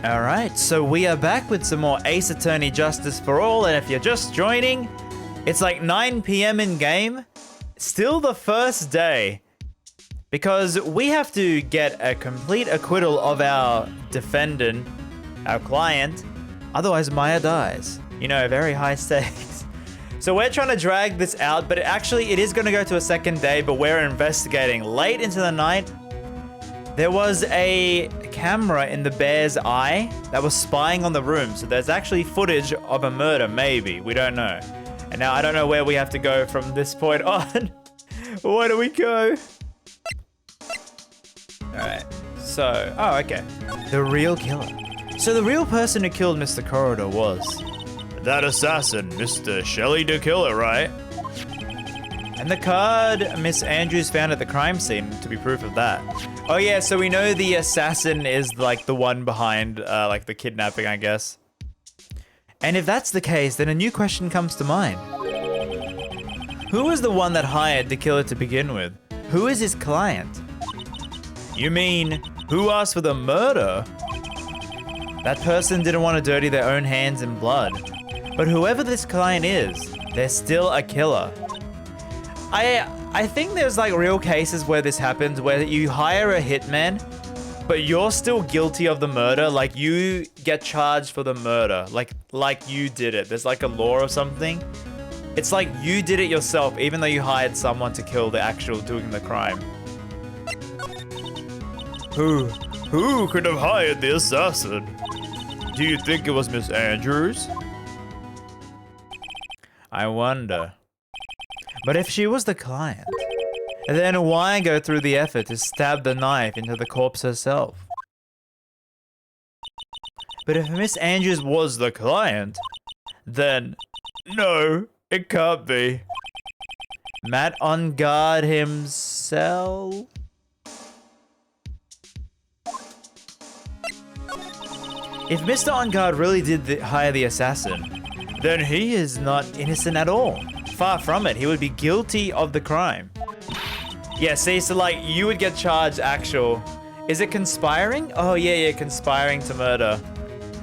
Alright, so we are back with some more Ace Attorney Justice for All, and if you're just joining, it's like 9 p.m. in game. Still the first day. Because we have to get a complete acquittal of our defendant, our client, otherwise Maya dies. You know, very high stakes. So we're trying to drag this out, but it is going to go to a second day, but we're investigating. Late into the night, there was a camera in the bear's eye that was spying on the room. So there's actually footage of a murder, maybe. We don't know. And now I don't know where we have to go from this point on. Where do we go? Alright. So, oh, okay. The real killer. So the real person who killed Mr. Corridor was that assassin, Mr. Shelley the Killer, right? And the card Miss Andrews found at the crime scene to be proof of that. Oh yeah, so we know the assassin is like the one behind like the kidnapping, I guess. And if that's the case, then a new question comes to mind. Who was the one that hired the killer to begin with? Who is his client? You mean, who asked for the murder? That person didn't want to dirty their own hands in blood. But whoever this client is, they're still a killer. I think there's like real cases where this happens, where you hire a hitman, but you're still guilty of the murder. Like you get charged for the murder, like you did it. There's like a law or something. It's like you did it yourself, even though you hired someone to kill the actual doing the crime. Who could have hired the assassin? Do you think it was Miss Andrews? I wonder. But if she was the client, then why go through the effort to stab the knife into the corpse herself? But if Miss Andrews was the client, then no, it can't be. Matt on guard himself? If Mr. On Guard really did hire the assassin, then he is not innocent at all. Far from it, he would be guilty of the crime. Yeah, see, so like, you would get charged is it conspiring? Oh yeah, conspiring to murder.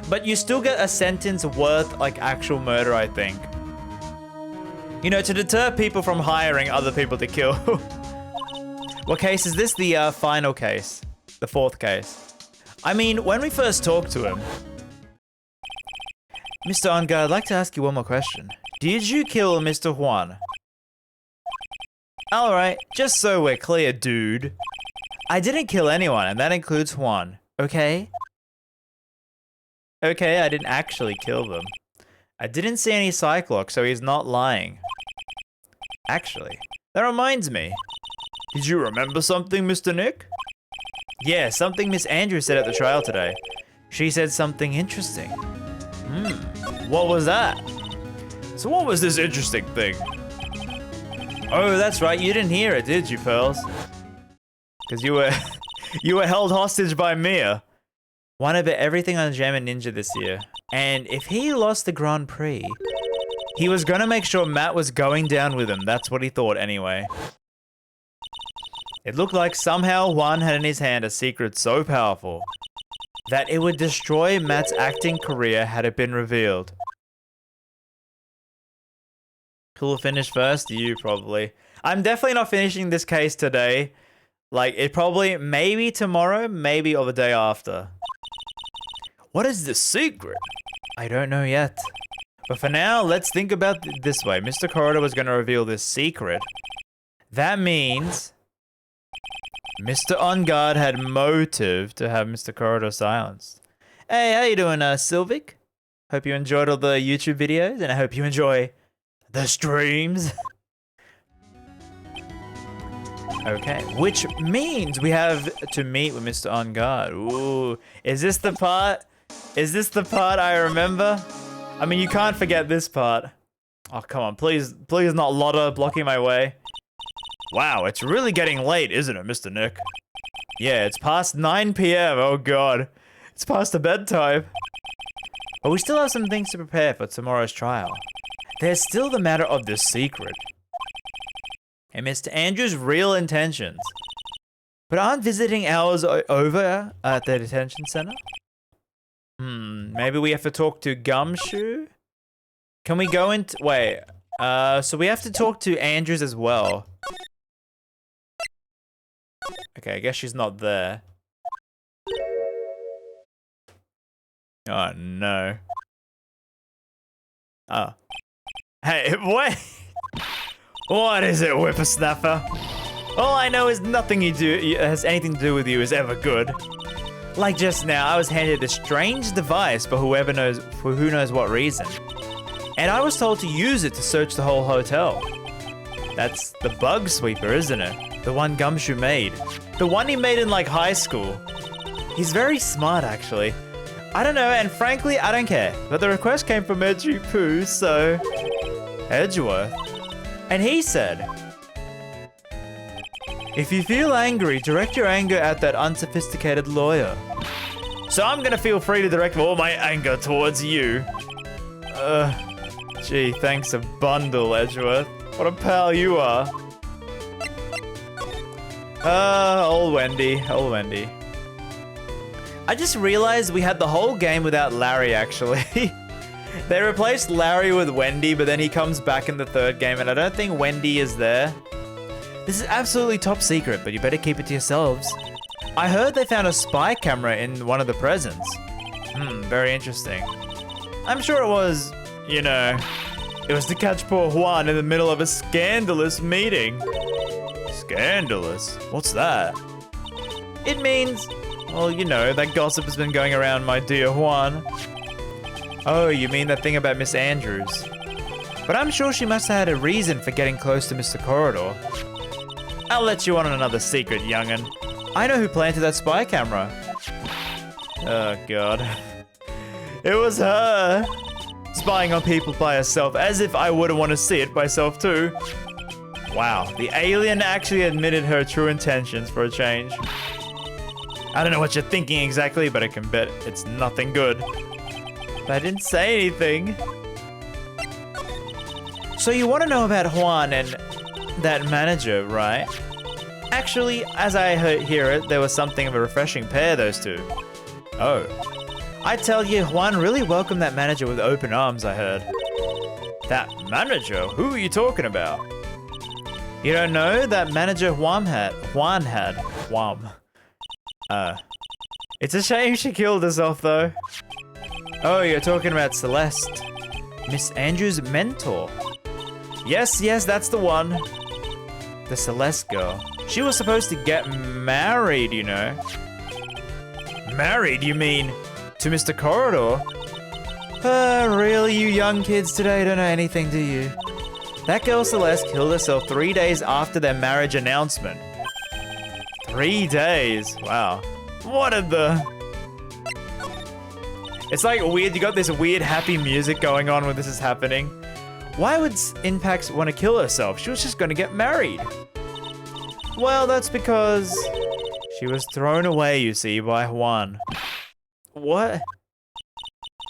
But you still get a sentence worth like actual murder, I think. You know, to deter people from hiring other people to kill. What case is this? The final case. The fourth case. I mean, when we first talked to him, Mr. On Guard, I'd like to ask you one more question. Did you kill Mr. Juan? Alright, just so we're clear, dude. I didn't kill anyone, and that includes Juan, okay? Okay, I didn't actually kill them. I didn't see any Cyclops, so he's not lying. Actually, that reminds me. Did you remember something, Mr. Nick? Yeah, something Miss Andrews said at the trial today. She said something interesting. What was that? So what was this interesting thing? Oh, that's right, you didn't hear it, did you, Pearls? Because you were held hostage by Mia. Won a bit everything on Gem and Ninja this year. And if he lost the Grand Prix, he was gonna make sure Matt was going down with him. That's what he thought anyway. It looked like somehow Juan had in his hand a secret so powerful that it would destroy Matt's acting career had it been revealed. Who will finish first? You, probably. I'm definitely not finishing this case today. Like, it probably, maybe tomorrow, maybe or the day after. What is the secret? I don't know yet. But for now, let's think about it this way. Mr. Corridor was going to reveal this secret. That means Mr. On Guard had motive to have Mr. Corridor silenced. Hey, how you doing, Sylvic? Hope you enjoyed all the YouTube videos, and I hope you enjoy the streams. Okay, which means we have to meet with Mr. On Guard. Ooh, is this the part? Is this the part I remember? I mean, you can't forget this part. Oh, come on, please not Lotta blocking my way. Wow, it's really getting late, isn't it, Mr. Nick? Yeah, it's past 9 p.m. Oh god, it's past the bedtime. But we still have some things to prepare for tomorrow's trial. There's still the matter of the secret. And Mr. Andrews' real intentions. But aren't visiting hours over at the detention center? Maybe we have to talk to Gumshoe? Can we go into... Wait. So we have to talk to Andrews as well. Okay, I guess she's not there. Oh, no. Oh. Hey, what? What is it, whippersnapper? All I know is nothing you do has anything to do with you is ever good. Like just now, I was handed a strange device for who knows what reason. And I was told to use it to search the whole hotel. That's the bug sweeper, isn't it? The one Gumshoe made. The one he made in like high school. He's very smart actually. I don't know, and frankly, I don't care. But the request came from Edgy Poo, so... Edgeworth. And he said... If you feel angry, direct your anger at that unsophisticated lawyer. So I'm gonna feel free to direct all my anger towards you. Gee, thanks a bundle, Edgeworth. What a pal you are. Old Wendy, old Wendy. I just realized we had the whole game without Larry, actually. They replaced Larry with Wendy, but then he comes back in the third game, and I don't think Wendy is there. This is absolutely top secret, but you better keep it to yourselves. I heard they found a spy camera in one of the presents. Very interesting. I'm sure it was, you know, it was to catch poor Juan in the middle of a scandalous meeting. Scandalous? What's that? It means... Well, you know, that gossip has been going around, my dear Juan. Oh, you mean that thing about Miss Andrews. But I'm sure she must have had a reason for getting close to Mr. Corridor. I'll let you on another secret, young'un. I know who planted that spy camera. Oh, God. It was her. Spying on people by herself, as if I wouldn't want to see it myself, too. Wow, the alien actually admitted her true intentions for a change. I don't know what you're thinking exactly, but I can bet it's nothing good. But I didn't say anything. So you want to know about Juan and that manager, right? Actually, as I hear it, there was something of a refreshing pair, those two. Oh. I tell you, Juan really welcomed that manager with open arms, I heard. That manager? Who are you talking about? You don't know? That manager Juan had. It's a shame she killed herself, though. Oh, you're talking about Celeste. Miss Andrews' mentor. Yes, that's the one. The Celeste girl. She was supposed to get married, you know. Married, you mean? To Mr. Corridor? Really, you young kids today don't know anything, do you? That girl Celeste killed herself 3 days after their marriage announcement. 3 days? Wow. What are the... It's like weird, you got this weird happy music going on when this is happening. Why would Impax want to kill herself? She was just going to get married. Well, that's because she was thrown away, you see, by Juan. What?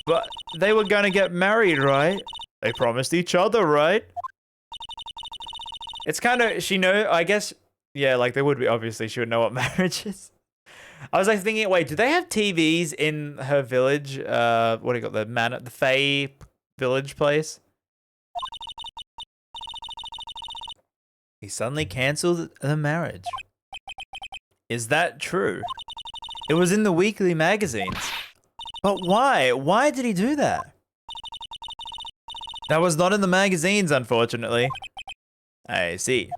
But they were going to get married, right? They promised each other, right? It's kind of, I guess, yeah, like they would be, obviously, she would know what marriage is. I was like thinking, wait, do they have TVs in her village? What do you got, the Fae village place? He suddenly cancelled the marriage. Is that true? It was in the weekly magazines. But why? Why did he do that? That was not in the magazines, unfortunately. I see.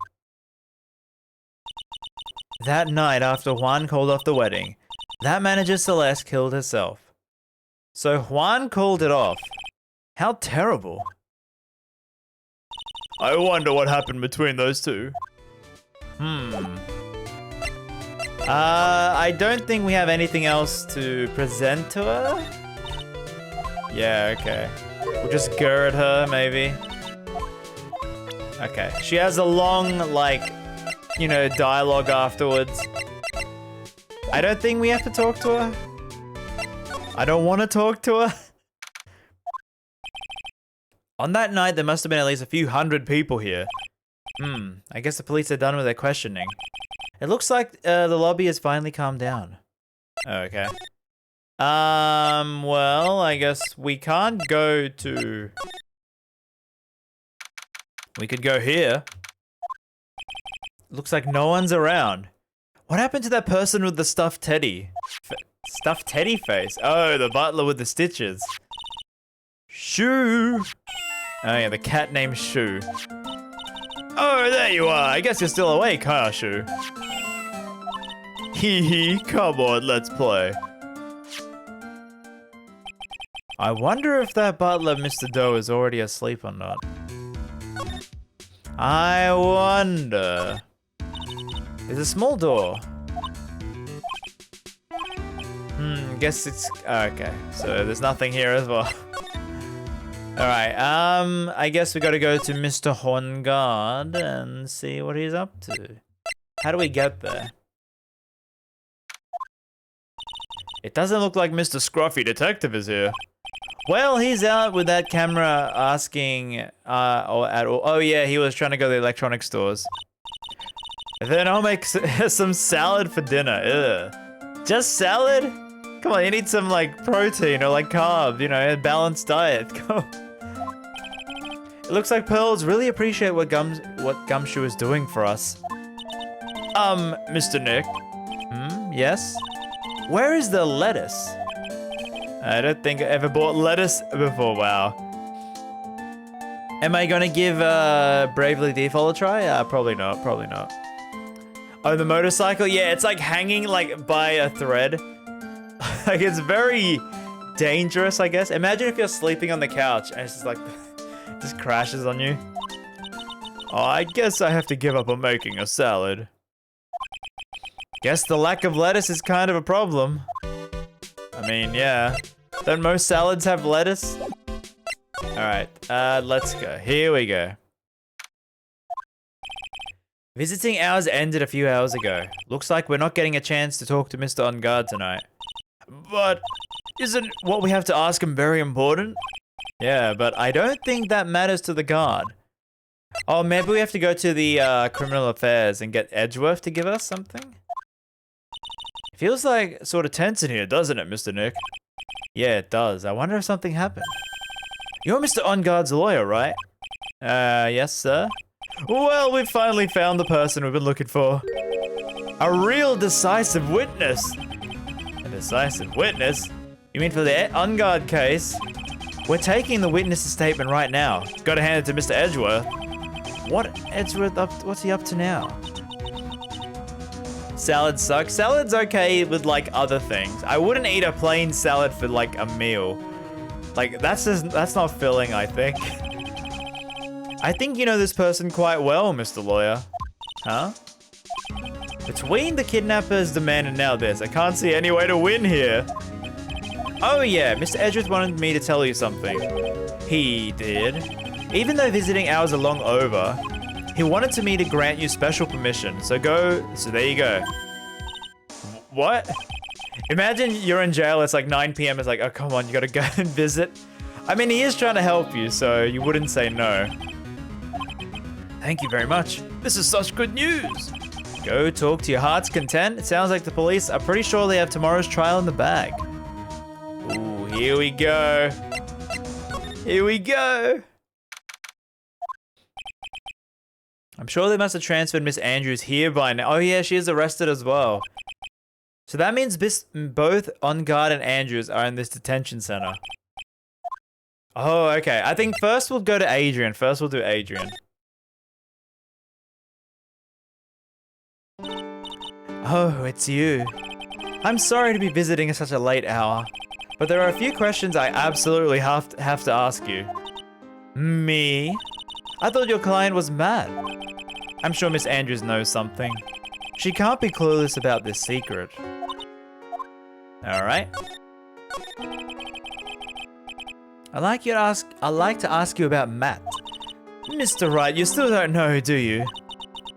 That night after Juan called off the wedding, that manager Celeste killed herself. So Juan called it off. How terrible. I wonder what happened between those two. I don't think we have anything else to present to her. Yeah, okay. We'll just gird her, maybe. Okay. She has a long, like, you know, dialogue afterwards. I don't think we have to talk to her. I don't want to talk to her. On that night, there must have been at least a few hundred people here. I guess the police are done with their questioning. It looks like the lobby has finally calmed down. Oh, okay. Well, I guess we can't go to... We could go here. Looks like no one's around. What happened to that person with the stuffed teddy? Stuffed teddy face? Oh, the butler with the stitches. Shoo! Oh yeah, the cat named Shoo. Oh, there you are. I guess you're still awake, huh, Shoo? Hee hee, come on, let's play. I wonder if that butler, Mr. Doe, is already asleep or not. I wonder. There's a small door. Guess it's... Okay, so there's nothing here as well. Alright, I guess we gotta go to Mr. Horngard and see what he's up to. How do we get there? It doesn't look like Mr. Scruffy Detective is here. Well, he's out with that camera asking, oh yeah, he was trying to go to the electronic stores. Then I'll make some salad for dinner. Ugh. Just salad? Come on, you need some like protein or like carb, you know, a balanced diet. Come on. It looks like Pearls really appreciate what Gumshoe is doing for us. Mr. Nick. Yes? Where is the lettuce? I don't think I ever bought lettuce before, wow. Am I gonna give Bravely Default a try? Probably not, probably not. Oh, the motorcycle? Yeah, it's like hanging like by a thread. Like it's very dangerous, I guess. Imagine if you're sleeping on the couch and it's just like, just crashes on you. Oh, I guess I have to give up on making a salad. Guess the lack of lettuce is kind of a problem. I mean, yeah. Don't most salads have lettuce? Alright, let's go. Here we go. Visiting hours ended a few hours ago. Looks like we're not getting a chance to talk to Mr. On Guard tonight. But isn't what we have to ask him very important? Yeah, but I don't think that matters to the guard. Oh, maybe we have to go to the criminal affairs and get Edgeworth to give us something? Feels like sort of tense in here, doesn't it, Mr. Nick? Yeah, it does. I wonder if something happened. You're Mr. On Guard's lawyer, right? Yes, sir. Well, we've finally found the person we've been looking for. A real decisive witness. A decisive witness? You mean for the On Guard case? We're taking the witness's statement right now. Gotta hand it to Mr. Edgeworth. What Edgeworth what's he up to now? Salad sucks. Salad's okay with like other things. I wouldn't eat a plain salad for like a meal. Like that's not filling, I think. I think you know this person quite well, Mr. Lawyer. Huh? Between the kidnapper's demand and now this, I can't see any way to win here. Oh yeah, Mr. Edgeworth wanted me to tell you something. He did. Even though visiting hours are long over, he wanted me to grant you special permission. So there you go. What? Imagine you're in jail, it's like 9 PM, it's like, oh come on, you gotta go and visit. I mean, he is trying to help you, so you wouldn't say no. Thank you very much. This is such good news. Go talk to your heart's content. It sounds like the police are pretty sure they have tomorrow's trial in the bag. Ooh, here we go. Here we go. I'm sure they must have transferred Miss Andrews here by now. Oh yeah, she is arrested as well. So that means both On Guard and Andrews are in this detention center. Oh, okay. I think first we'll go to Adrian. First we'll do Adrian. Oh, it's you. I'm sorry to be visiting at such a late hour, but there are a few questions I absolutely have to ask you. Me? I thought your client was mad. I'm sure Miss Andrews knows something. She can't be clueless about this secret. Alright. I'd like to ask you about Matt. Mr. Wright, you still don't know, do you?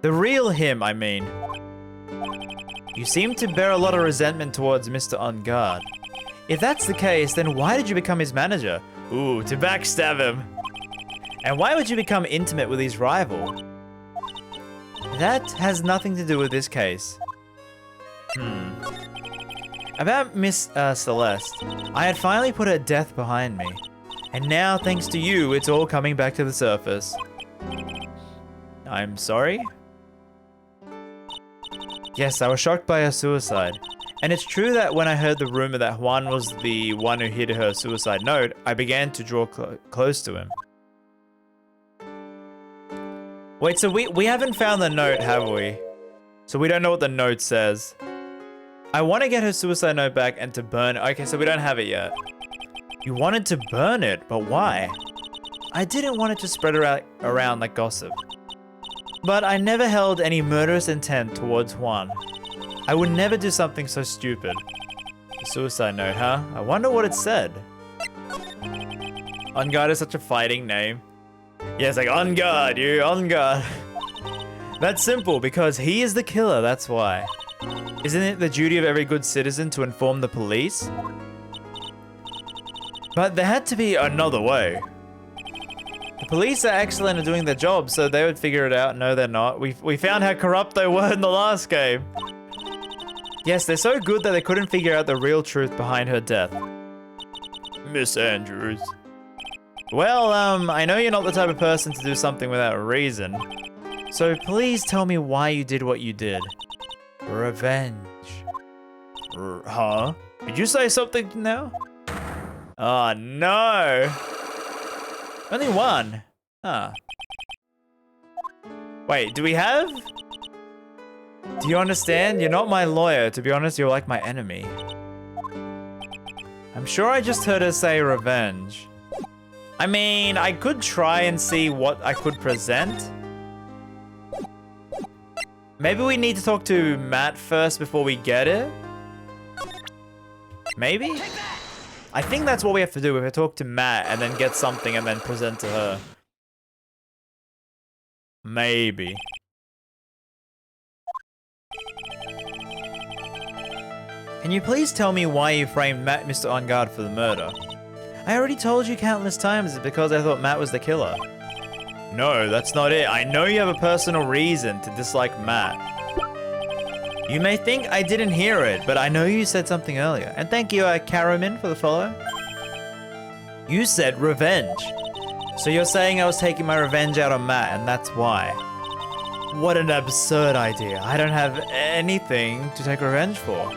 The real him, I mean. You seem to bear a lot of resentment towards Mr. On Guard. If that's the case, then why did you become his manager? Ooh, to backstab him. And why would you become intimate with his rival? That has nothing to do with this case. About Miss Celeste, I had finally put her death behind me. And now, thanks to you, it's all coming back to the surface. I'm sorry? Yes, I was shocked by her suicide. And it's true that when I heard the rumor that Juan was the one who hid her suicide note, I began to draw close to him. Wait, so we haven't found the note, have we? So we don't know what the note says. I want to get her suicide note back and to burn it. Okay, so we don't have it yet. You wanted to burn it, but why? I didn't want it to spread around like gossip. But I never held any murderous intent towards Juan. I would never do something so stupid. The suicide note, huh? I wonder what it said. On guard is such a fighting name. Yeah, it's like, on guard, you, on guard. That's simple, because he is the killer, that's why. Isn't it the duty of every good citizen to inform the police? But there had to be another way. The police are excellent at doing their job, so they would figure it out. No, they're not. We found how corrupt they were in the last game. Yes, they're so good that they couldn't figure out the real truth behind her death. Miss Andrews. Well, I know you're not the type of person to do something without a reason. So please tell me why you did what you did. Revenge. Huh? Did you say something now? Oh, no. Only one. Huh. Wait, do we have? Do you understand? You're not my lawyer. To be honest, you're like my enemy. I'm sure I just heard her say revenge. I mean, I could try and see what I could present. Maybe we need to talk to Matt first before we get it. Maybe? I think that's what we have to do. We have to talk to Matt and then get something and then present to her. Maybe. Can you please tell me why you framed Matt, Mr. On Guard, for the murder? I already told you countless times it's because I thought Matt was the killer. No, that's not it. I know you have a personal reason to dislike Matt. You may think I didn't hear it, but I know you said something earlier. And thank you, Karamin, for the follow. You said revenge. So you're saying I was taking my revenge out on Matt, and that's why. What an absurd idea. I don't have anything to take revenge for.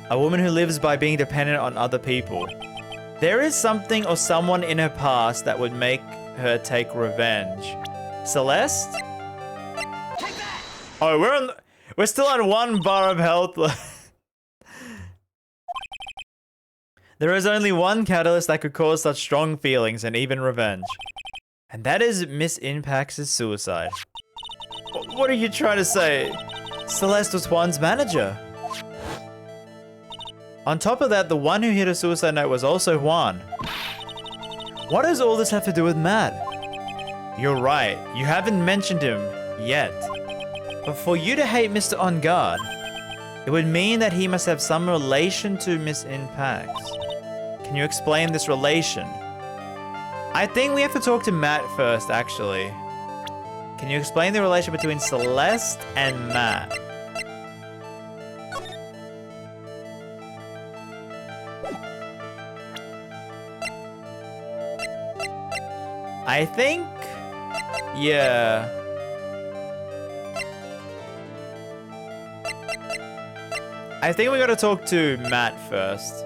A woman who lives by being dependent on other people. There is something or someone in her past that would make her take revenge. Celeste? Oh, we're still on 1 bar of health. There is only one catalyst that could cause such strong feelings and even revenge. And that is Miss Impax's suicide. What are you trying to say? Celeste was Juan's manager. On top of that, the one who hit her suicide note was also Juan. What does all this have to do with Matt? You're right, you haven't mentioned him yet. But for you to hate Mr. On Guard, it would mean that he must have some relation to Miss Impax. Can you explain this relation? I think we have to talk to Matt first, actually. Can you explain the relation between Celeste and Matt? I think, yeah. I think we gotta talk to Matt first.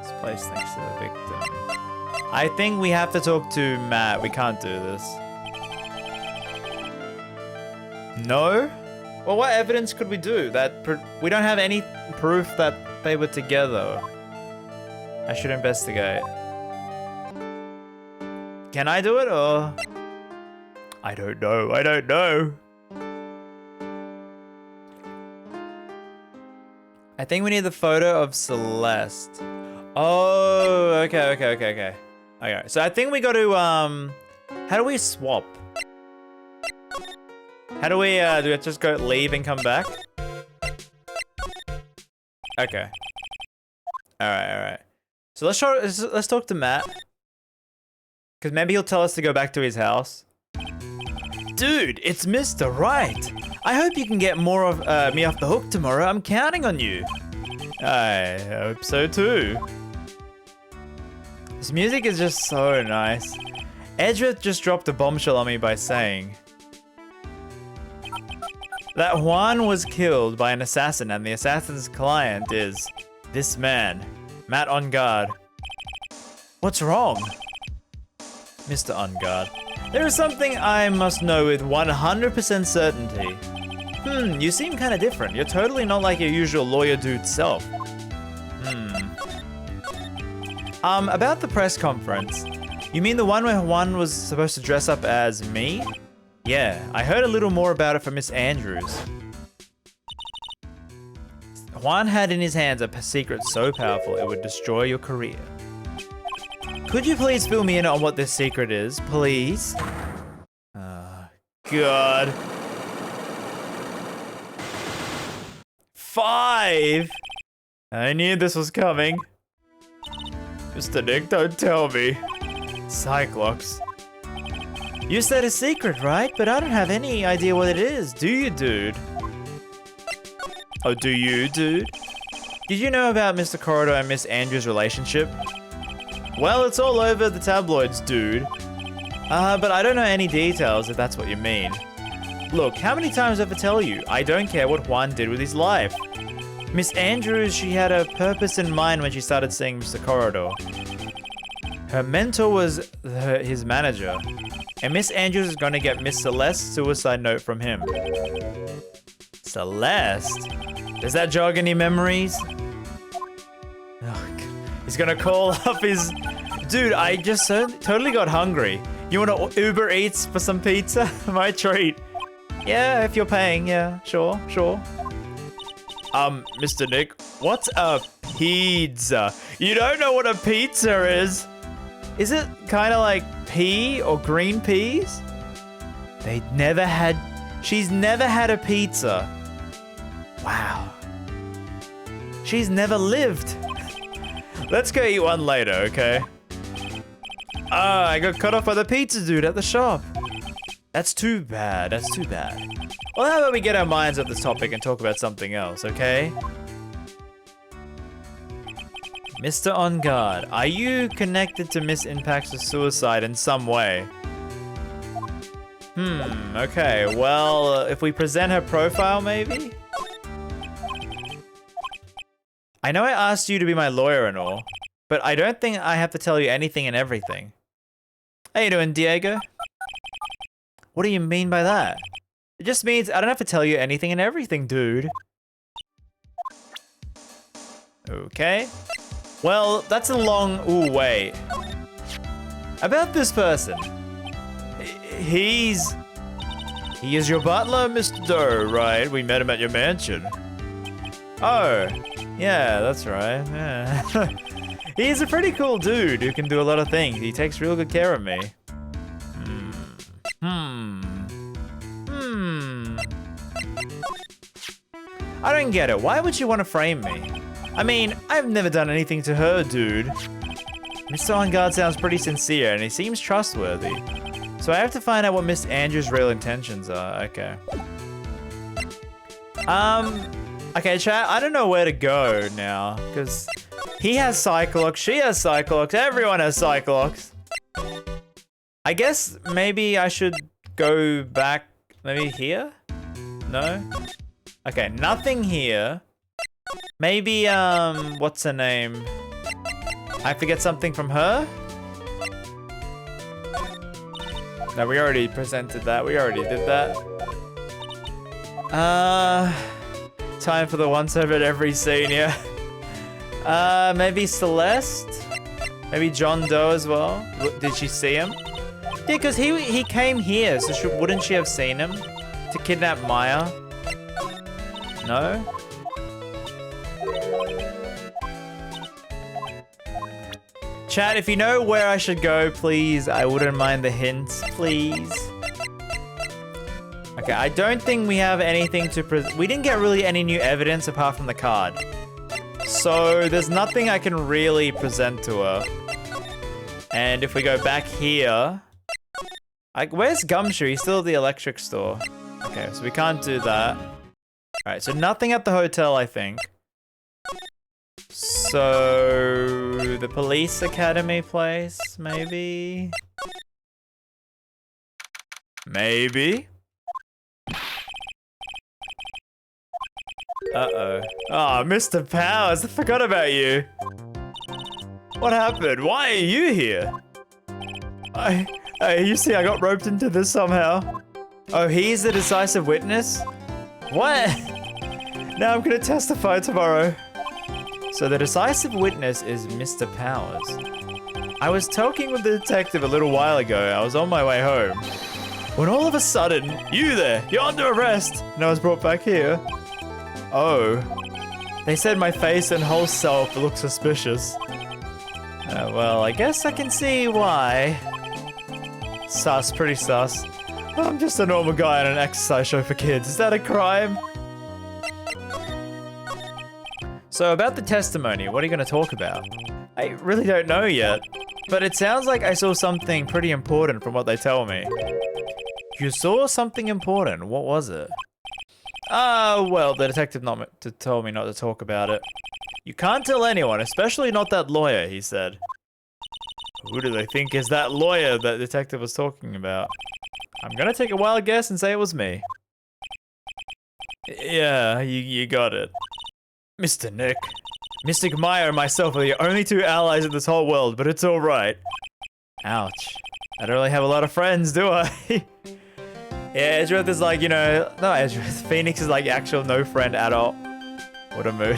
This place next to the victim. I think we have to talk to Matt. We can't do this. No? Well, what evidence could we do? We don't have any proof that they were together. I should investigate. Can I do it, or? I don't know. I don't know. I think we need the photo of Celeste. Oh, okay. Okay, so I think we got to, how do we swap? How do we just go leave and come back? Okay. Alright. So let's talk to Matt. Because maybe he'll tell us to go back to his house. Dude, it's Mr. Right. I hope you can get more of me off the hook tomorrow. I'm counting on you. I hope so too. This music is just so nice. Edgeworth just dropped a bombshell on me by saying that Juan was killed by an assassin and the assassin's client is this man, Matt On Guard. What's wrong? Mr. On Guard. There is something I must know with 100% certainty. You seem kind of different. You're totally not like your usual lawyer dude self. About the press conference. You mean the one where Juan was supposed to dress up as me? Yeah, I heard a little more about it from Miss Andrews. Juan had in his hands a secret so powerful it would destroy your career. Could you please fill me in on what this secret is, please? God. 5! I knew this was coming. Mr. Nick, don't tell me. Cyclops. You said a secret, right? But I don't have any idea what it is. Do you, dude? Oh, do you, dude? Did you know about Mr. Corridor and Miss Andrews' relationship? Well, it's all over the tabloids, dude. But I don't know any details, if that's what you mean. Look, how many times do I have to tell you? I don't care what Juan did with his life. Miss Andrews, she had a purpose in mind when she started seeing Mr. Corridor. Her mentor was his manager. And Miss Andrews is going to get Miss Celeste's suicide note from him. Celeste? Does that jog any memories? Oh, he's going to call up his... Dude, I just totally got hungry. You want to Uber Eats for some pizza? My treat. Yeah, if you're paying, yeah, sure. Mr. Nick, what's a pizza? You don't know what a pizza is? Is it kind of like pea or green peas? She's never had a pizza. Wow. She's never lived. Let's go eat one later, okay? I got cut off by the pizza dude at the shop. That's too bad. Well, how about we get our minds off this topic and talk about something else, okay? Mr. On Guard, are you connected to Miss Impact's suicide in some way? Okay, well, if we present her profile, maybe? I know I asked you to be my lawyer and all, but I don't think I have to tell you anything and everything. How you doing, Diego? What do you mean by that? It just means I don't have to tell you anything and everything, dude. Okay. Well, that's a long... Ooh, wait. About this person. He is your butler, Mr. Doe, right? We met him at your mansion. Oh, yeah, that's right. Yeah. He's a pretty cool dude who can do a lot of things. He takes real good care of me. I don't get it. Why would you want to frame me? I mean, I've never done anything to her, dude. Mr. On Guard sounds pretty sincere and he seems trustworthy. So I have to find out what Miss Andrews' real intentions are. Okay. Okay, chat, I don't know where to go now, because he has Cyclox, she has Cyclox, everyone has Cyclox. I guess maybe I should go back, maybe here? No? Okay, nothing here. Maybe, what's her name? I forget something from her? No, we already presented that, we already did that. Time for the once over at every scene, yeah. Maybe Celeste? Maybe John Doe as well? Did she see him? Yeah, because he came here, so wouldn't she have seen him? To kidnap Maya? No? Chat, if you know where I should go, please, I wouldn't mind the hints, please. Okay, I don't think we have anything to we didn't get really any new evidence apart from the card. So there's nothing I can really present to her. And if we go back here... where's Gumshoe? He's still at the electric store. Okay, so we can't do that. Alright, so nothing at the hotel, I think. So... the police academy place, maybe? Maybe? Uh-oh. Oh, Mr. Powers, I forgot about you. What happened? Why are you here? You see, I got roped into this somehow. Oh, he's the decisive witness? What? Now I'm gonna testify tomorrow. So the decisive witness is Mr. Powers. I was talking with the detective a little while ago. I was on my way home. When all of a sudden, you there, you're under arrest. And I was brought back here. Oh. They said my face and whole self look suspicious. Well, I guess I can see why. Sus, pretty sus. I'm just a normal guy on an exercise show for kids. Is that a crime? So about the testimony, what are you going to talk about? I really don't know yet, but it sounds like I saw something pretty important from what they tell me. You saw something important, what was it? Well, the detective told me not to talk about it. You can't tell anyone, especially not that lawyer, he said. Who do they think is that lawyer that detective was talking about? I'm gonna take a wild guess and say it was me. Yeah, you got it. Mr. Nick. Mystic Maya and myself are the only two allies in this whole world, but it's alright. Ouch. I don't really have a lot of friends, do I? Yeah, Ezra is like, you know, no, Ezra. Phoenix is like actual no friend at all. What a mood.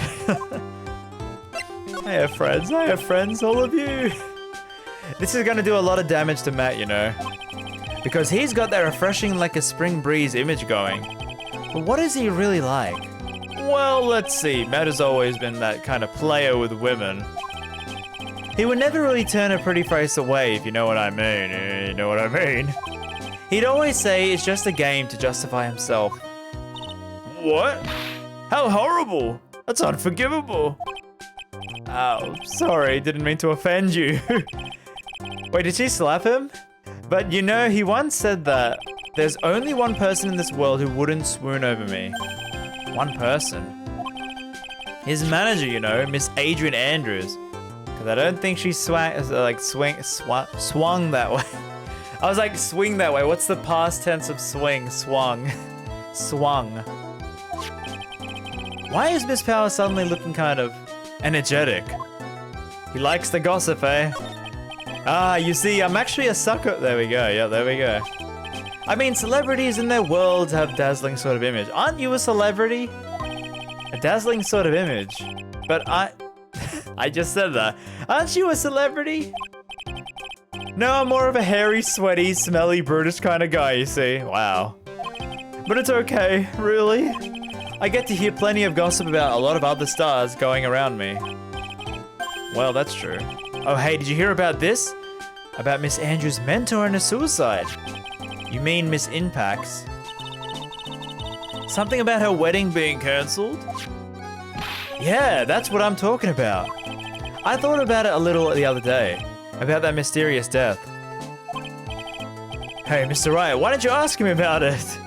I have friends, all of you. This is gonna do a lot of damage to Matt, you know. Because he's got that refreshing like a spring breeze image going. But what is he really like? Well, let's see. Matt has always been that kind of player with women. He would never really turn a pretty face away, if you know what I mean. You know what I mean? He'd always say it's just a game to justify himself. What? How horrible! That's unforgivable. Oh, sorry, didn't mean to offend you. Wait, did she slap him? But you know, he once said that there's only one person in this world who wouldn't swoon over me. One person. His manager, you know, Miss Adrian Andrews. Because I don't think she swung that way. I was like, swing that way. What's the past tense of swing? Swung. Swung. Why is Miss Power suddenly looking kind of energetic? He likes the gossip, eh? Ah, you see, I'm actually a sucker. There we go. Yeah, there we go. I mean, celebrities in their worlds have dazzling sort of image. Aren't you a celebrity? A dazzling sort of image. But I just said that. Aren't you a celebrity? No, I'm more of a hairy, sweaty, smelly, brutish kind of guy, you see. Wow. But it's okay, really. I get to hear plenty of gossip about a lot of other stars going around me. Well, that's true. Oh, hey, did you hear about this? About Miss Andrews' mentor and a suicide. You mean Miss Inpax? Something about her wedding being cancelled? Yeah, that's what I'm talking about. I thought about it a little the other day. About that mysterious death. Hey, Mr. Riot, why didn't you ask him about it?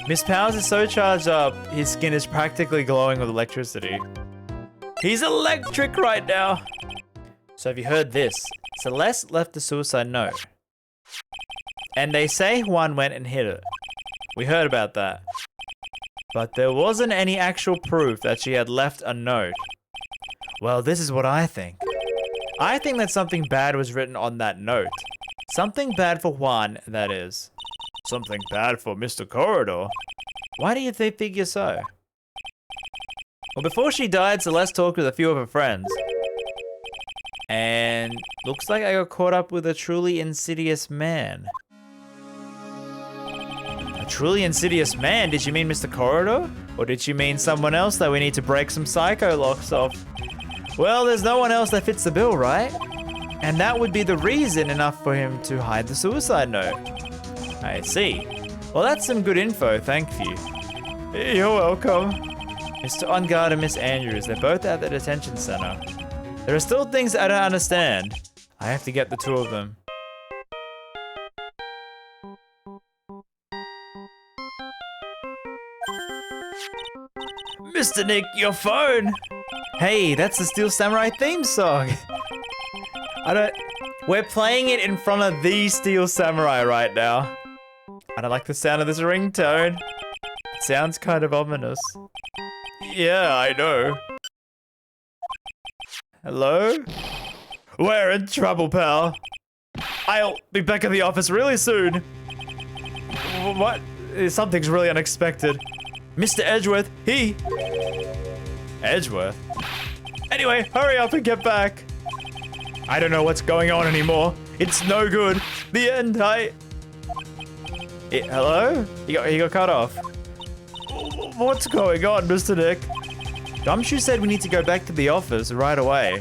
Miss Powers is so charged up, his skin is practically glowing with electricity. He's electric right now. So have you heard this? Celeste left a suicide note. And they say Juan went and hid it. We heard about that. But there wasn't any actual proof that she had left a note. Well, this is what I think. I think that something bad was written on that note. Something bad for Juan, that is. Something bad for Mr. Corridor? Why do you figure so? Well, before she died, Celeste talked with a few of her friends. And looks like I got caught up with a truly insidious man. A truly insidious man? Did she mean Mr. Corridor? Or did she mean someone else that we need to break some psycho locks off? Well, there's no one else that fits the bill, right? And that would be the reason enough for him to hide the suicide note. I see. Well, that's some good info, thank you. You're welcome. Mr. Ungard and Miss Andrews, they're both at the detention center. There are still things I don't understand. I have to get the two of them. Mr. Nick, your phone! Hey, that's the Steel Samurai theme song. We're playing it in front of the Steel Samurai right now. I don't like the sound of this ringtone. It sounds kind of ominous. Yeah, I know. Hello? We're in trouble, pal. I'll be back at the office really soon. What? Something's really unexpected. Mr. Edgeworth, Edgeworth? Anyway, hurry up and get back. I don't know what's going on anymore. It's no good. The end, hello? He got cut off. What's going on, Mr. Nick? Gumshoe said we need to go back to the office right away.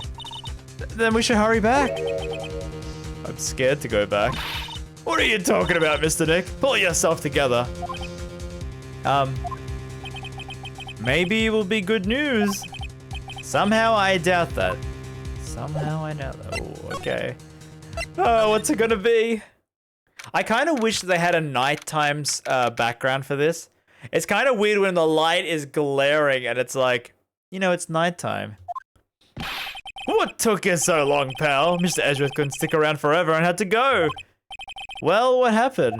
Then we should hurry back. I'm scared to go back. What are you talking about, Mr. Nick? Pull yourself together. Maybe it will be good news. Somehow I doubt that. Somehow I doubt that. Oh, okay. Oh, what's it gonna be? I kind of wish they had a nighttime background for this. It's kind of weird when the light is glaring and it's like, you know, it's nighttime. What took you so long, pal? Mr. Edgeworth couldn't stick around forever and had to go. Well, what happened?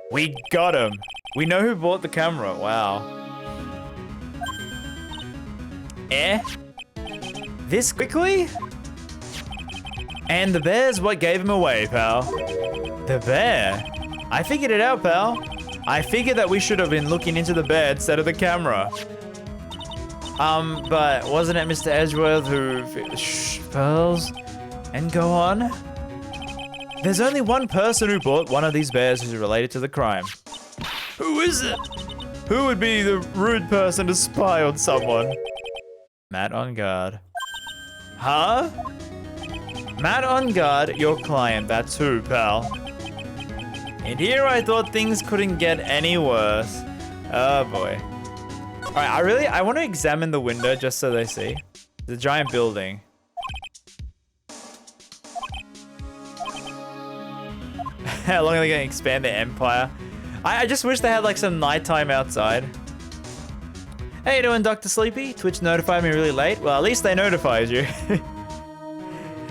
We got him. We know who bought the camera. Wow. This quickly? And the bear's what gave him away, pal. The bear? I figured it out, pal. I figured that we should have been looking into the bear instead of the camera. But wasn't it Mr. Edgeworth who... Shh, pearls. And go on. There's only one person who bought one of these bears who's related to the crime. Who is it? Who would be the rude person to spy on someone? Matt on guard. Huh? Matt on guard, your client, that's who, pal. And here I thought things couldn't get any worse. Oh boy. Alright, I want to examine the window just so they see. The giant building. How long are they going to expand their empire? I just wish they had like some nighttime outside. How you doing, Dr. Sleepy? Twitch notified me really late. Well, at least they notified you.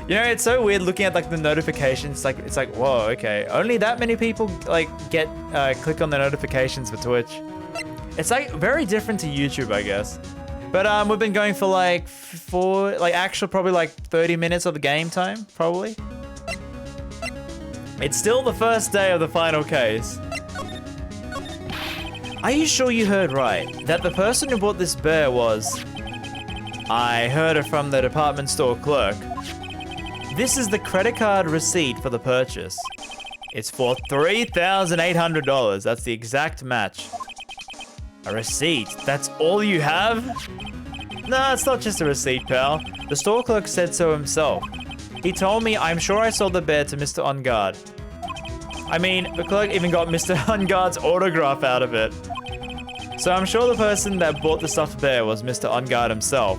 You know, it's so weird looking at like the notifications. It's like, whoa, okay. Only that many people like click on the notifications for Twitch. It's like very different to YouTube, I guess. But we've been going for like probably like 30 minutes of the game time, probably. It's still the first day of the final case. Are you sure you heard right? That the person who bought this bear was... I heard it from the department store clerk. This is the credit card receipt for the purchase. It's for $3,800. That's the exact match. A receipt? That's all you have? Nah, it's not just a receipt, pal. The store clerk said so himself. He told me I'm sure I sold the bear to Mr. On Guard. I mean, the clerk even got Mr. On Guard's autograph out of it. So I'm sure the person that bought the stuffed bear was Mr. On Guard himself.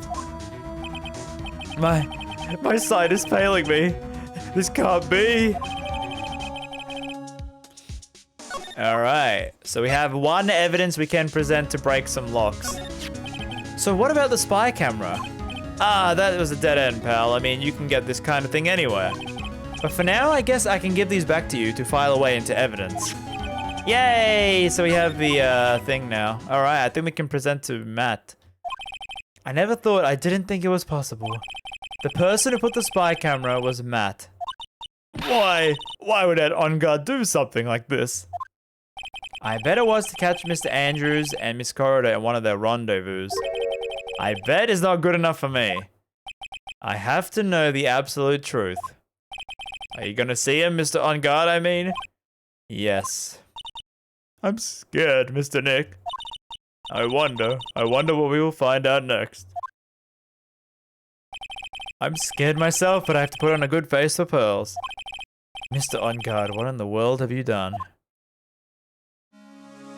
My sight is failing me. This can't be. Alright, so we have one evidence we can present to break some locks. So what about the spy camera? Ah, that was a dead end, pal. I mean, you can get this kind of thing anywhere. But for now, I guess I can give these back to you to file away into evidence. Yay! So we have the thing now. Alright, I think we can present to Matt. I didn't think it was possible. The person who put the spy camera was Matt. Why? Why would Ed On Guard do something like this? I bet it was to catch Mr. Andrews and Miss Corridor at one of their rendezvous. I bet it's not good enough for me. I have to know the absolute truth. Are you gonna see him, Mr. On Guard, I mean? Yes. I'm scared, Mr. Nick. I wonder what we will find out next. I'm scared myself, but I have to put on a good face for pearls. Mr. On Guard, what in the world have you done?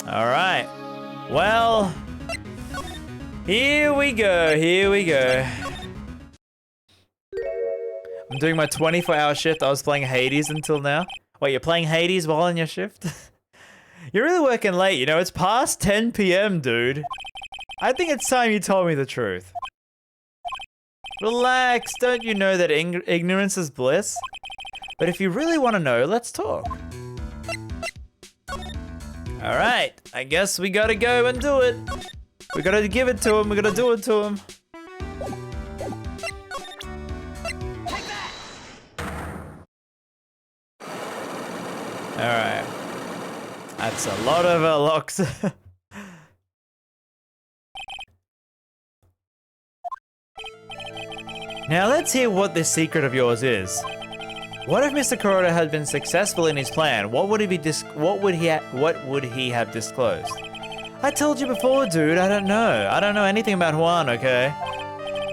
Alright. Well, here we go, here we go. I'm doing my 24-hour shift. I was playing Hades until now. Wait, you're playing Hades while on your shift? You're really working late, you know? It's past 10 p.m., dude. I think it's time you told me the truth. Relax, don't you know that ignorance is bliss? But if you really want to know, let's talk. Alright, I guess we gotta go and do it. We gotta give it to him, we gotta do it to him. Alright. That's a lot of locks. Now let's hear what this secret of yours is. What if Mr. Kuroda had been successful in his plan? What would he have disclosed? I told you before, dude, I don't know. I don't know anything about Juan, okay?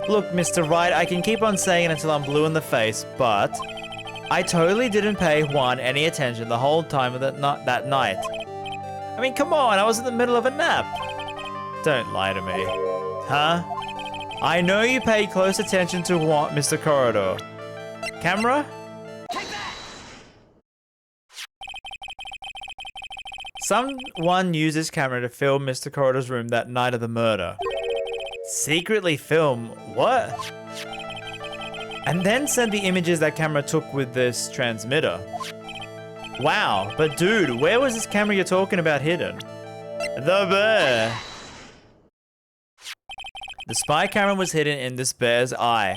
Look, Mr. Wright, I can keep on saying it until I'm blue in the face, but I totally didn't pay Juan any attention the whole time of that night. I mean, come on, I was in the middle of a nap. Don't lie to me. Huh? I know you paid close attention to Juan, Mr. Kuroda. Camera? Someone used his camera to film Mr. Kuroda's room that night of the murder. Secretly film what? And then sent the images that camera took with this transmitter. Wow, but dude, where was this camera you're talking about hidden? The bear. The spy camera was hidden in this bear's eye.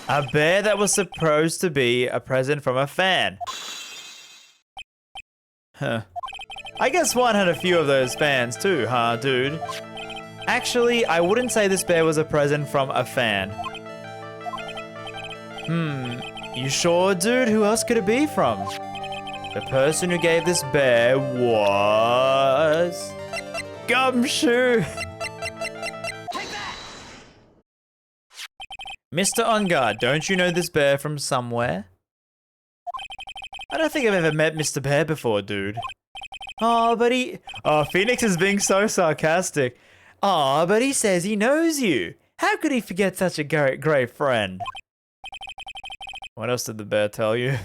A bear that was supposed to be a present from a fan. Huh. I guess one had a few of those fans too, huh, dude? Actually, I wouldn't say this bear was a present from a fan. You sure, dude? Who else could it be from? The person who gave this bear was... Gumshoe! Mr. On Guard, don't you know this bear from somewhere? I don't think I've ever met Mr. Bear before, dude. Oh, but he... Oh, Phoenix is being so sarcastic. Oh, but he says he knows you. How could he forget such a great friend? What else did the bear tell you?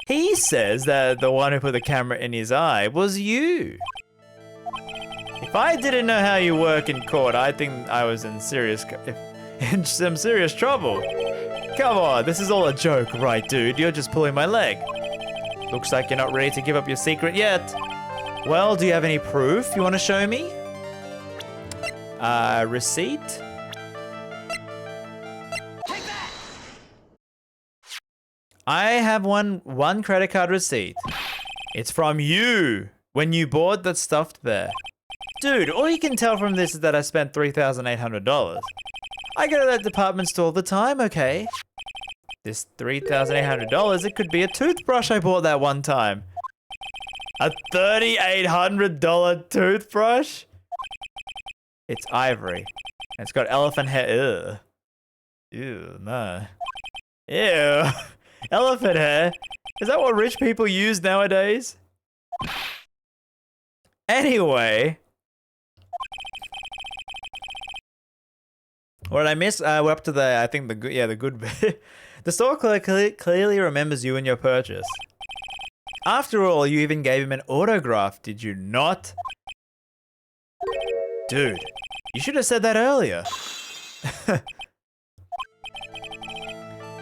He says that the one who put the camera in his eye was you. If I didn't know how you work in court, I think I was in some serious trouble. Come on, this is all a joke, right, dude? You're just pulling my leg. Looks like you're not ready to give up your secret yet. Well, do you have any proof you want to show me? Receipt? I have one credit card receipt. It's from you when you bought that stuffed bear. Dude, all you can tell from this is that I spent $3,800. I go to that department store all the time, okay? This $3,800, it could be a toothbrush I bought that one time. A $3,800 toothbrush? It's ivory. And it's got elephant hair. Ew. Ew, no. Ew. Elephant hair? Is that what rich people use nowadays? Anyway. What did I miss? We're up to the, I think the good bit. The store clearly remembers you and your purchase. After all, you even gave him an autograph, did you not? Dude, you should have said that earlier.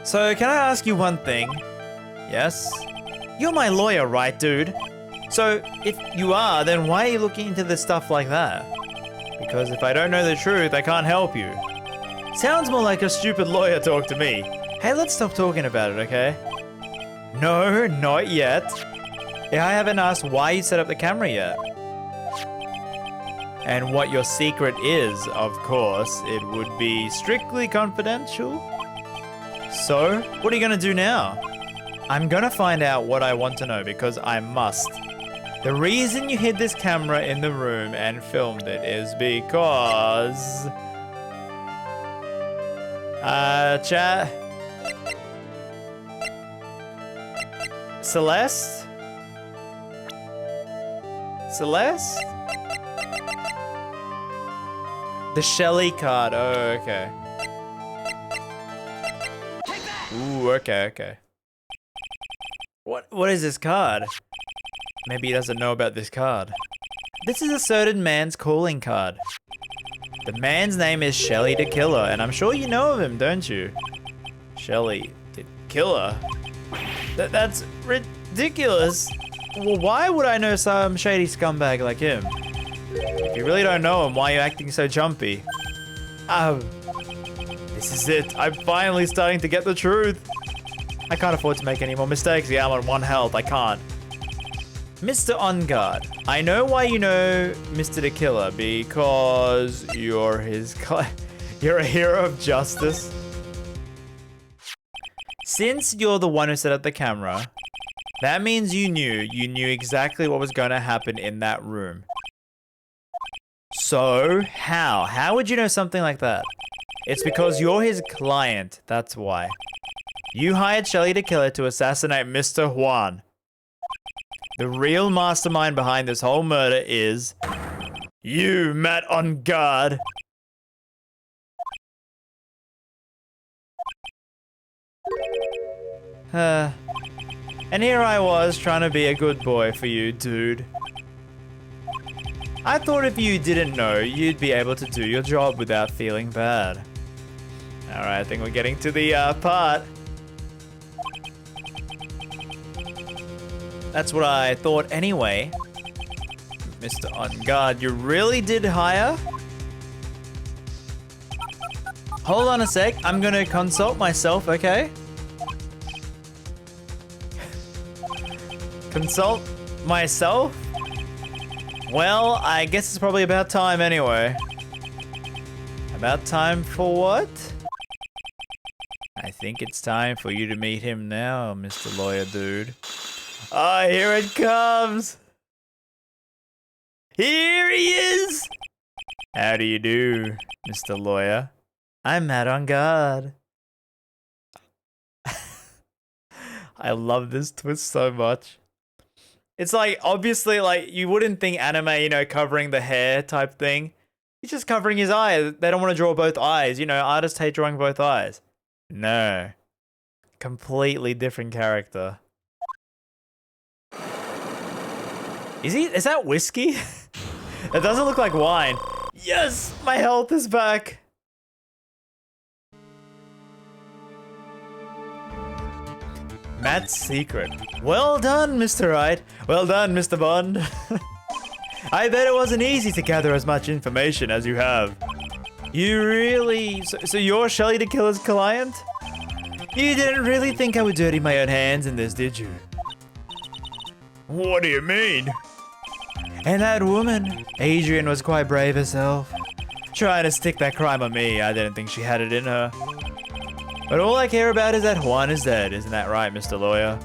So, can I ask you one thing? Yes? You're my lawyer, right, dude? So, if you are, then why are you looking into this stuff like that? Because if I don't know the truth, I can't help you. Sounds more like a stupid lawyer talk to me. Hey, let's stop talking about it, okay? No, not yet. I haven't asked why you set up the camera yet. And what your secret is, of course, it would be strictly confidential. So, what are you gonna do now? I'm gonna find out what I want to know because I must. The reason you hid this camera in the room and filmed it is because... chat... Celeste? Celeste? The Shelly card. Oh, okay. Ooh, okay. What is this card? Maybe he doesn't know about this card. This is a certain man's calling card. The man's name is Shelly the Killer, and I'm sure you know of him, don't you? Shelly the Killer? That's ridiculous. Well, why would I know some shady scumbag like him? If you really don't know him, why are you acting so jumpy? Oh, this is it. I'm finally starting to get the truth. I can't afford to make any more mistakes. Yeah, I'm on 1 health. I can't. Mr. On Guard. I know why you know Mr. the Killer, because you're you're a hero of justice. Since you're the one who set up the camera, that means you knew exactly what was going to happen in that room. So, how would you know something like that? It's because you're his client, that's why. You hired Shelly the Killer to assassinate Mr. Juan. The real mastermind behind this whole murder is you, Matt On Guard. And here I was trying to be a good boy for you, dude. I thought if you didn't know, you'd be able to do your job without feeling bad. Alright, I think we're getting to the part. That's what I thought anyway. Mr. On Guard, you really did hire? Hold on a sec, I'm gonna consult myself, okay? Consult myself? Well, I guess it's probably about time anyway. About time for what? I think it's time for you to meet him now, Mr. Lawyer Dude. Ah, here it comes! Here he is! How do you do, Mr. Lawyer? I'm Matt On Guard. I love this twist so much. It's like, obviously, like, you wouldn't think anime, you know, covering the hair type thing. He's just covering his eye. They don't want to draw both eyes. You know, artists hate drawing both eyes. No. Completely different character. Is that whiskey? It doesn't look like wine. Yes, my health is back. Matt's secret. Well done, Mr. Right. Well done, Mr. Bond. I bet it wasn't easy to gather as much information as you have. You really... So you're Shelly the Killer's client? You didn't really think I would dirty my own hands in this, did you? What do you mean? And that woman, Adrian, was quite brave herself. Trying to stick that crime on me, I didn't think she had it in her. But all I care about is that Juan is dead, isn't that right, Mr. Lawyer?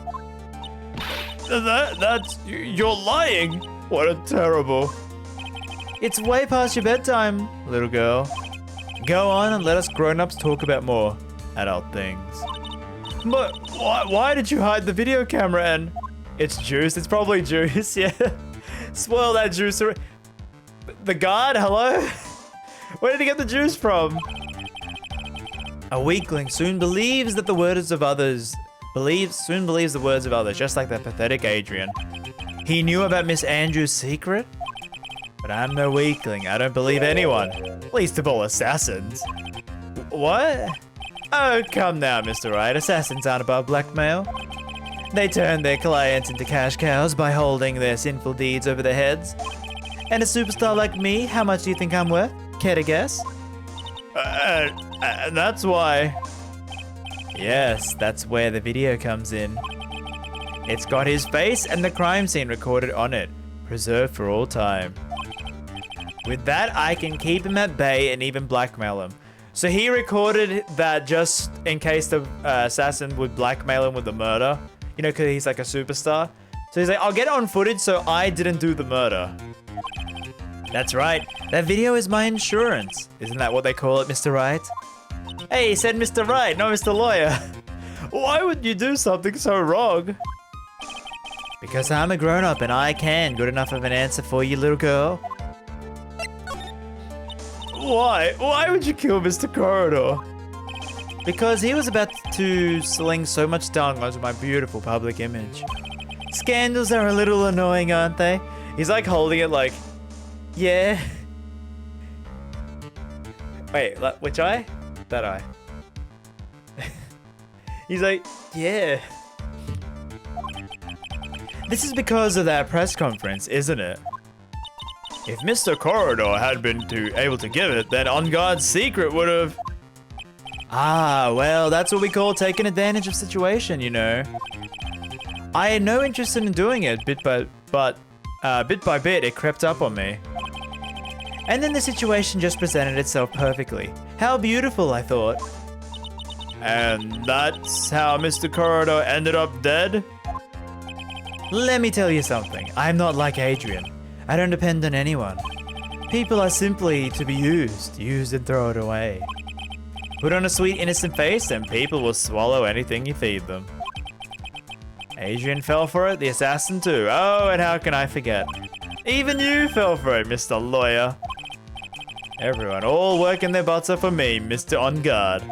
You're lying! What a terrible... It's way past your bedtime, little girl. Go on and let us grown-ups talk about more adult things. But why did you hide the video camera and... It's juice, it's probably juice, yeah. Spoil that juice. The guard, hello? Where did he get the juice from? A weakling soon believes that the words of others... soon believes the words of others, just like that pathetic Adrian. He knew about Miss Andrews' secret? But I'm no weakling, I don't believe anyone. Least of all assassins. What? Oh, come now, Mr. Wright, assassins aren't above blackmail. They turn their clients into cash cows by holding their sinful deeds over their heads. And a superstar like me, how much do you think I'm worth? Care to guess? That's why... Yes, that's where the video comes in. It's got his face and the crime scene recorded on it, preserved for all time. With that, I can keep him at bay and even blackmail him. So he recorded that just in case the assassin would blackmail him with the murder. You know, because he's like a superstar. So he's like, I'll get it on footage so I didn't do the murder. That's right. That video is my insurance. Isn't that what they call it, Mr. Wright? Hey, he said Mr. Wright, not Mr. Lawyer. Why would you do something so wrong? Because I'm a grown-up and I can. Good enough of an answer for you, little girl. Why? Why would you kill Mr. Corridor? Because he was about to sling so much dung onto my beautiful public image. Scandals are a little annoying, aren't they? He's like holding it like, Yeah. Wait, which eye? That eye. He's like, yeah. This is because of that press conference, isn't it? If Mr. Corridor had been able to give it, then On Guard's secret would have... Ah, well, that's what we call taking advantage of situation, you know. I had no interest in doing it, bit by bit, it crept up on me. And then the situation just presented itself perfectly. How beautiful, I thought. And that's how Mr. Corridor ended up dead? Let me tell you something. I'm not like Adrian. I don't depend on anyone. People are simply to be used and throw it away. Put on a sweet innocent face and people will swallow anything you feed them. Adrian fell for it, the assassin too. Oh, and how can I forget? Even you fell for it, Mr. Lawyer. Everyone, all working their butts off for me, Mr. On Guard.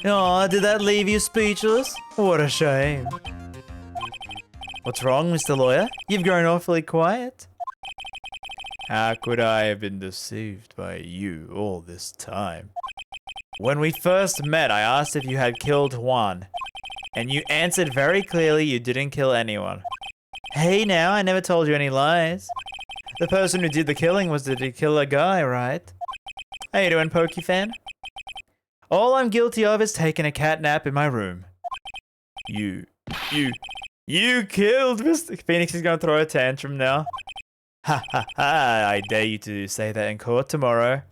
Aw, did that leave you speechless? What a shame. What's wrong, Mr. Lawyer? You've grown awfully quiet. How could I have been deceived by you all this time? When we first met, I asked if you had killed Juan, and you answered very clearly you didn't kill anyone. Hey now, I never told you any lies. The person who did the killing was the killer guy, right? How you doing, Pokey fan? All I'm guilty of is taking a cat nap in my room. You killed Mr. Phoenix is gonna throw a tantrum now. Ha ha ha, I dare you to say that in court tomorrow.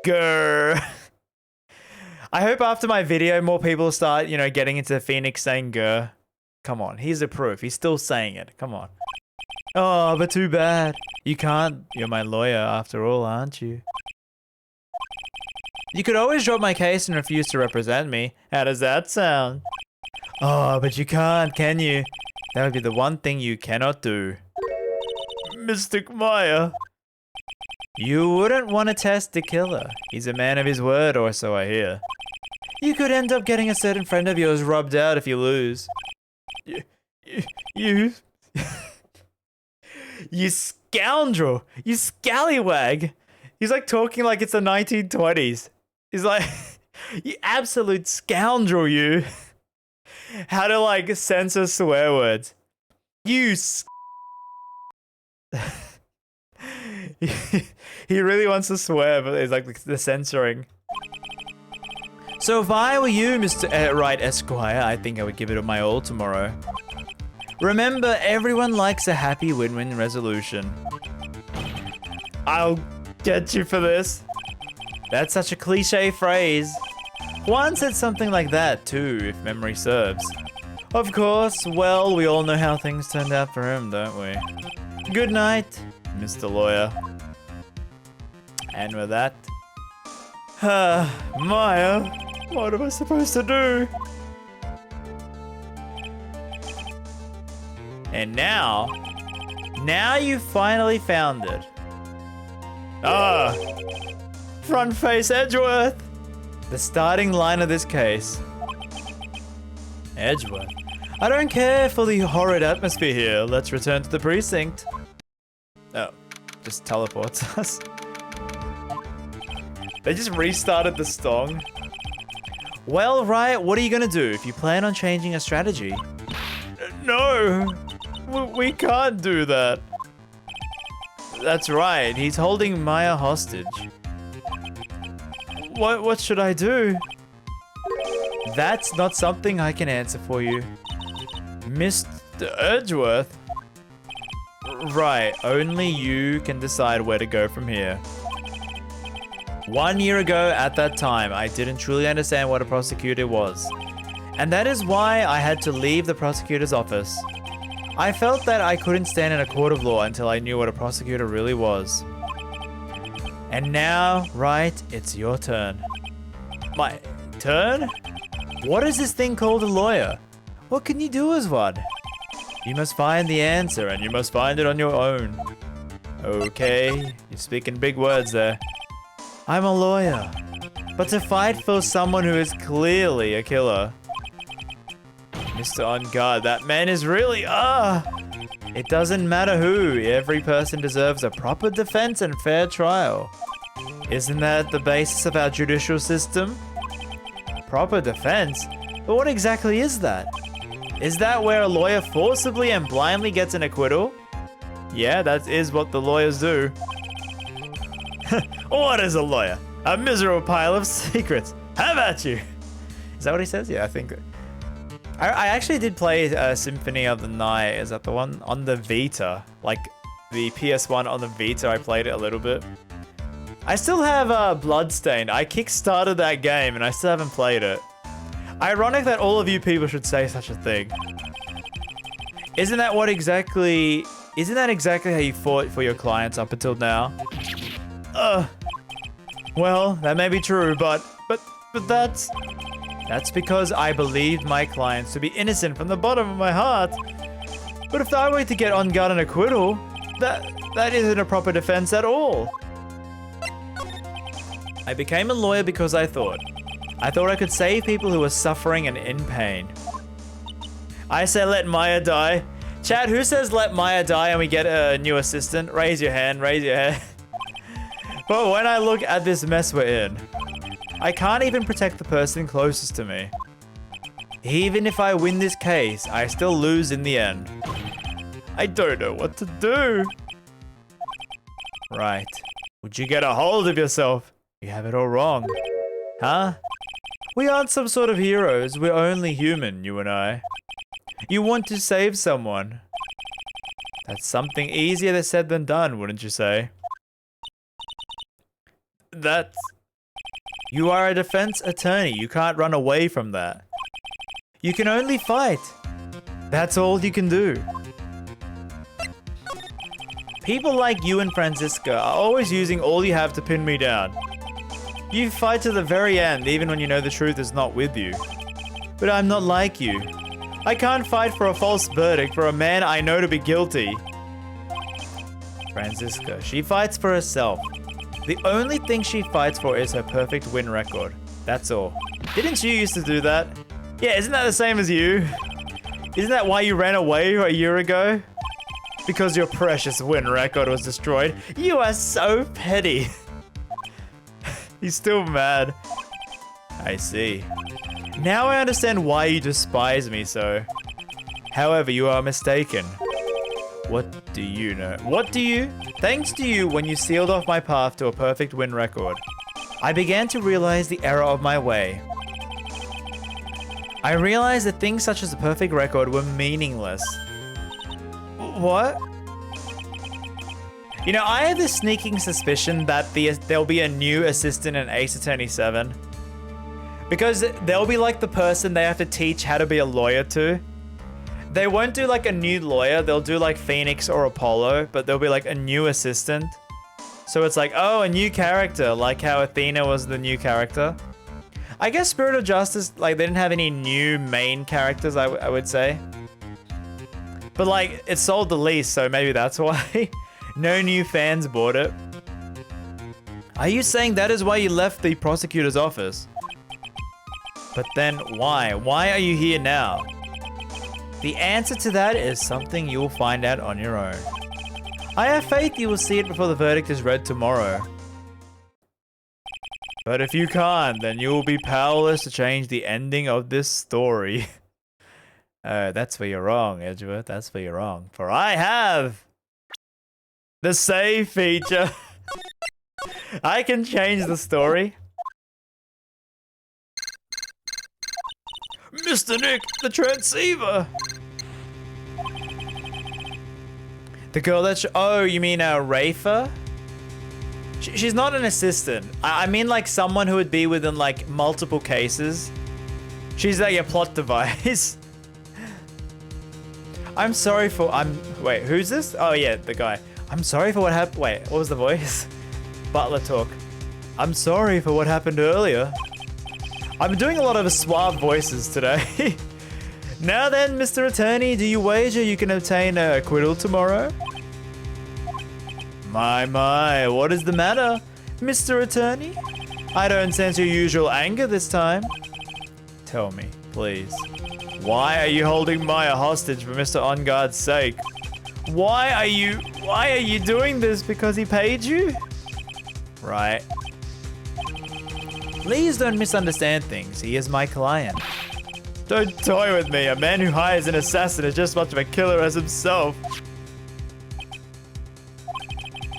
Grr. I hope after my video more people start, you know, getting into Phoenix saying grr. Come on, here's the proof. He's still saying it. Come on. Oh, but too bad. You can't. You're my lawyer after all, aren't you? You could always drop my case and refuse to represent me. How does that sound? Oh, but you can't, can you? That would be the one thing you cannot do. Mr. Meyer. You wouldn't want to test the killer. He's a man of his word, or so I hear. You could end up getting a certain friend of yours rubbed out if you lose. You... You scoundrel! You scallywag! He's like talking like it's the 1920s. He's like, you absolute scoundrel, you. How to like censor swear words. You He really wants to swear, but it's like the censoring. So if I were you, Mr. Wright Esquire, I think I would give it my all tomorrow. Remember, everyone likes a happy win-win resolution. I'll get you for this. That's such a cliche phrase. Juan said something like that too, if memory serves. Of course, well, we all know how things turned out for him, don't we? Good night, Mr. Lawyer. And with that... Maya, what am I supposed to do? And now you finally found it. Ah, front face Edgeworth. The starting line of this case. Edgeworth. I don't care for the horrid atmosphere here. Let's return to the precinct. Oh, just teleports us. They just restarted the song. Well, Riot, what are you gonna do if you plan on changing a strategy? No, we can't do that. That's right, he's holding Maya hostage. What should I do? That's not something I can answer for you. Mr. Edgeworth? Right, only you can decide where to go from here. 1 year ago, at that time, I didn't truly understand what a prosecutor was. And that is why I had to leave the prosecutor's office. I felt that I couldn't stand in a court of law until I knew what a prosecutor really was. And now, right, it's your turn. My turn? What is this thing called a lawyer? What can you do as one? You must find the answer, and you must find it on your own. Okay, you're speaking big words there. I'm a lawyer, but to fight for someone who is clearly a killer. Mr. On Guard, that man is really, It doesn't matter who. Every person deserves a proper defense and fair trial. Isn't that the basis of our judicial system? Proper defense? But what exactly is that? Is that where a lawyer forcibly and blindly gets an acquittal? Yeah, that is what the lawyers do. What is a lawyer? A miserable pile of secrets. How about you? Is that what he says? Yeah, I think. I actually did play Symphony of the Night. Is that the one? On the Vita. Like the PS1 on the Vita, I played it a little bit. I still have Bloodstained. I kickstarted that game and I still haven't played it. Ironic that all of you people should say such a thing. Isn't that exactly how you fought for your clients up until now? Well, that may be true, but that's because I believed my clients to be innocent from the bottom of my heart. But if I were to get on guard and acquittal, that isn't a proper defense at all. I became a lawyer because I thought I could save people who were suffering and in pain. I say let Maya die. Chad, who says let Maya die and we get a new assistant? Raise your hand, raise your hand. But when I look at this mess we're in, I can't even protect the person closest to me. Even if I win this case, I still lose in the end. I don't know what to do. Right. Would you get a hold of yourself? You have it all wrong. Huh? We aren't some sort of heroes. We're only human, you and I. You want to save someone. That's something easier said than done, wouldn't you say? You are a defense attorney. You can't run away from that. You can only fight. That's all you can do. People like you and Franziska are always using all you have to pin me down. You fight to the very end, even when you know the truth is not with you. But I'm not like you. I can't fight for a false verdict for a man I know to be guilty. Franziska, she fights for herself. The only thing she fights for is her perfect win record. That's all. Didn't you used to do that? Yeah, isn't that the same as you? Isn't that why you ran away a year ago? Because your precious win record was destroyed. You are so petty. He's still mad. I see. Now I understand why you despise me so. However, you are mistaken. What do you know? Thanks to you, when you sealed off my path to a perfect win record, I began to realize the error of my way. I realized that things such as a perfect record were meaningless. What? You know, I have this sneaking suspicion that there'll be a new assistant in Ace Attorney 7. Because they'll be like the person they have to teach how to be a lawyer to. They won't do like a new lawyer, they'll do like Phoenix or Apollo, but there'll be like a new assistant. So it's like, oh, a new character, like how Athena was the new character. I guess Spirit of Justice, like they didn't have any new main characters, I would say. But like, it sold the least, so maybe that's why. No new fans bought it. Are you saying that is why you left the prosecutor's office? But then why? Why are you here now? The answer to that is something you'll find out on your own. I have faith you will see it before the verdict is read tomorrow. But if you can't, then you will be powerless to change the ending of this story. That's where you're wrong, Edgeworth. That's where you're wrong. For I have the save feature. I can change the story. Mr. Nick, the transceiver. The girl that's... Oh, you mean Rafa? She's not an assistant. I mean like someone who would be within like multiple cases. She's like a plot device. I'm sorry for... Wait, who's this? Oh yeah, the guy. I'm sorry for what happened... Wait, what was the voice? Butler talk. I'm sorry for what happened earlier. I'm doing a lot of suave voices today. Now then, Mr. Attorney, do you wager you can obtain a acquittal tomorrow? My, what is the matter, Mr. Attorney? I don't sense your usual anger this time. Tell me, please. Why are you holding Maya hostage for Mr. On Guard's sake? Why are you doing this? Because he paid you? Right. Please don't misunderstand things. He is my client. Don't toy with me. A man who hires an assassin is just as much of a killer as himself.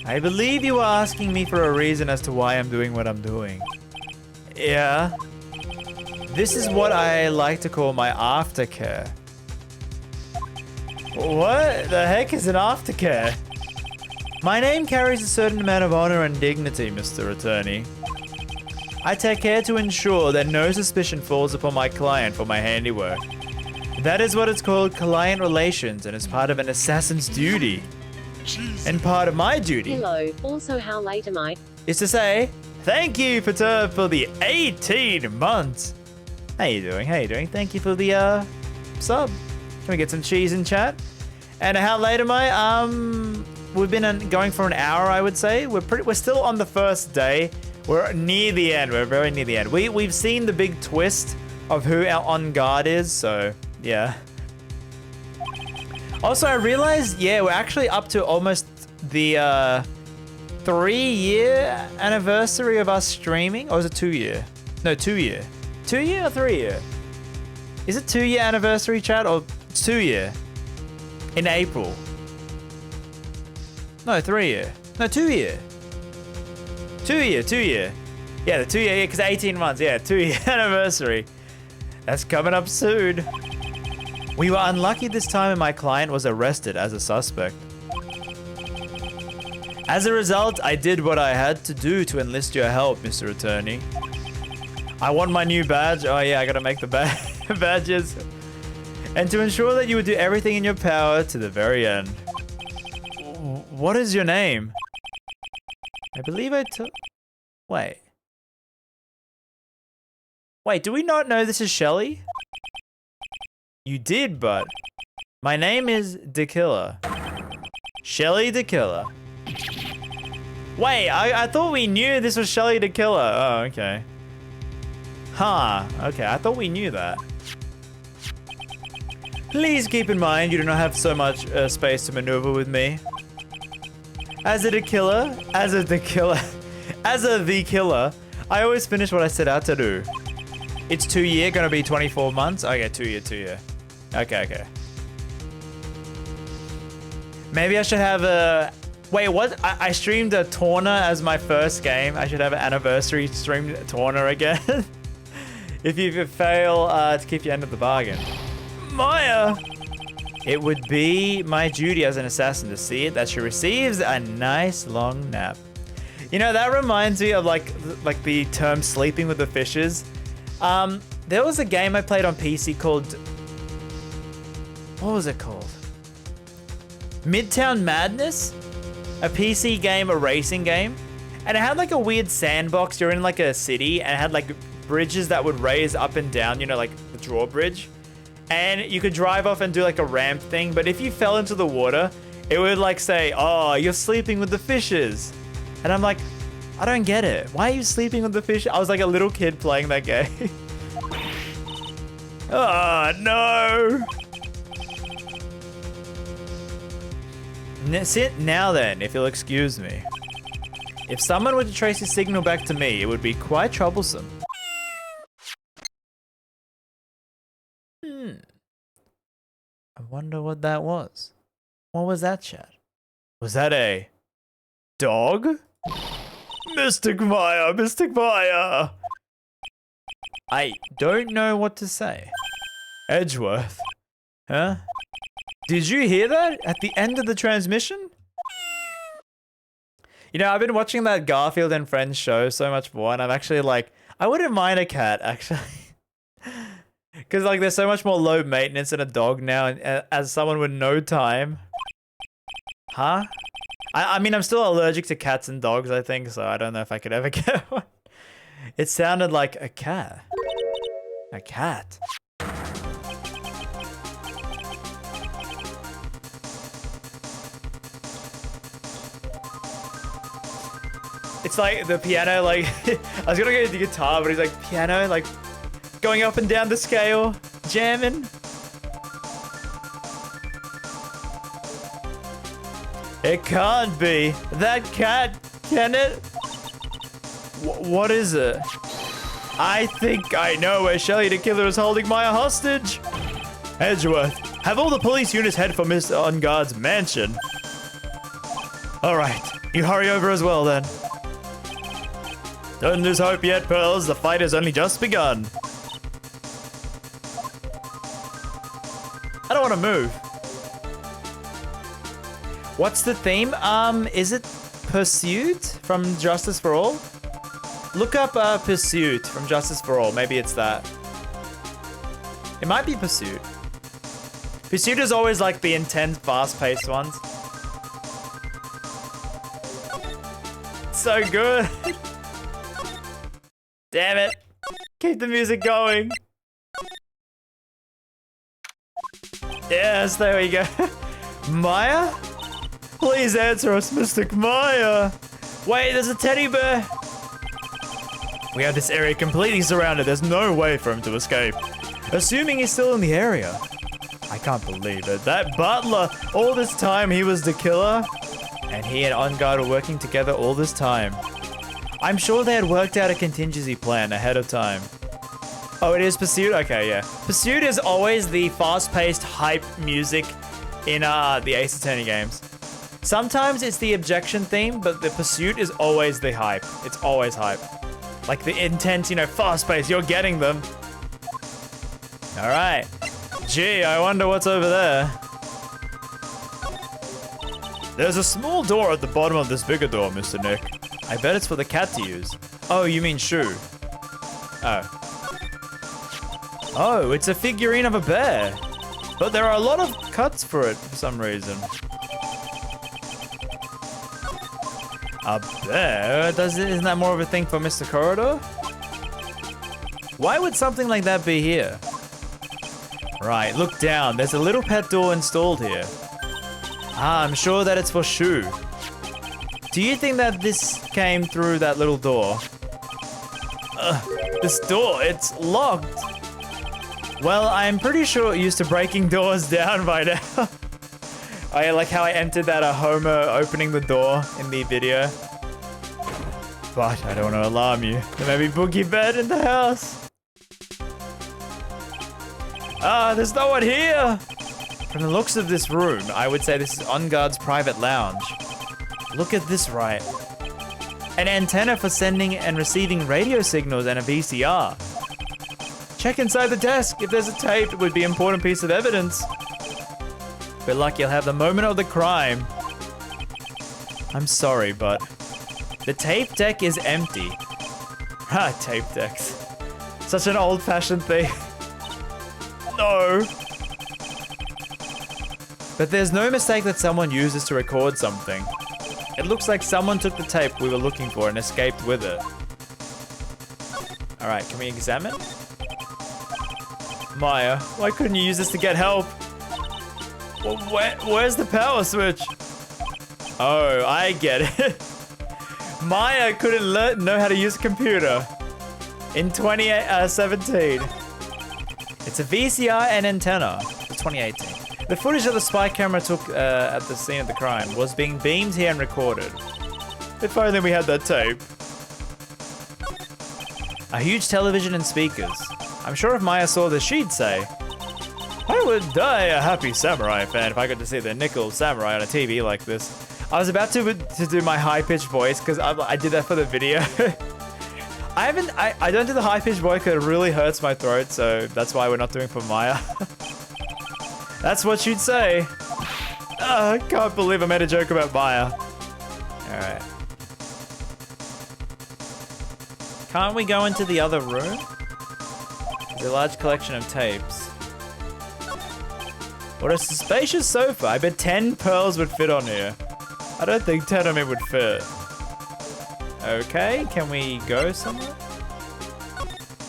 I believe you are asking me for a reason as to why I'm doing what I'm doing. Yeah. This is what I like to call my aftercare. What the heck is an aftercare? My name carries a certain amount of honor and dignity, Mr. Attorney. I take care to ensure that no suspicion falls upon my client for my handiwork. That is what is called client relations and is part of an assassin's duty. And part of my duty. Hello. Also, how late am I? Is to say, thank you for the 18 months. How you doing? How you doing? Thank you for the sub. Can we get some cheese in chat? And how late am I? We've been going for an hour, I would say. We're still on the first day. We're near the end. We're very near the end. We've seen the big twist of who our on guard is, so yeah. Also, I realized, yeah, we're actually up to almost the 3-year anniversary of us streaming. Or is it 2-year? No, 2-year. 2-year or 3-year? Is it 2-year anniversary, chat? Or it's 2-year? In April. No, 3-year. No, 2-year. 2-year. Yeah, the 2-year, because 18 months. Yeah, 2-year anniversary. That's coming up soon. We were unlucky this time and my client was arrested as a suspect. As a result, I did what I had to do to enlist your help, Mr. Attorney. I want my new badge. Oh yeah, I gotta make the badges. And to ensure that you would do everything in your power to the very end. What is your name? I believe I took... Wait. Wait, do we not know this is Shelly? You did, but... My name is DeKiller. Shelly DeKiller. Wait, I thought we knew this was Shelly DeKiller. Oh, okay. Huh, okay, I thought we knew that. Please keep in mind you do not have so much space to maneuver with me. As a the killer, I always finish what I set out to do. It's 2-year, gonna be 24 months. Okay, 2-year. Okay. Maybe I should have a... Wait, what? I streamed a Torna as my first game. I should have an anniversary streamed Torna again. If you fail to keep your end of the bargain. Maya! It would be my duty as an assassin to see it that she receives a nice long nap. You know, that reminds me of like the term sleeping with the fishes. There was a game I played on PC called... What was it called? Midtown Madness? A PC game, a racing game. And it had like a weird sandbox. You're in like a city and it had like bridges that would raise up and down, you know, like the drawbridge. And you could drive off and do like a ramp thing. But if you fell into the water, it would like say, oh, you're sleeping with the fishes. And I'm like, I don't get it. Why are you sleeping with the fish? I was like a little kid playing that game. Oh, no. Sit now then, if you'll excuse me. If someone were to trace his signal back to me, it would be quite troublesome. I wonder what that was. What was that, chat? Was that a dog? Mystic Maya! I don't know what to say. Edgeworth? Huh? Did you hear that at the end of the transmission? You know, I've been watching that Garfield and Friends show so much more, and I'm actually like, I wouldn't mind a cat, actually. Because, like, there's so much more low maintenance in a dog now, and as someone with no time. Huh? I mean, I'm still allergic to cats and dogs, I think, so I don't know if I could ever get one. It sounded like a cat. A cat. It's like the piano, like, I was gonna go to the guitar, but he's like, piano, like, going up and down the scale, jamming. It can't be. That cat, can it? What is it? I think I know where Shelly the Killer is holding Maya hostage. Edgeworth, have all the police units head for Mr. Unguard's mansion. All right, you hurry over as well then. Don't lose hope yet, Pearls. The fight has only just begun. I don't want to move. What's the theme? Is it Pursuit from Justice for All? Look up Pursuit from Justice for All. Maybe it's that. It might be Pursuit. Pursuit is always like the intense, fast-paced ones. So good. Damn it. Keep the music going. Yes, there we go. Maya? Please answer us, Mystic Maya. Wait, there's a teddy bear. We have this area completely surrounded. There's no way for him to escape. Assuming he's still in the area. I can't believe it. That butler, all this time he was the killer. And he and On Guard were working together all this time. I'm sure they had worked out a contingency plan ahead of time. Oh, it is Pursuit? Okay, yeah. Pursuit is always the fast-paced hype music in the Ace Attorney games. Sometimes it's the objection theme, but the Pursuit is always the hype. It's always hype. Like the intense, you know, fast-paced, you're getting them. All right. Gee, I wonder what's over there. There's a small door at the bottom of this bigger door, Mr. Nick. I bet it's for the cat to use. Oh, you mean shoe. Oh. Oh, it's a figurine of a bear. But there are a lot of cuts for it for some reason. A bear? Isn't that more of a thing for Mr. Corridor? Why would something like that be here? Right, look down. There's a little pet door installed here. Ah, I'm sure that it's for Shu. Do you think that this came through that little door? This door, it's locked. Well, I'm pretty sure it used to breaking doors down by now. I like how I entered that Homer opening the door in the video. But I don't want to alarm you. There may be Boogie Bed in the house. Ah, there's no one here. From the looks of this room, I would say this is On Guard's private lounge. Look at this right. An antenna for sending and receiving radio signals and a VCR. Check inside the desk. If there's a tape, it would be an important piece of evidence. Good luck, you'll have the moment of the crime. I'm sorry, but the tape deck is empty. Ha, tape decks. Such an old-fashioned thing. No. But there's no mistake that someone used this to record something. It looks like someone took the tape we were looking for and escaped with it. Alright, can we examine? Maya, why couldn't you use this to get help? Well, where's the power switch? Oh, I get it. Maya couldn't know how to use a computer in 2017. It's a VCR and antenna. It's 2018. The footage that the spy camera took at the scene of the crime was being beamed here and recorded. If only we had that tape. A huge television and speakers. I'm sure if Maya saw this, she'd say, I would die a happy samurai fan if I got to see the nickel samurai on a TV like this. I was about to do my high-pitched voice because I did that for the video. I don't do the high-pitched voice because it really hurts my throat, so that's why we're not doing for Maya. That's what she'd say. I can't believe I made a joke about Maya. Alright. Can't we go into the other room? There's a large collection of tapes. What a spacious sofa. I bet 10 pearls would fit on here. I don't think 10 of them would fit. Okay, can we go somewhere?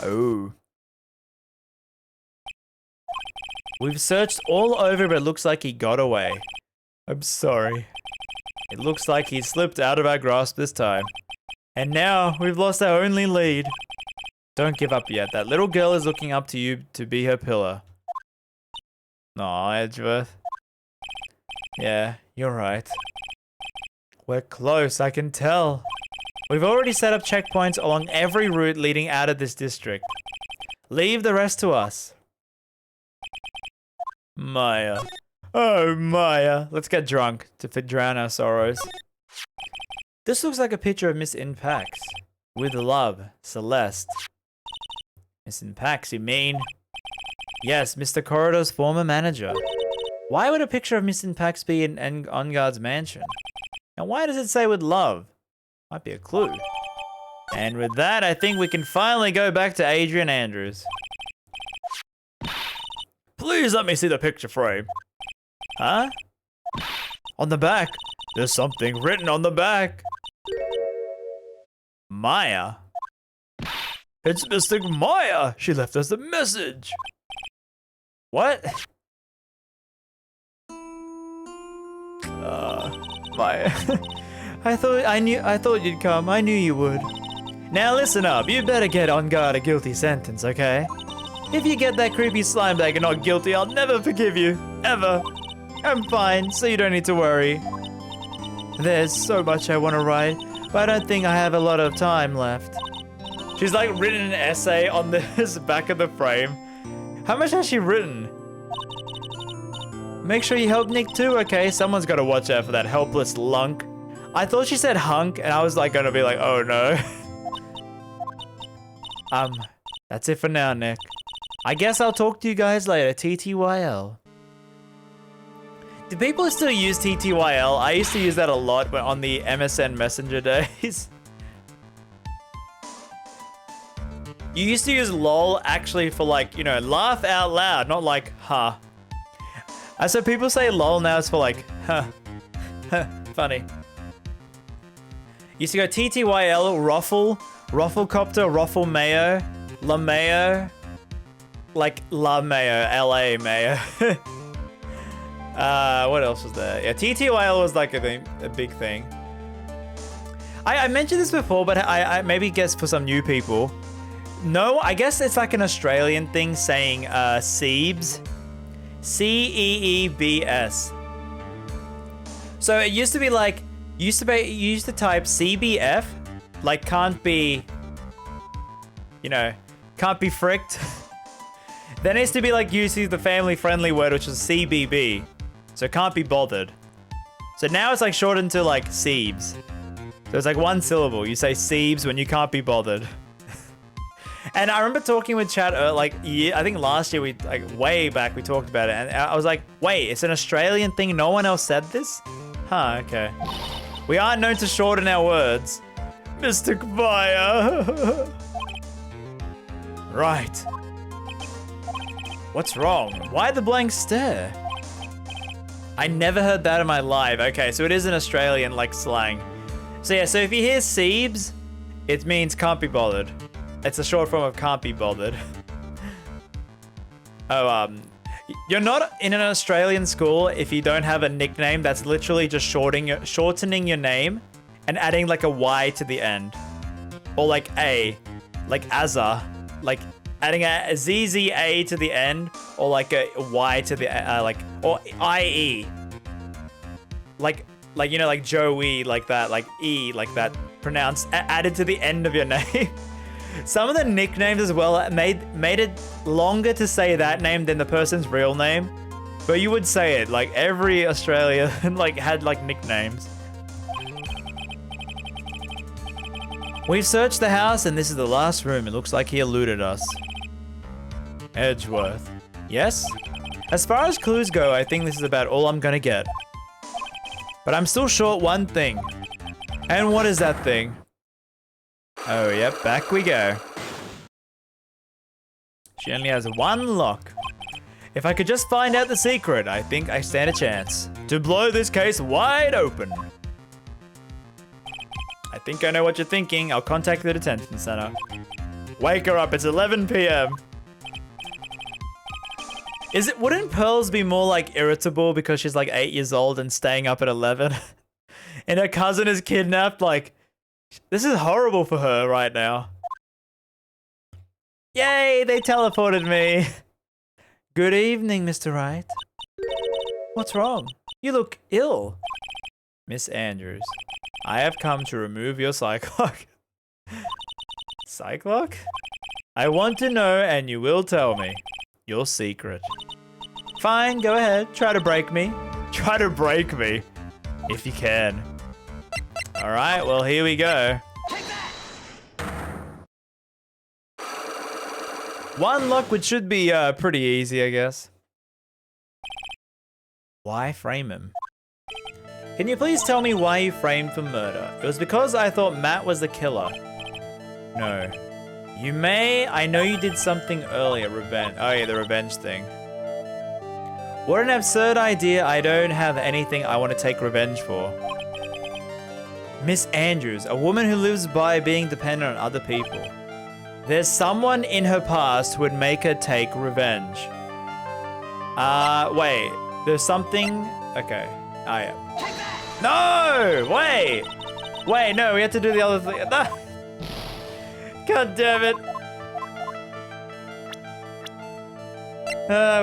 Oh. We've searched all over, but it looks like he got away. I'm sorry. It looks like he slipped out of our grasp this time. And now, we've lost our only lead. Don't give up yet. That little girl is looking up to you to be her pillar. Aw, Edgeworth. Yeah, you're right. We're close, I can tell. We've already set up checkpoints along every route leading out of this district. Leave the rest to us. Maya. Oh, Maya. Let's get drunk to drown our sorrows. This looks like a picture of Miss Inpax. With love, Celeste. Miss Inpax, you mean? Yes, Mr. Corridor's former manager. Why would a picture of Miss Inpax be in On Guard's mansion? And why does it say with love? Might be a clue. And with that, I think we can finally go back to Adrian Andrews. Please let me see the picture frame. Huh? On the back. There's something written on the back. Maya. It's Mystic Maya. She left us a message. What? Maya. I thought you'd come. I knew you would. Now listen up. You better get On Guard a guilty sentence, okay? If you get that creepy slime bag and not guilty, I'll never forgive you. Ever. I'm fine, so you don't need to worry. There's so much I want to write, but I don't think I have a lot of time left. She's like written an essay on this back of the frame. How much has she written? Make sure you help Nick too, okay? Someone's got to watch out for that helpless lunk. I thought she said hunk, and I was like gonna be like, oh no. That's it for now, Nick. I guess I'll talk to you guys later, TTYL. Do people still use TTYL? I used to use that a lot on the MSN Messenger days. You used to use LOL actually for like, you know, laugh out loud, not like, huh. So people say LOL now is for like, huh. Funny. Used to go TTYL, Ruffle, Rufflecopter, Ruffle Mayo, LaMayo, like La Mayo, LA Mayo. What else was there? Yeah, TTYL was like a big thing. I mentioned this before, but I maybe guess for some new people. No, I guess it's like an Australian thing saying Ceebs. Ceebs. So it used to be like, you used to type CBF, like can't be, you know, can't be fricked. Then it used to be like using the family friendly word, which is CBB. So can't be bothered. So now it's like shortened to like Ceebs. So it's like one syllable. You say Ceebs when you can't be bothered. And I remember talking with chat like I think last year, like way back, we talked about it. And I was like, wait, it's an Australian thing? No one else said this? Huh, okay. We are known to shorten our words. Mystic Maya. Right. What's wrong? Why the blank stare? I never heard that in my life. Okay, so it is an Australian like slang. So yeah, so if you hear Ceebs, it means can't be bothered. It's a short form of can't be bothered. Oh, you're not in an Australian school if you don't have a nickname that's literally just shortening your name and adding like a Y to the end. Or like A, like Azza, like adding a ZZA to the end, or like a Y to the, like, or IE. Like, you know, like Joey, like that, like E, like that, pronounced, added to the end of your name. Some of the nicknames as well made it longer to say that name than the person's real name. But you would say it, like every Australian like had like nicknames. We've searched the house and this is the last room. It looks like he eluded us. Edgeworth. Yes? As far as clues go, I think this is about all I'm gonna get. But I'm still short one thing. And what is that thing? Oh, yep, back we go. She only has one lock. If I could just find out the secret, I think I stand a chance to blow this case wide open. I think I know what you're thinking. I'll contact the detention center. Wake her up, it's 11 p.m. Wouldn't Pearls be more like irritable because she's like 8 years old and staying up at 11? And her cousin is kidnapped, like, this is horrible for her right now. Yay, they teleported me. Good evening, Mr. Wright. What's wrong? You look ill. Miss Andrews. I have come to remove your psychlock. Psychlock? I want to know and you will tell me. Your secret. Fine, go ahead. Try to break me. Try to break me. If you can. Alright, well here we go. One lock, which should be pretty easy, I guess. Why frame him? Can you please tell me why you framed for murder? It was because I thought Matt was the killer. No. You may... I know you did something earlier, revenge. Oh yeah, the revenge thing. What an absurd idea. I don't have anything I want to take revenge for. Miss Andrews, a woman who lives by being dependent on other people. There's someone in her past who would make her take revenge. Wait. There's something... Okay. Oh, yeah. No! Wait! Wait, no, we have to do the other thing. No. God damn it.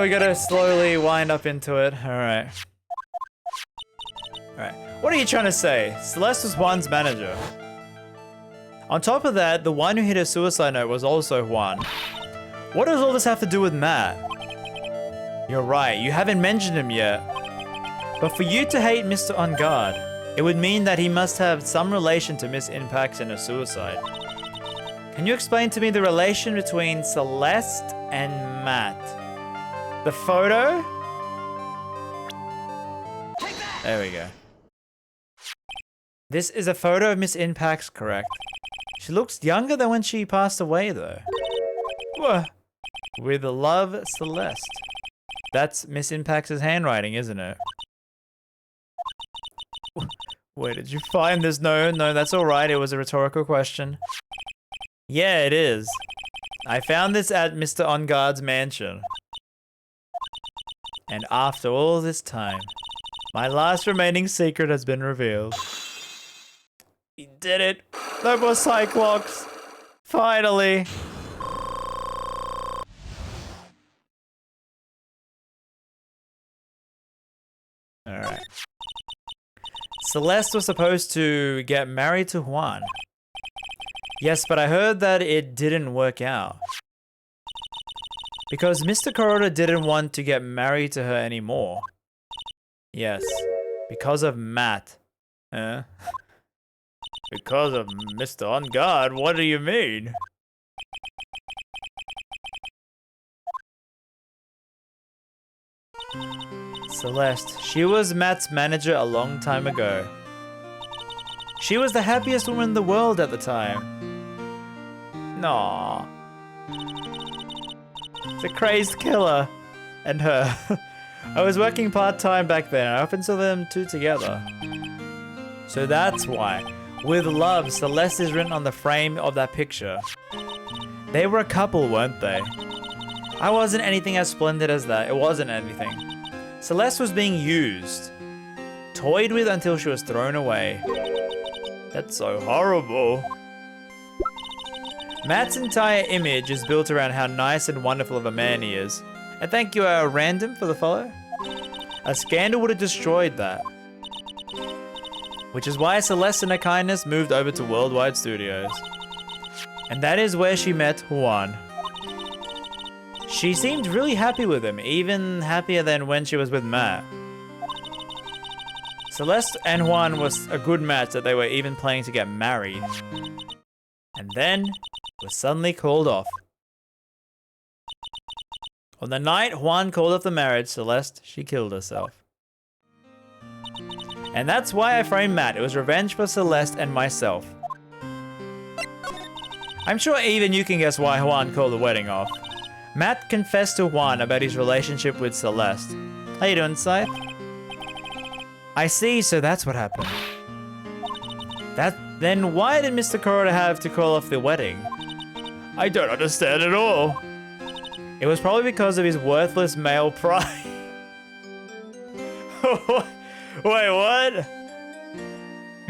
We gotta slowly wind up into it. Alright. Alright. What are you trying to say? Celeste was Juan's manager. On top of that, the one who hit her suicide note was also Juan. What does all this have to do with Matt? You're right, you haven't mentioned him yet. But for you to hate Mr. On Guard, it would mean that he must have some relation to Miss Impax and her suicide. Can you explain to me the relation between Celeste and Matt? The photo? There we go. This is a photo of Miss Impax, correct? She looks younger than when she passed away, though. What? With love, Celeste. That's Miss Impax's handwriting, isn't it? Where did you find this? No, that's alright. It was a rhetorical question. Yeah, it is. I found this at Mr. On Guard's mansion. And after all this time, my last remaining secret has been revealed. He did it. No more Cyclops. Finally. Alright. Celeste was supposed to get married to Juan. Yes, but I heard that it didn't work out. Because Mr. Kuroda didn't want to get married to her anymore. Yes. Because of Matt. Because of Mr. On Guard? What do you mean? Celeste. She was Matt's manager a long time ago. She was the happiest woman in the world at the time. Aww. The crazed killer. And her. I was working part-time back then. I often saw them two together. So that's why. With love, Celeste is written on the frame of that picture. They were a couple, weren't they? I wasn't anything as splendid as that. It wasn't anything. Celeste was being used. Toyed with until she was thrown away. That's so horrible. Matt's entire image is built around how nice and wonderful of a man he is. And thank you, Random, for the follow. A scandal would have destroyed that. Which is why Celeste and her kindness moved over to Worldwide Studios. And that is where she met Juan. She seemed really happy with him, even happier than when she was with Matt. Celeste and Juan was a good match that they were even planning to get married. And then, was suddenly called off. On the night Juan called off the marriage, Celeste, she killed herself. And that's why I framed Matt. It was revenge for Celeste and myself. I'm sure even you can guess why Juan called the wedding off. Matt confessed to Juan about his relationship with Celeste. How you doing, Scythe? I see, so that's what happened. Then why did Mr. Kuroda have to call off the wedding? I don't understand at all. It was probably because of his worthless male pride. Wait, what?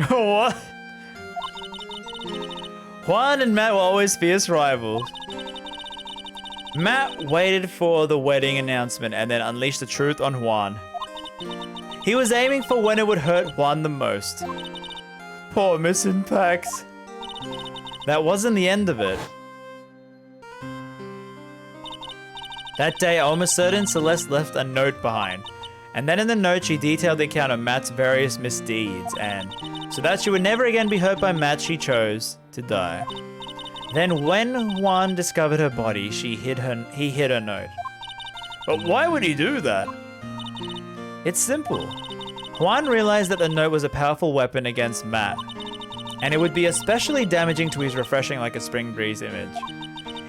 What? Juan and Matt were always fierce rivals. Matt waited for the wedding announcement and then unleashed the truth on Juan. He was aiming for when it would hurt Juan the most. Poor missing Pax. That wasn't the end of it. That day, almost certain Celeste left a note behind. And then in the note, she detailed the account of Matt's various misdeeds, and so that she would never again be hurt by Matt, she chose to die. Then when Juan discovered her body, he hid her note. But why would he do that? It's simple. Juan realized that the note was a powerful weapon against Matt, and it would be especially damaging to his refreshing like a spring breeze image.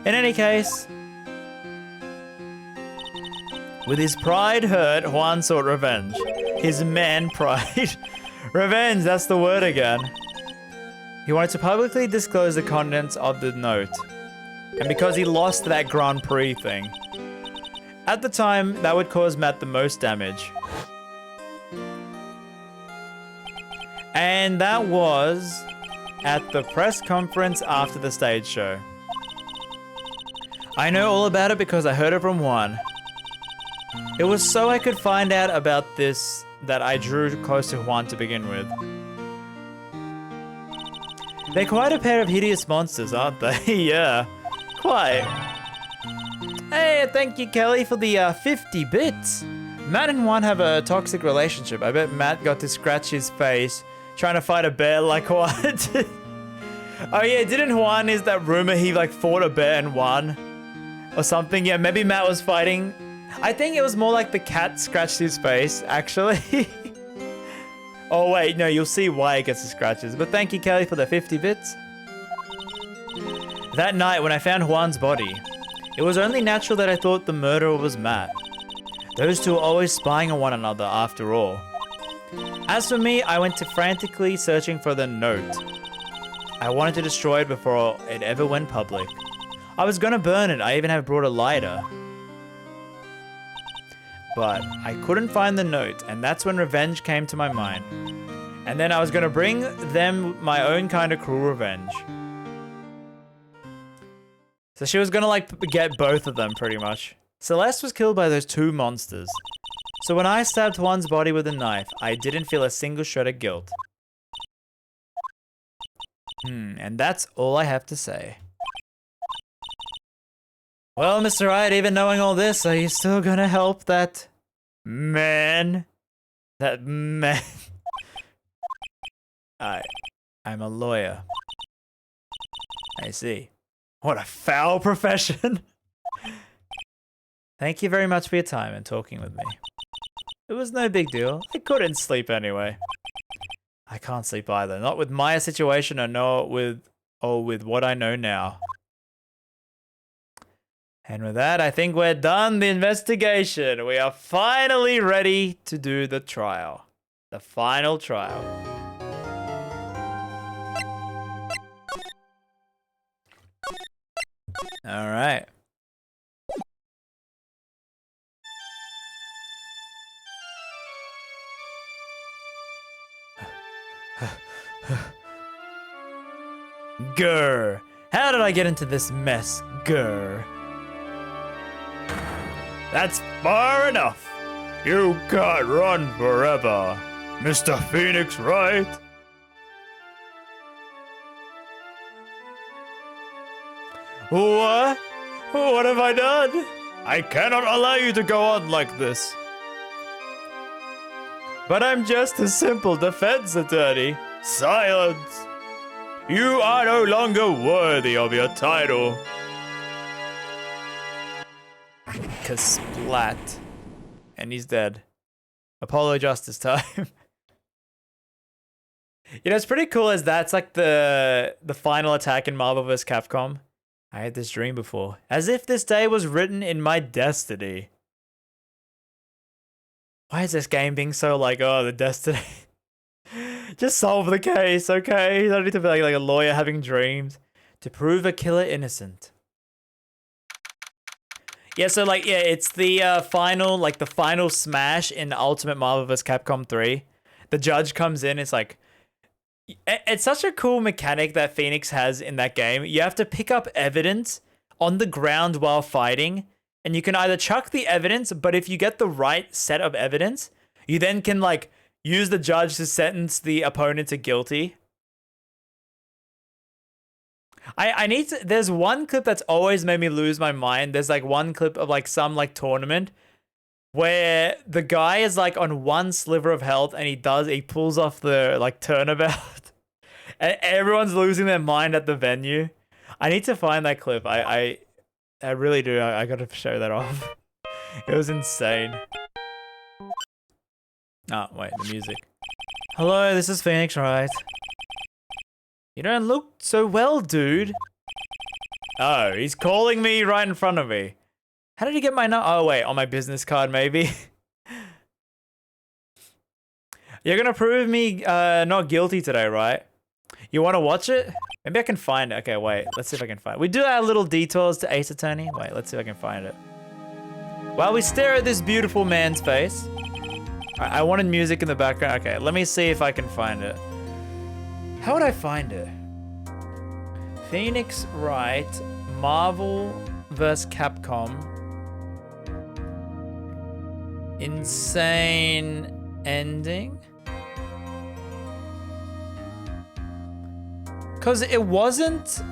In any case, with his pride hurt, Juan sought revenge. His man pride. Revenge, that's the word again. He wanted to publicly disclose the contents of the note. And because he lost that Grand Prix thing. At the time, that would cause Matt the most damage. And that was at the press conference after the stage show. I know all about it because I heard it from Juan. It was so I could find out about this that I drew close to Juan to begin with. They're quite a pair of hideous monsters, aren't they? Yeah, quite. Hey, thank you, Kelly, for the 50 bits. Matt and Juan have a toxic relationship. I bet Matt got to scratch his face trying to fight a bear like what? Oh yeah, didn't Juan, is that rumor he like fought a bear and won? Or something? Yeah, maybe Matt was fighting. I think it was more like the cat scratched his face, actually. Oh wait, no, you'll see why it gets the scratches. But thank you, Kelly, for the 50 bits. That night, when I found Juan's body, it was only natural that I thought the murderer was Matt. Those two are always spying on one another, after all. As for me, I went to frantically searching for the note. I wanted to destroy it before it ever went public. I was gonna burn it. I even have brought a lighter. But I couldn't find the note, and that's when revenge came to my mind. And then I was gonna bring them my own kind of cruel revenge. So she was gonna like get both of them pretty much. Celeste was killed by those two monsters. So when I stabbed Juan's body with a knife, I didn't feel a single shred of guilt. And that's all I have to say. Well, Mr. Wright, even knowing all this, are you still gonna help that man? That man. I'm a lawyer. I see. What a foul profession. Thank you very much for your time and talking with me. It was no big deal. I couldn't sleep anyway. I can't sleep either. Not with my situation or with what I know now. And with that, I think we're done the investigation. We are finally ready to do the trial. The final trial. All right. Grr. How did I get into this mess? Grr. That's far enough. You can't run forever, Mr. Phoenix, right? What? What have I done? I cannot allow you to go on like this. But I'm just a simple defense attorney. Silence. You are no longer worthy of your title. Kasplat. And he's dead. Apollo Justice time. You know, it's pretty cool as that's like the final attack in Marvel vs. Capcom. I had this dream before. As if this day was written in my destiny. Why is this game being so like, oh, the destiny? Just solve the case, okay? You don't need to be like a lawyer having dreams. To prove a killer innocent. Yeah, so like, yeah, it's the final smash in Ultimate Marvel vs. Capcom 3. The judge comes in, it's like, it's such a cool mechanic that Phoenix has in that game. You have to pick up evidence on the ground while fighting, and you can either chuck the evidence, but if you get the right set of evidence, you then can like use the judge to sentence the opponent to guilty. I need to. There's one clip that's always made me lose my mind. There's like one clip of like some like tournament where the guy is like on one sliver of health and he pulls off the like turnabout and everyone's losing their mind at the venue. I need to find that clip. I really do. I gotta show that off. It was insane. Oh, wait, the music. Hello, this is Phoenix, right? You don't look so well, dude. Oh, he's calling me right in front of me. How did he get my number? Oh, wait, on my business card, maybe? You're gonna prove me not guilty today, right? You wanna watch it? Maybe I can find it. Okay, wait, let's see if I can find it. We do our little detours to Ace Attorney. Wait, let's see if I can find it. While we stare at this beautiful man's face. I wanted music in the background. Okay, let me see if I can find it. How would I find it? Phoenix Wright, Marvel vs. Capcom. Insane ending? Because it wasn't...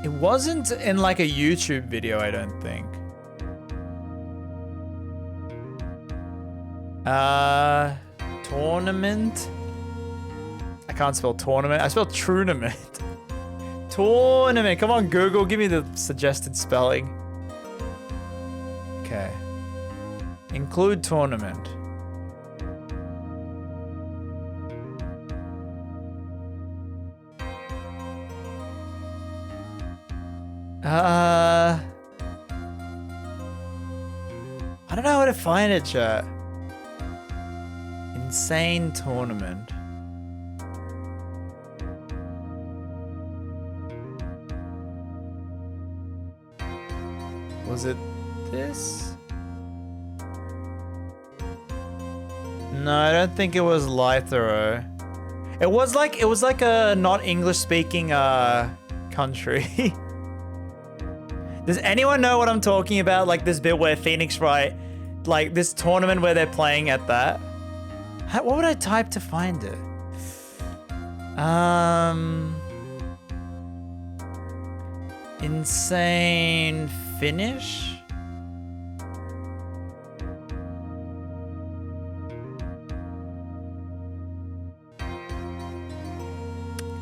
It wasn't in like a YouTube video, I don't think. Tournament? I can't spell tournament. I spell tournament. Tournament. Come on, Google. Give me the suggested spelling. Okay. Include tournament. I don't know how to find it, chat. Insane tournament. Was it this? No, I don't think it was Lythero. It was like a not English speaking country. Does anyone know what I'm talking about? Like this bit where Phoenix Wright, like this tournament where they're playing at that. What would I type to find it? Insane finish?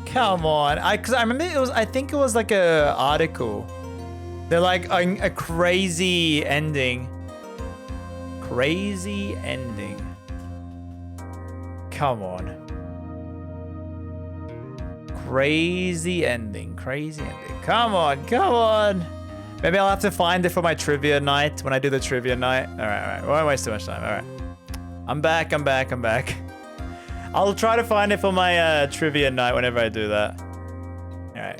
Come on, cause I remember I think it was like a article. They're like a crazy ending. Crazy ending. Come on. Crazy ending. Crazy ending. Come on. Come on. Maybe I'll have to find it for my trivia night when I do the trivia night. All right. We won't waste too much time. All right. I'm back. I'll try to find it for my trivia night whenever I do that. All right.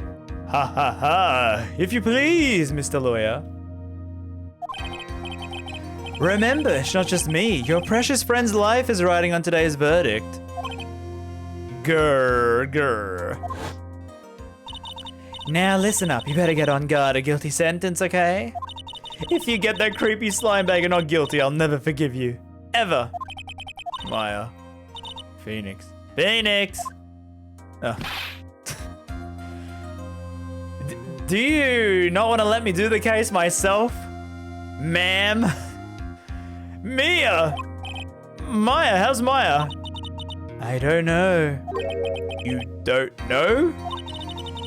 Ha ha ha. If you please, Mr. Lawyer. Remember, it's not just me. Your precious friend's life is riding on today's verdict. Grr. Now listen up. You better get on guard. A guilty sentence, okay? If you get that creepy slime bag and not guilty, I'll never forgive you. Ever. Maya. Phoenix. Oh. Do you not want to let me do the case myself? Ma'am? Mia! Maya, how's Maya? I don't know. You don't know?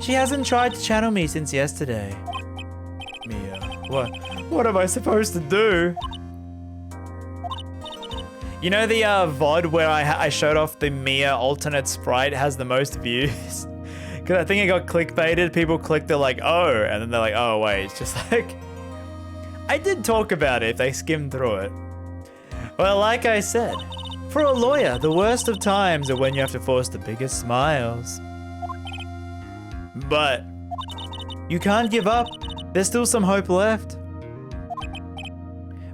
She hasn't tried to channel me since yesterday. Mia, what am I supposed to do? You know the VOD where I showed off the Mia alternate sprite has the most views? Because I think it got clickbaited. People clicked, they're like, oh, and then they're like, oh, wait. It's just like, I did talk about it if they skimmed through it. Well, like I said, for a lawyer, the worst of times are when you have to force the biggest smiles. But you can't give up. There's still some hope left.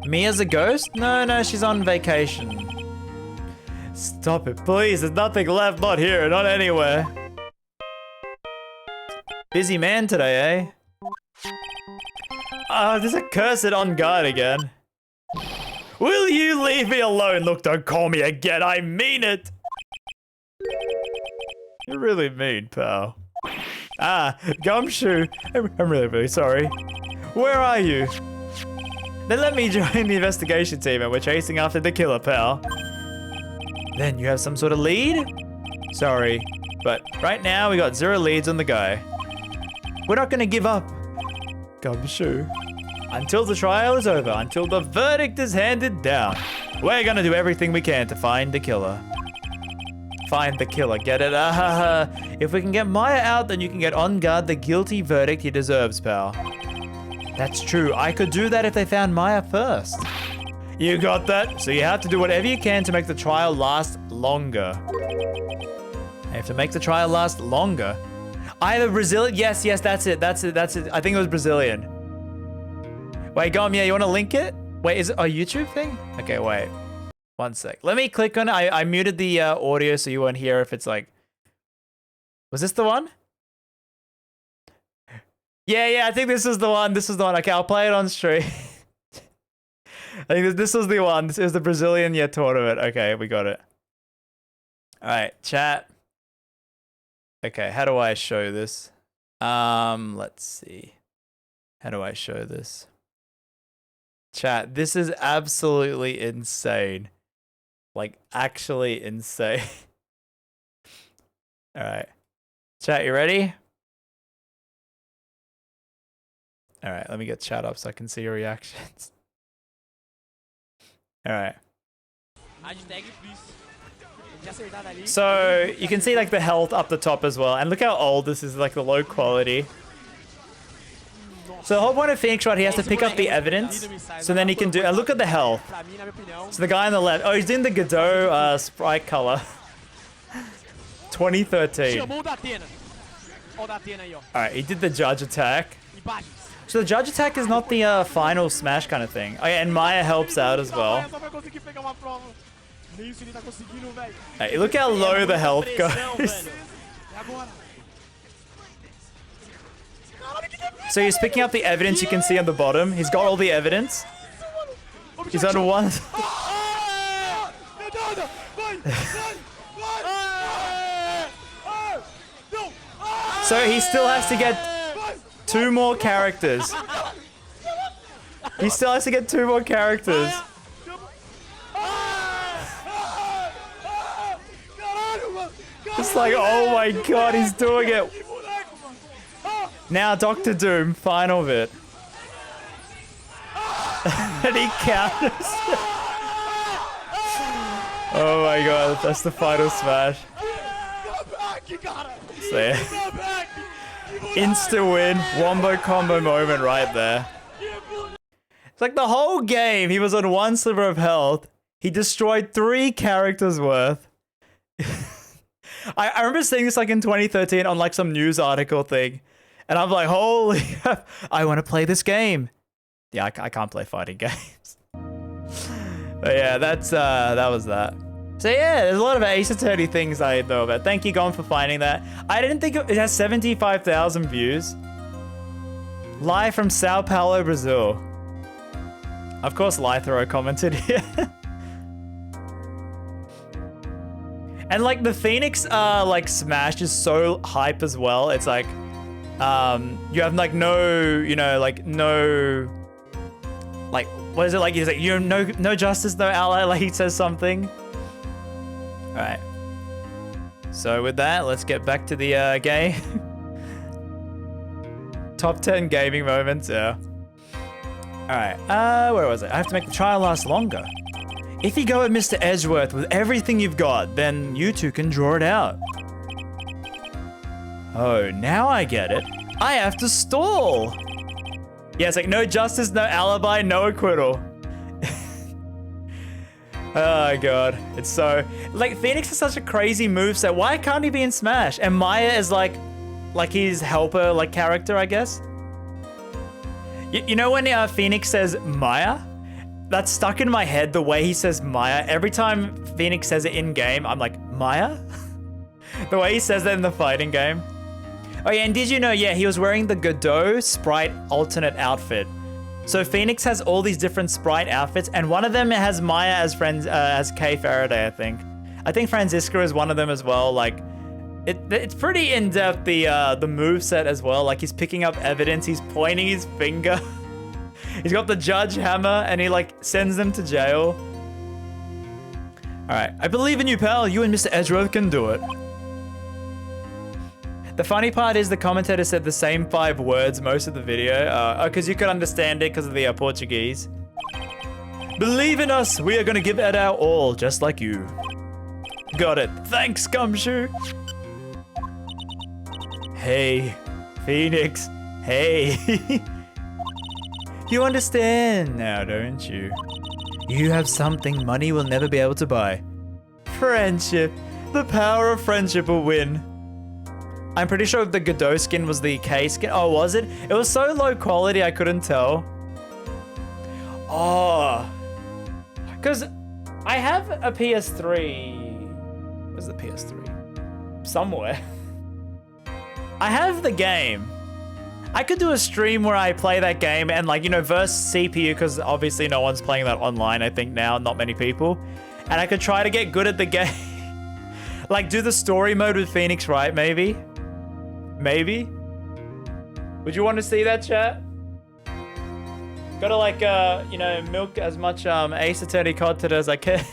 Mia's a ghost? No, she's on vacation. Stop it, please. There's nothing left, not here, not anywhere. Busy man today, eh? There's a cursed on guard again. Will you leave me alone? Look, don't call me again. I mean it. You're really mean, pal. Ah, Gumshoe. I'm really, really sorry. Where are you? Then let me join the investigation team and we're chasing after the killer, pal. Then you have some sort of lead? Sorry, but right now we got 0 leads on the guy. We're not gonna give up, Gumshoe. Until the trial is over, until the verdict is handed down. We're gonna do everything we can to find the killer. Find the killer, get it? If we can get Maya out, then you can get on guard the guilty verdict he deserves, pal. That's true, I could do that if they found Maya first. You got that? So you have to do whatever you can to make the trial last longer. You have to make the trial last longer. Either Brazilian, yes, that's it. I think it was Brazilian. Wait, Gom, yeah, you want to link it? Wait, is it a YouTube thing? Okay, wait. 1 sec. Let me click on it. I muted the audio so you won't hear if it's like... Was this the one? Yeah, I think this is the one. This is the one. Okay, I'll play it on stream. I think this was the one. This is the Brazilian tournament. Okay, we got it. All right, chat. Okay, how do I show this? Let's see. How do I show this? Chat, this is absolutely insane. Like, actually insane. All right. Chat, you ready? All right, let me get chat up so I can see your reactions. All right. So you can see like the health up the top as well. And look how old this is, like the low quality. So the whole point of Phoenix Wright, he has to pick up the evidence. So then he can do, look at the health. So the guy on the left, oh, he's doing the Godot sprite color. 2013. Alright, he did the judge attack. So the judge attack is not the final smash kind of thing. Oh yeah, and Maya helps out as well. Hey, look how low the health goes. So he's picking up the evidence you can see on the bottom. He's got all the evidence. He's on one. So he still has to get 2 more characters. He still has to get 2 more characters. It's like, oh my god, he's doing it. Now Dr. Doom, final bit. And he counters. Oh my god, that's the final smash. So yeah. Insta win, wombo combo moment right there. It's like the whole game, he was on 1 sliver of health. He destroyed 3 characters worth. I remember seeing this like in 2013 on like some news article thing. And I'm like, holy, I want to play this game. Yeah, I can't play fighting games. But yeah, that was that. So yeah, there's a lot of Ace Attorney things I know about. Thank you, Gon, for finding that. I didn't think it has 75,000 views. Live from Sao Paulo, Brazil. Of course, Lythero commented here. And like the Phoenix like smash is so hype as well. It's like you have like no, you know, like no, like what is it like? He's like, you know, no justice, no ally. Like he says something. All right. So with that, let's get back to the game. Top 10 gaming moments. Yeah. All right. Where was it? I have to make the trial last longer. If you go at Mr. Edgeworth with everything you've got, then you two can draw it out. Oh, now I get it. I have to stall. Yeah, it's like no justice, no alibi, no acquittal. Oh god, it's so... Like, Phoenix is such a crazy moveset. Why can't he be in Smash? And Maya is like his helper, like, character, I guess? You know when Phoenix says Maya? That's stuck in my head, the way he says Maya. Every time Phoenix says it in-game, I'm like, Maya? The way he says that in the fighting game. Oh yeah, and did you know, yeah, he was wearing the Godot Sprite alternate outfit. So Phoenix has all these different Sprite outfits, and one of them has Maya as Kay Faraday, I think. I think Franziska is one of them as well, like, It's pretty in-depth, the moveset as well. Like, he's picking up evidence, he's pointing his finger. He's got the judge hammer, and he, like, sends them to jail. Alright, I believe in you, pal. You and Mr. Edgeworth can do it. The funny part is the commentator said the same 5 words most of the video. Because you could understand it because of the Portuguese. Believe in us. We are going to give it our all, just like you. Got it. Thanks, Gumshoe. Hey, Phoenix. Hey. You understand now, don't you? You have something money will never be able to buy. Friendship. The power of friendship will win. I'm pretty sure the Godot skin was the K skin. Oh, was it? It was so low quality I couldn't tell. Oh. Because I have a PS3. Where's the PS3? Somewhere. I have the game. I could do a stream where I play that game and, like, you know, versus CPU, because obviously no one's playing that online, I think now, not many people. And I could try to get good at the game. Like, do the story mode with Phoenix Wright, maybe? Maybe? Would you want to see that, chat? Gotta, like, you know, milk as much Ace Attorney content as I can.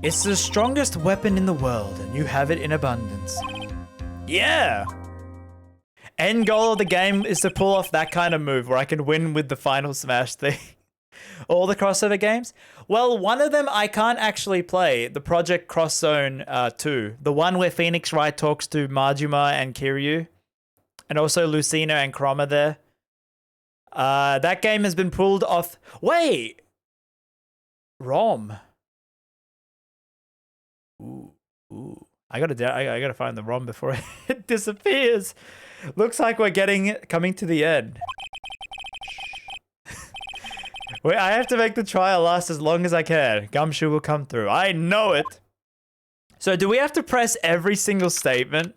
It's the strongest weapon in the world, and you have it in abundance. Yeah! End goal of the game is to pull off that kind of move where I can win with the final smash thing. All the crossover games? Well, one of them I can't actually play. The Project Cross Zone 2. The one where Phoenix Wright talks to Majima and Kiryu. And also Lucina and Chroma there. That game has been pulled off... Wait! ROM. Ooh. I gotta find the ROM before it disappears. Looks like we're coming to the end. Wait, I have to make the trial last as long as I can. Gumshoe will come through. I know it. So do we have to press every single statement?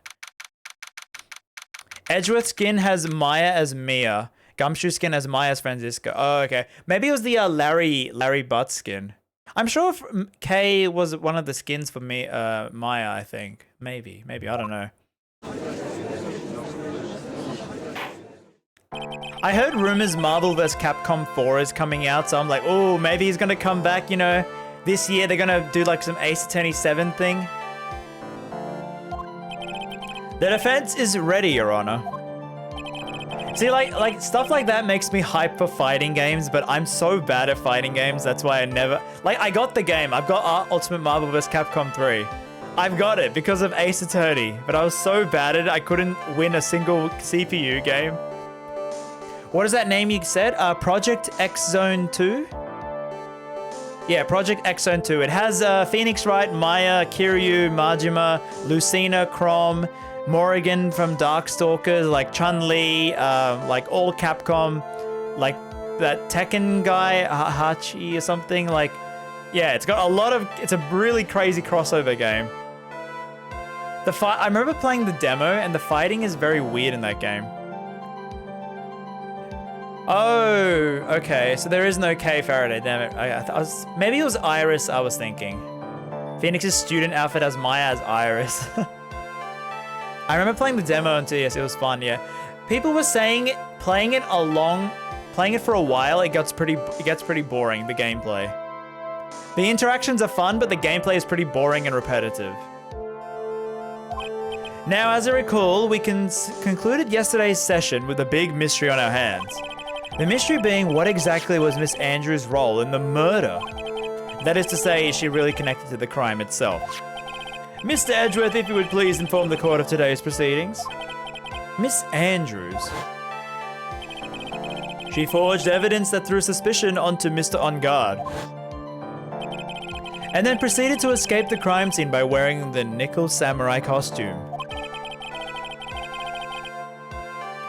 Edgeworth skin has Maya as Mia. Gumshoe skin has Maya as Francisco. Oh, okay. Maybe it was the Larry Butt skin. I'm sure if K was one of the skins for me, Maya, I think. Maybe, I don't know. I heard rumors Marvel vs. Capcom 4 is coming out, so I'm like, oh, maybe he's gonna come back, you know, this year. They're gonna do like some Ace Attorney 7 thing. The defense is ready, Your Honor. See, like stuff like that makes me hype for fighting games, but I'm so bad at fighting games. That's why I never... Like, I got the game. I've got Ultimate Marvel vs. Capcom 3. I've got it because of Ace Attorney, but I was so bad at it, I couldn't win a single CPU game. What is that name you said? Project X Zone 2? Yeah, Project X Zone 2. It has Phoenix Wright, Maya, Kiryu, Majima, Lucina, Chrom, Morrigan from Darkstalkers, like Chun-Li, like all Capcom, like that Tekken guy, Hachi or something. Like, yeah, it's got a lot of... It's a really crazy crossover game. I remember playing the demo, and the fighting is very weird in that game. Oh, okay. So there is no K Faraday. Damn it. Maybe it was Iris I was thinking. Phoenix's student outfit has Maya as Iris. I remember playing the demo on TS. It was fun, yeah. People were saying playing it for a while, it gets pretty boring, the gameplay. The interactions are fun, but the gameplay is pretty boring and repetitive. Now, as I recall, we concluded yesterday's session with a big mystery on our hands. The mystery being, what exactly was Miss Andrews' role in the murder? That is to say, is she really connected to the crime itself? Mr. Edgeworth, if you would please inform the court of today's proceedings. Miss Andrews. She forged evidence that threw suspicion onto Mr. On Guard, and then proceeded to escape the crime scene by wearing the nickel samurai costume.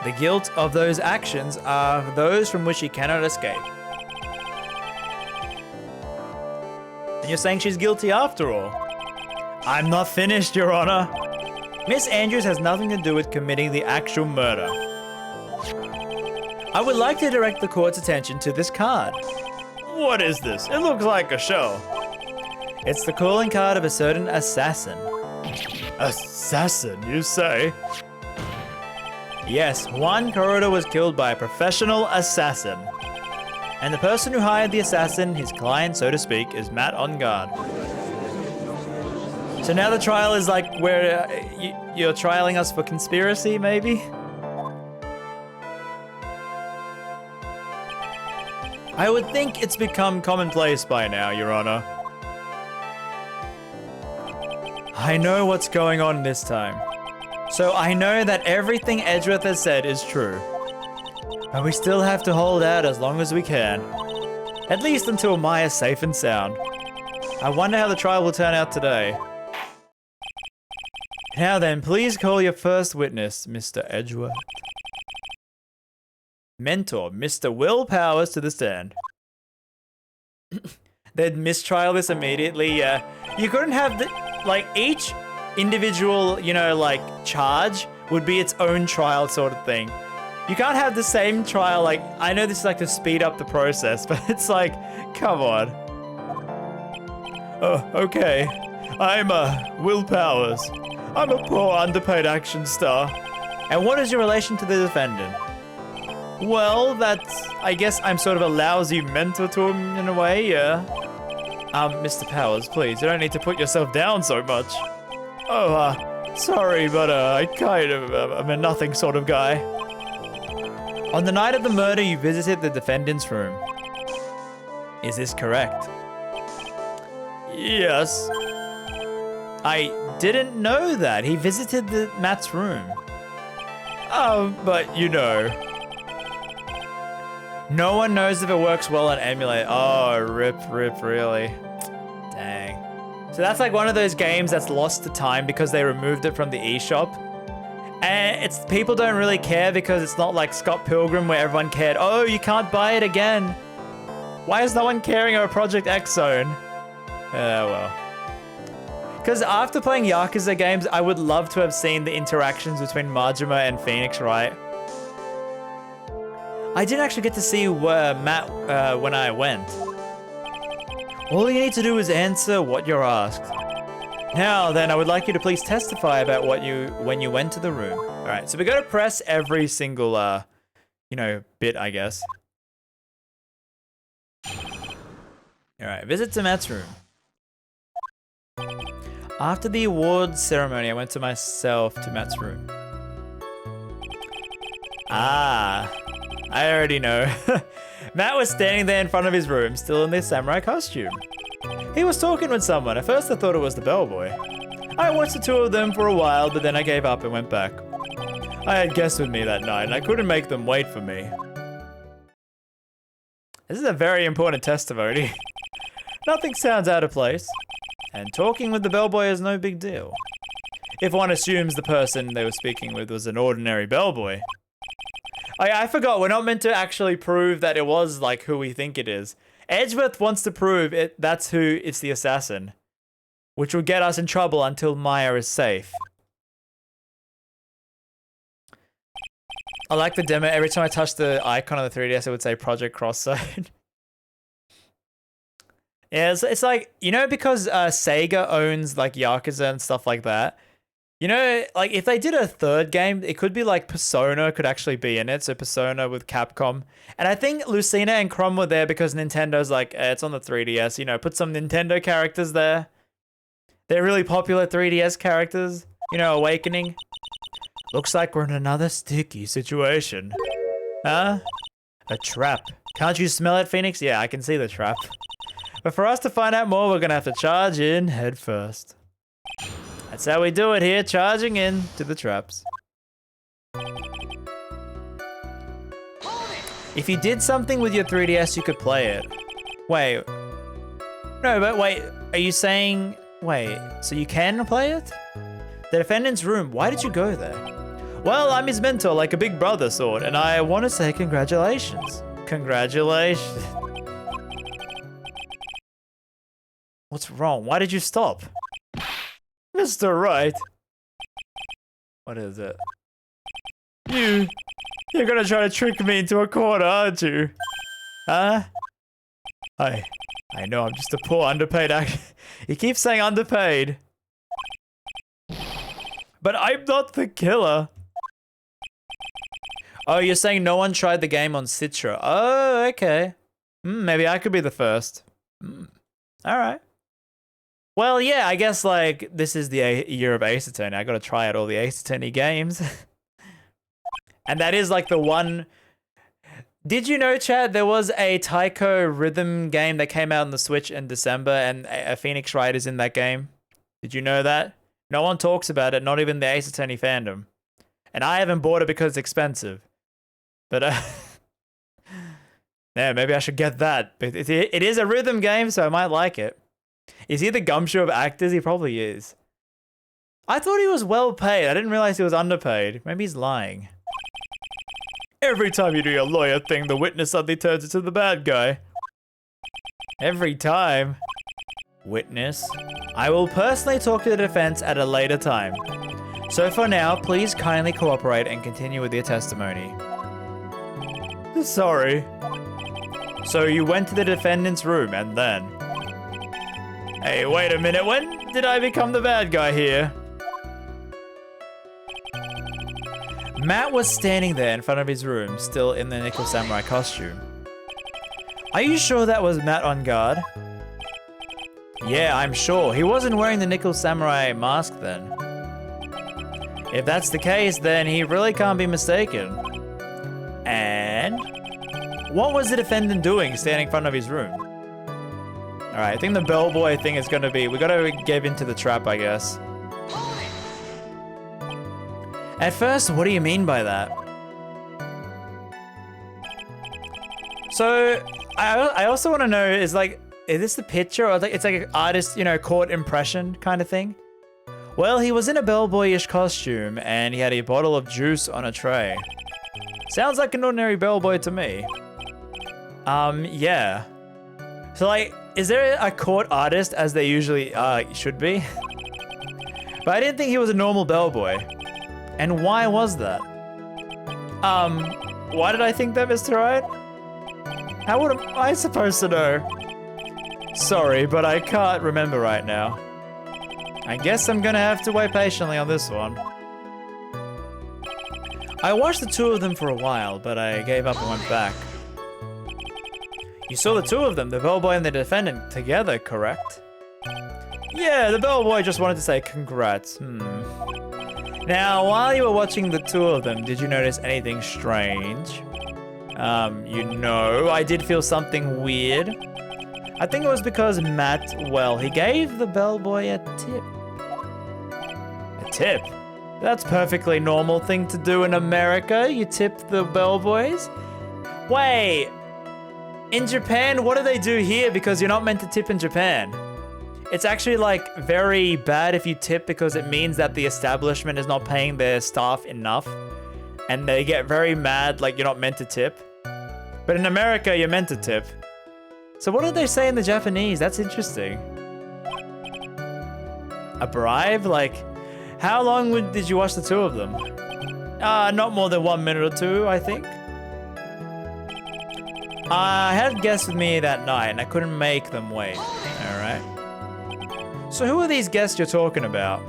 The guilt of those actions are those from which she cannot escape. And you're saying she's guilty after all? I'm not finished, Your Honor. Miss Andrews has nothing to do with committing the actual murder. I would like to direct the court's attention to this card. What is this? It looks like a show. It's the calling card of a certain assassin. Assassin, you say? Yes, one corridor was killed by a professional assassin. And the person who hired the assassin, his client, so to speak, is Matt on guard. So now the trial is like where you're trialing us for conspiracy, maybe? I would think it's become commonplace by now, Your Honor. I know what's going on this time. So I know that everything Edgeworth has said is true. But we still have to hold out as long as we can. At least until Maya's safe and sound. I wonder how the trial will turn out today. Now then, please call your first witness, Mr. Edgeworth. Mentor, Mr. Will Powers to the stand. They'd mistrial this immediately, yeah. You couldn't have the, like, each individual, you know, like, charge would be its own trial sort of thing. You can't have the same trial, like, I know this is like to speed up the process, but it's like, come on. Oh, okay. I'm, Will Powers. I'm a poor, underpaid action star. And what is your relation to the defendant? Well, that's, I guess I'm sort of a lousy mentor to him in a way, yeah. Mr. Powers, please, you don't need to put yourself down so much. Oh, sorry, but, I kind of, I'm a nothing sort of guy. On the night of the murder, you visited the defendant's room. Is this correct? Yes. I didn't know that. He visited Matt's room. But you know. No one knows if it works well on emulate. Oh, rip, really. Dang. So that's like one of those games that's lost to time because they removed it from the eShop. And it's people don't really care because it's not like Scott Pilgrim where everyone cared. Oh, you can't buy it again. Why is no one caring about Project X Zone? Well. Because after playing Yakuza games, I would love to have seen the interactions between Majima and Phoenix, right? I didn't actually get to see Matt when I went. All you need to do is answer what you're asked. Now then, I would like you to please testify about when you went to the room. All right, so we're gonna press every single, you know, bit, I guess. All right, visit to Matt's room. After the awards ceremony, I went to Matt's room. Ah, I already know. Matt was standing there in front of his room, still in this samurai costume. He was talking with someone. At first I thought it was the bellboy. I watched the two of them for a while, but then I gave up and went back. I had guests with me that night, and I couldn't make them wait for me. This is a very important testimony. Nothing sounds out of place. And talking with the bellboy is no big deal. If one assumes the person they were speaking with was an ordinary bellboy. I forgot, we're not meant to actually prove that it was like who we think it is. Edgeworth wants to prove that's who it's the assassin. Which will get us in trouble until Maya is safe. I like the demo. Every time I touch the icon on the 3DS, it would say Project Cross Zone. Yeah, it's like, you know, because Sega owns like Yakuza and stuff like that. You know, like if they did a third game, it could be like Persona could actually be in it. So Persona with Capcom. And I think Lucina and Crom were there because Nintendo's like, it's on the 3DS, you know, put some Nintendo characters there. They're really popular 3DS characters. You know, Awakening. Looks like we're in another sticky situation. Huh? A trap. Can't you smell it, Phoenix? Yeah, I can see the trap. But for us to find out more, we're gonna have to charge in head first. That's how we do it here, charging in to the traps. If you did something with your 3DS, you could play it. Wait. No, but wait, are you saying... Wait, so you can play it? The defendant's room, why did you go there? Well, I'm his mentor, like a big brother sort, and I want to say congratulations. Congratulations. What's wrong? Why did you stop? Mr. Right. What is it? You're gonna try to trick me into a corner, aren't you? Huh? I know I'm just a poor underpaid actor. He keeps saying underpaid. But I'm not the killer. Oh, you're saying no one tried the game on Citra. Oh, okay. Maybe I could be the first. All right. Well, yeah, I guess, like, this is the year of Ace Attorney. I gotta try out all the Ace Attorney games. And that is, like, the one... Did you know, Chad, there was a Taiko rhythm game that came out on the Switch in December, and a Phoenix Wright is in that game? Did you know that? No one talks about it, not even the Ace Attorney fandom. And I haven't bought it because it's expensive. But, yeah, maybe I should get that. But it is a rhythm game, so I might like it. Is he the gumshoe of actors? He probably is. I thought he was well paid. I didn't realize he was underpaid. Maybe he's lying. Every time you do your lawyer thing, the witness suddenly turns into the bad guy. Every time. Witness. I will personally talk to the defense at a later time. So for now, please kindly cooperate and continue with your testimony. Sorry. So you went to the defendant's room and then... Hey, wait a minute. When did I become the bad guy here? Matt was standing there in front of his room, still in the Nickel Samurai costume. Are you sure that was Matt on guard? Yeah, I'm sure. He wasn't wearing the Nickel Samurai mask then. If that's the case, then he really can't be mistaken. And? What was the defendant doing standing in front of his room? Alright, I think the bellboy thing is gonna be... We gotta give into the trap, I guess. At first, what do you mean by that? So, I also want to know, is this the picture? Or it's like an artist, you know, court impression kind of thing? Well, he was in a bellboyish costume, and he had a bottle of juice on a tray. Sounds like an ordinary bellboy to me. Yeah. So, like, is there a court artist as they usually should be? But I didn't think he was a normal bellboy. And why was that? Why did I think that, Mr. Wright? How would I supposed to know? Sorry, but I can't remember right now. I guess I'm gonna have to wait patiently on this one. I watched the two of them for a while, but I gave up and went back. You saw the two of them, the bellboy and the defendant, together, correct? Yeah, the bellboy just wanted to say congrats. Now, while you were watching the two of them, did you notice anything strange? You know, I did feel something weird. I think it was because Matt, well, he gave the bellboy a tip. A tip? That's perfectly normal thing to do in America. You tip the bellboys. Wait, in Japan, what do they do here? Because you're not meant to tip in Japan. It's actually, like, very bad if you tip because it means that the establishment is not paying their staff enough. And they get very mad, like you're not meant to tip. But in America, you're meant to tip. So what did they say in the Japanese? That's interesting. A bribe? Like, how long did you watch the two of them? Not more than 1 minute or two, I think. I had guests with me that night, and I couldn't make them wait. All right. So who are these guests you're talking about?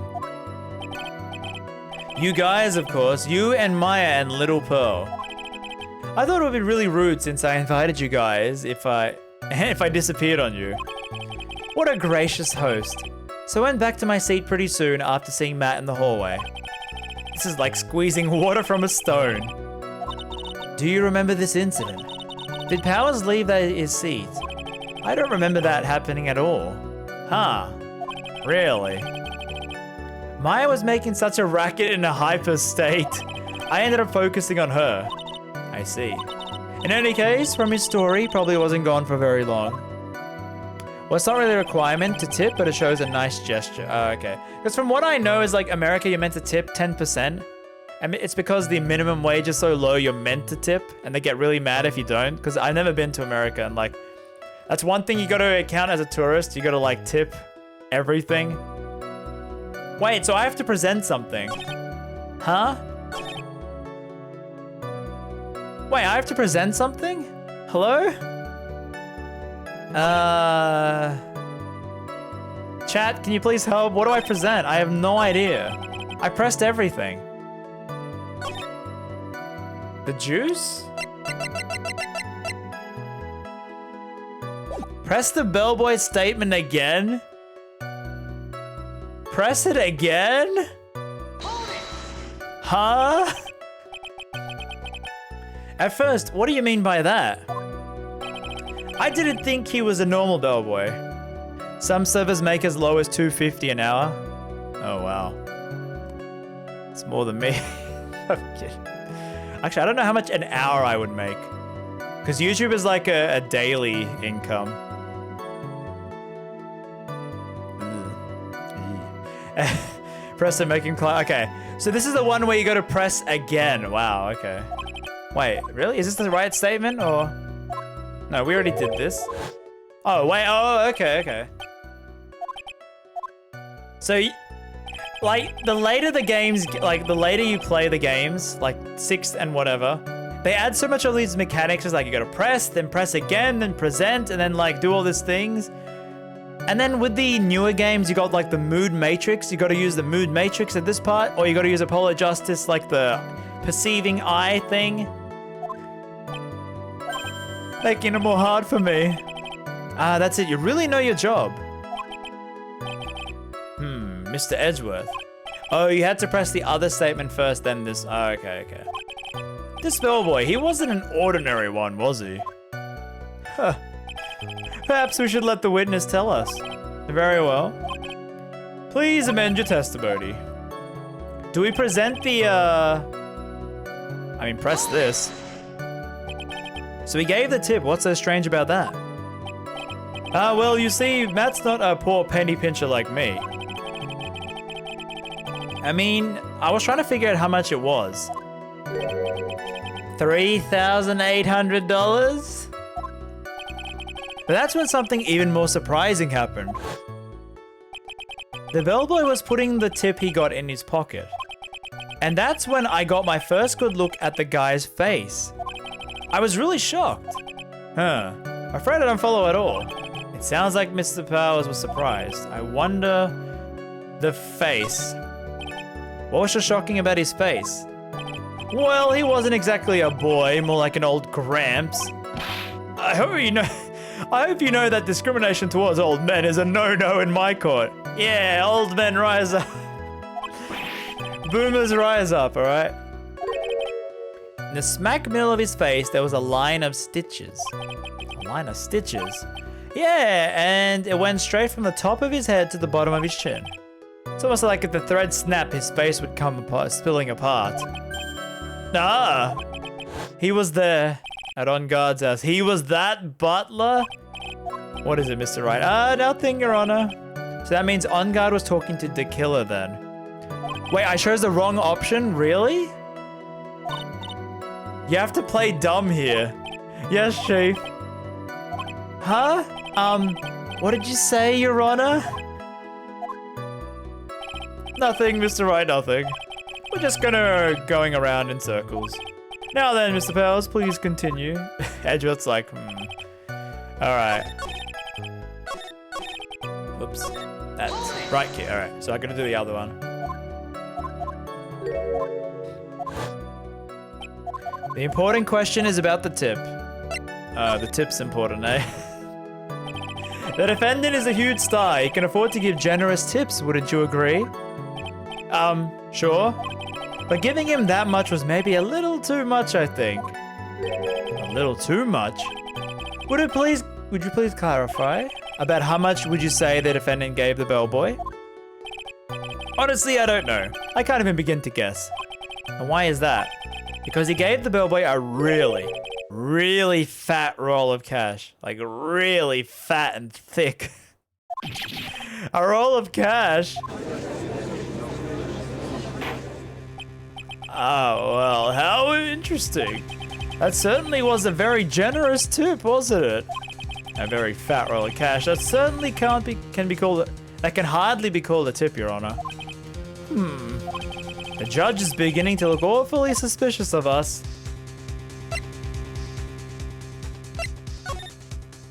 You guys, of course. You and Maya and Little Pearl. I thought it would be really rude since I invited you guys if I disappeared on you. What a gracious host. So I went back to my seat pretty soon after seeing Matt in the hallway. This is like squeezing water from a stone. Do you remember this incident? Did Powers leave his seat? I don't remember that happening at all. Huh. Really? Maya was making such a racket in a hyper state. I ended up focusing on her. I see. In any case, from his story, probably wasn't gone for very long. Well, it's not really a requirement to tip, but it shows a nice gesture. Okay. Because from what I know is like America, you're meant to tip 10%. And it's because the minimum wage is so low, you're meant to tip. And they get really mad if you don't. Because I've never been to America and like, that's one thing you got to account as a tourist. You got to like tip everything. Wait, so I have to present something. Huh? Wait, I have to present something? Hello? Chat, can you please help? What do I present? I have no idea. I pressed everything. The juice? Press the bellboy statement again? Press it again? Huh? At first, what do you mean by that? I didn't think he was a normal bellboy. Some servers make as low as $2.50 an hour. Oh, wow. It's more than me. I'm kidding. Actually, I don't know how much an hour I would make. Because YouTube is like a daily income. Press and make him climb. Okay, so this is the one where you got to press again. Wow, okay. Wait, really? Is this the right statement or? No, we already did this. Oh, wait. Oh, okay, okay. So, like, the later the games, like, the later you play the games, like 6th and whatever, they add so much of these mechanics. It's like you got to press, then press again, then present, and then, like, do all these things. And then with the newer games, you got like the mood matrix. You got to use the mood matrix at this part, or you got to use Apollo Justice, like the perceiving eye thing. Making it more hard for me. Ah, that's it. You really know your job. Mr. Edgeworth. Oh, you had to press the other statement first, then this. Oh, okay, okay. This bellboy, he wasn't an ordinary one, was he? Huh. Perhaps we should let the witness tell us. Very well. Please amend your testimony. Do we present the, I mean, press this. So he gave the tip. What's so strange about that? Well, you see, Matt's not a poor penny pincher like me. I mean, I was trying to figure out how much it was. $3,800? But that's when something even more surprising happened. The bellboy was putting the tip he got in his pocket. And that's when I got my first good look at the guy's face. I was really shocked. Huh. Afraid I don't follow at all. It sounds like Mr. Powers was surprised. I wonder... the face. What was so shocking about his face? Well, he wasn't exactly a boy, more like an old gramps. I hope you know that discrimination towards old men is a no-no in my court. Yeah, old men rise up. Boomers rise up, alright? In the smack middle of his face, there was a line of stitches. A line of stitches? Yeah, and it went straight from the top of his head to the bottom of his chin. It's almost like if the thread snapped, his face would come apart, spilling apart. Ah! He was there at On Guard's house. He was that butler? What is it, Mr. Wright? Nothing, Your Honor. So that means On Guard was talking to the killer then. Wait, I chose the wrong option? Really? You have to play dumb here. Yes, Chief. Huh? What did you say, Your Honor? Nothing, Mr. Wright, nothing. We're just going around in circles. Now then, Mr. Powers, please continue. Edgeworth's like, Alright. Oops. That's right here. Alright, so I'm gonna do the other one. The important question is about the tip. The tip's important, eh? The defendant is a huge star. He can afford to give generous tips, wouldn't you agree? Sure. But giving him that much was maybe a little too much, I think. A little too much? Would you please clarify? About how much would you say the defendant gave the bellboy? Honestly, I don't know. I can't even begin to guess. And why is that? Because he gave the bellboy a really, really fat roll of cash. Like really fat and thick. A roll of cash? Oh, well, how interesting. That certainly was a very generous tip, wasn't it? A very fat roll of cash. That certainly can be called... That can hardly be called a tip, Your Honor. The judge is beginning to look awfully suspicious of us.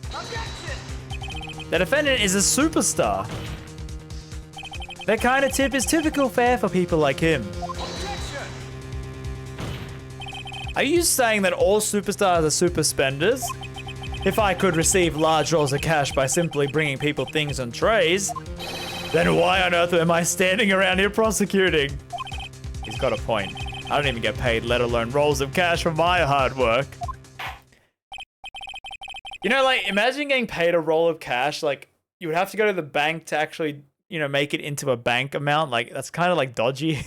Objection! The defendant is a superstar. That kind of tip is typical fare for people like him. Are you saying that all superstars are super spenders? If I could receive large rolls of cash by simply bringing people things on trays, then why on earth am I standing around here prosecuting? He's got a point. I don't even get paid, let alone rolls of cash for my hard work. You know, like, imagine getting paid a roll of cash. Like, you would have to go to the bank to actually, you know, make it into a bank amount. Like, that's kind of like dodgy.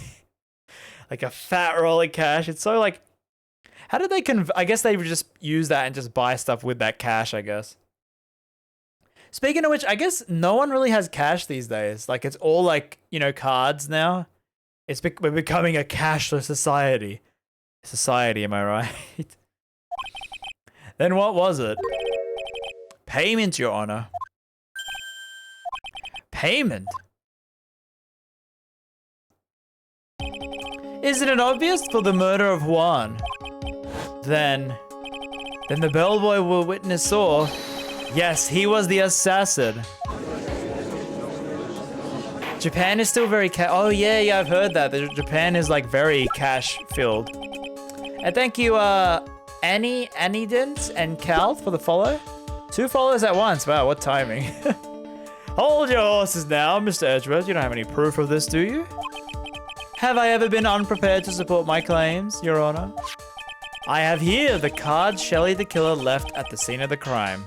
Like a fat roll of cash. It's so like, how did they I guess they would just use that and just buy stuff with that cash, I guess. Speaking of which, I guess no one really has cash these days. Like, it's all like, you know, cards now. We're becoming a cashless society. Society, am I right? Then what was it? Payment, Your Honor. Payment? Isn't it obvious? For the murder of Juan. Then the bellboy will witness saw. Yes, he was the assassin. Japan is still very oh yeah, I've heard that. Japan is like very cash filled. And thank you, Annie Dent and Cal for the follow. 2 followers at once. Wow, what timing. Hold your horses now, Mr. Edgeworth. You don't have any proof of this, do you? Have I ever been unprepared to support my claims, Your Honor? I have here the card Shelley the killer left at the scene of the crime.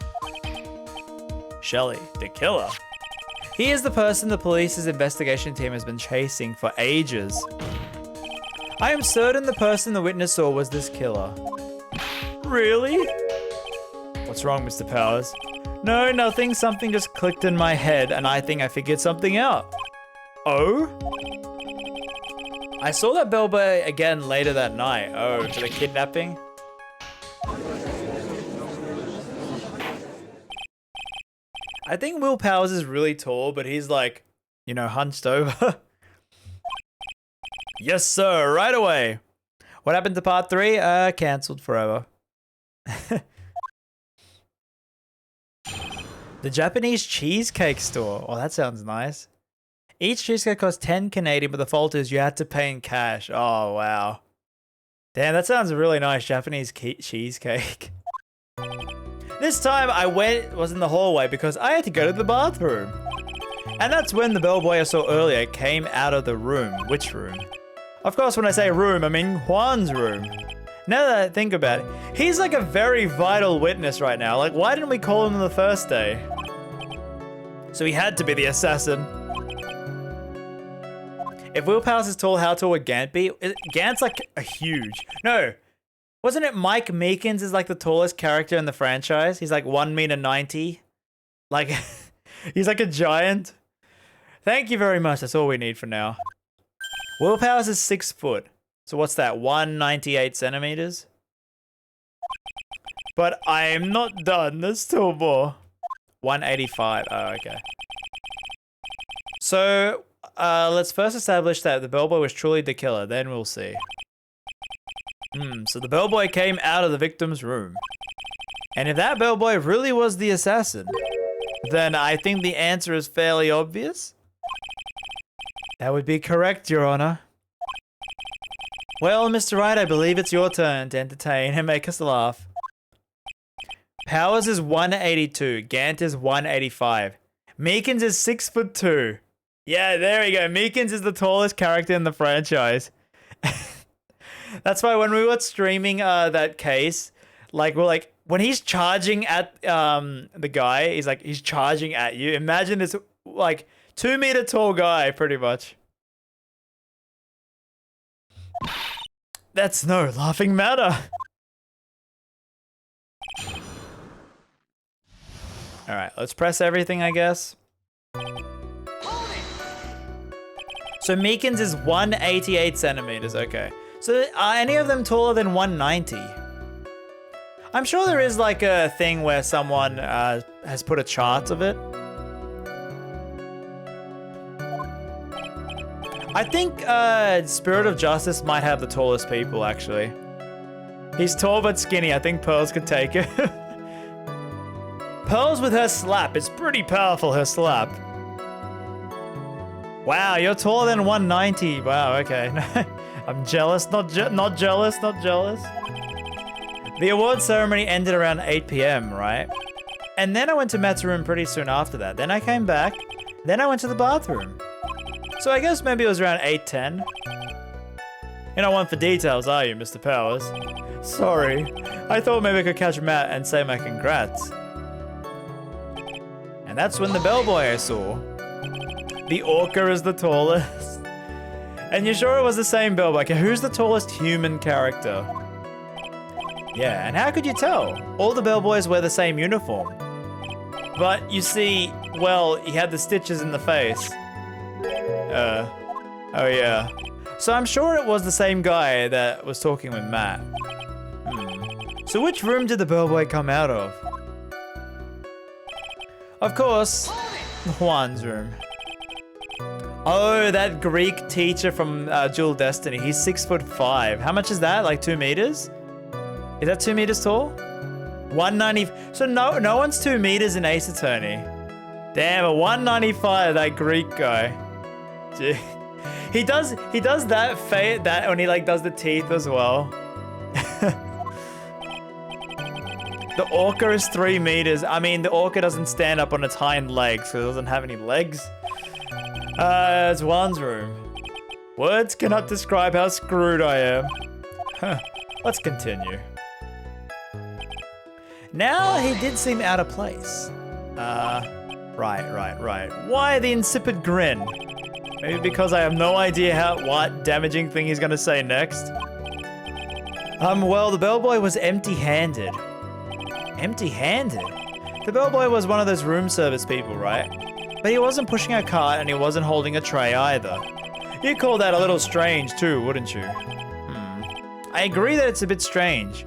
Shelley, the killer? He is the person the police's investigation team has been chasing for ages. I am certain the person the witness saw was this killer. Really? What's wrong, Mr. Powers? No, nothing. Something just clicked in my head and I think I figured something out. Oh? I saw that bellboy again later that night. Oh, for the kidnapping? I think Will Powers is really tall, but he's like, you know, hunched over. Yes, sir, right away. What happened to part 3? Cancelled forever. The Japanese cheesecake store. Oh, that sounds nice. Each cheesecake costs 10 Canadian, but the fault is you had to pay in cash. Oh, wow. Damn, that sounds really nice. Japanese cheesecake. This time I was in the hallway because I had to go to the bathroom. And that's when the bellboy I saw earlier came out of the room. Which room? Of course, when I say room, I mean Juan's room. Now that I think about it, he's like a very vital witness right now. Like, why didn't we call him the first day? So he had to be the assassin. If Will Powers is tall, how tall would Gant be? Gant's like a huge. No. Wasn't it Mike Meekins is like the tallest character in the franchise? He's like 1.90 meters. Like, he's like a giant. Thank you very much. That's all we need for now. Will Powers is 6 foot. So what's that? 198 centimeters? But I am not done. There's still more. 185. Oh, okay. So, let's first establish that the bellboy was truly the killer. Then we'll see. So the bellboy came out of the victim's room. And if that bellboy really was the assassin, then I think the answer is fairly obvious. That would be correct, Your Honor. Well, Mr. Wright, I believe it's your turn to entertain and make us laugh. Powers is 182. Gant is 185. Meekins is 6'2". Yeah, there we go. Meekins is the tallest character in the franchise. That's why when we were streaming that case, like we're like, when he's charging at the guy, he's charging at you. Imagine this like 2 meter tall guy, pretty much. That's no laughing matter. All right, let's press everything, I guess. So Meekins is 188 centimeters. Okay. So are any of them taller than 190? I'm sure there is like a thing where someone has put a chart of it. I think Spirit of Justice might have the tallest people, actually. He's tall but skinny. I think Pearls could take it. Pearls with her slap. It's pretty powerful, her slap. Wow, you're taller than 190. Wow, okay. I'm jealous. Not jealous. The award ceremony ended around 8 p.m., right? And then I went to Matt's room pretty soon after that. Then I came back. Then I went to the bathroom. So I guess maybe it was around 8:10. You're not one for details, are you, Mr. Powers? Sorry. I thought maybe I could catch Matt and say my congrats. And that's when the bellboy I saw. The orca is the tallest. And you're sure it was the same bellboy? Okay, who's the tallest human character? Yeah, and how could you tell? All the bellboys wear the same uniform. But you see, well, he had the stitches in the face. Oh yeah. So I'm sure it was the same guy that was talking with Matt. So which room did the bellboy come out of? Of course, Juan's room. Oh, that Greek teacher from Dual Destiny. He's 6'5". How much is that? Like 2 meters? Is that 2 meters tall? 190. So no one's 2 meters in Ace Attorney. Damn, a 195. That Greek guy. Gee. He does that when he like does the teeth as well. The orca is 3 meters. I mean, the orca doesn't stand up on its hind legs, so it doesn't have any legs. It's Juan's room. Words cannot describe how screwed I am. Let's continue. Now he did seem out of place. Right. Why the insipid grin? Maybe because I have no idea what damaging thing he's gonna say next. Well, the bellboy was empty-handed. Empty-handed? The bellboy was one of those room service people, right? But he wasn't pushing a cart and he wasn't holding a tray either. You'd call that a little strange too, wouldn't you? I agree that it's a bit strange.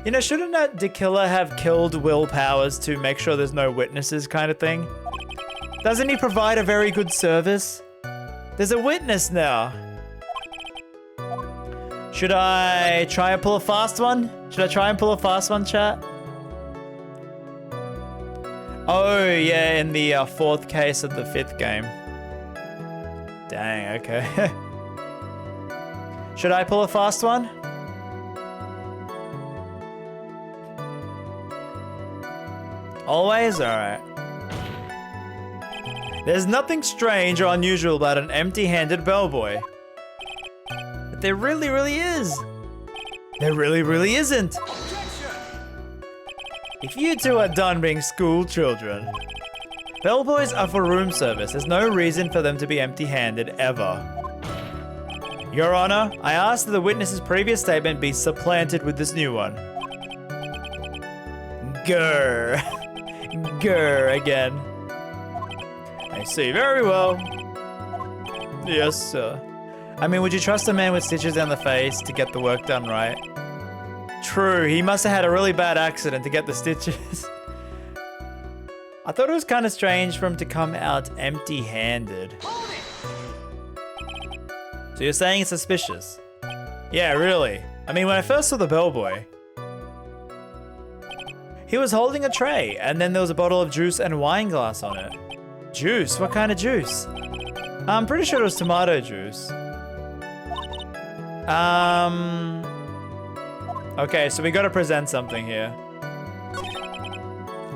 You know, shouldn't the killer have killed Will Powers to make sure there's no witnesses kind of thing? Doesn't he provide a very good service? There's a witness now. Should I try and pull a fast one? Chat? Oh, yeah, in the 4th case of the 5th game. Dang, okay. Should I pull a fast one? Always? Alright. There's nothing strange or unusual about an empty-handed bellboy. But there really is. There really isn't. If you two are done being school children, bellboys are for room service. There's no reason for them to be empty-handed ever. Your Honor, I ask that the witness's previous statement be supplanted with this new one. Grr. Grr again. I see. Very well. Yes, sir. I mean, would you trust a man with stitches down the face to get the work done right? True, he must have had a really bad accident to get the stitches. I thought it was kind of strange for him to come out empty-handed. So you're saying it's suspicious? Yeah, really. I mean, when I first saw the bellboy, he was holding a tray, and then there was a bottle of juice and wine glass on it. Juice? What kind of juice? I'm pretty sure it was tomato juice. Okay, so we gotta present something here.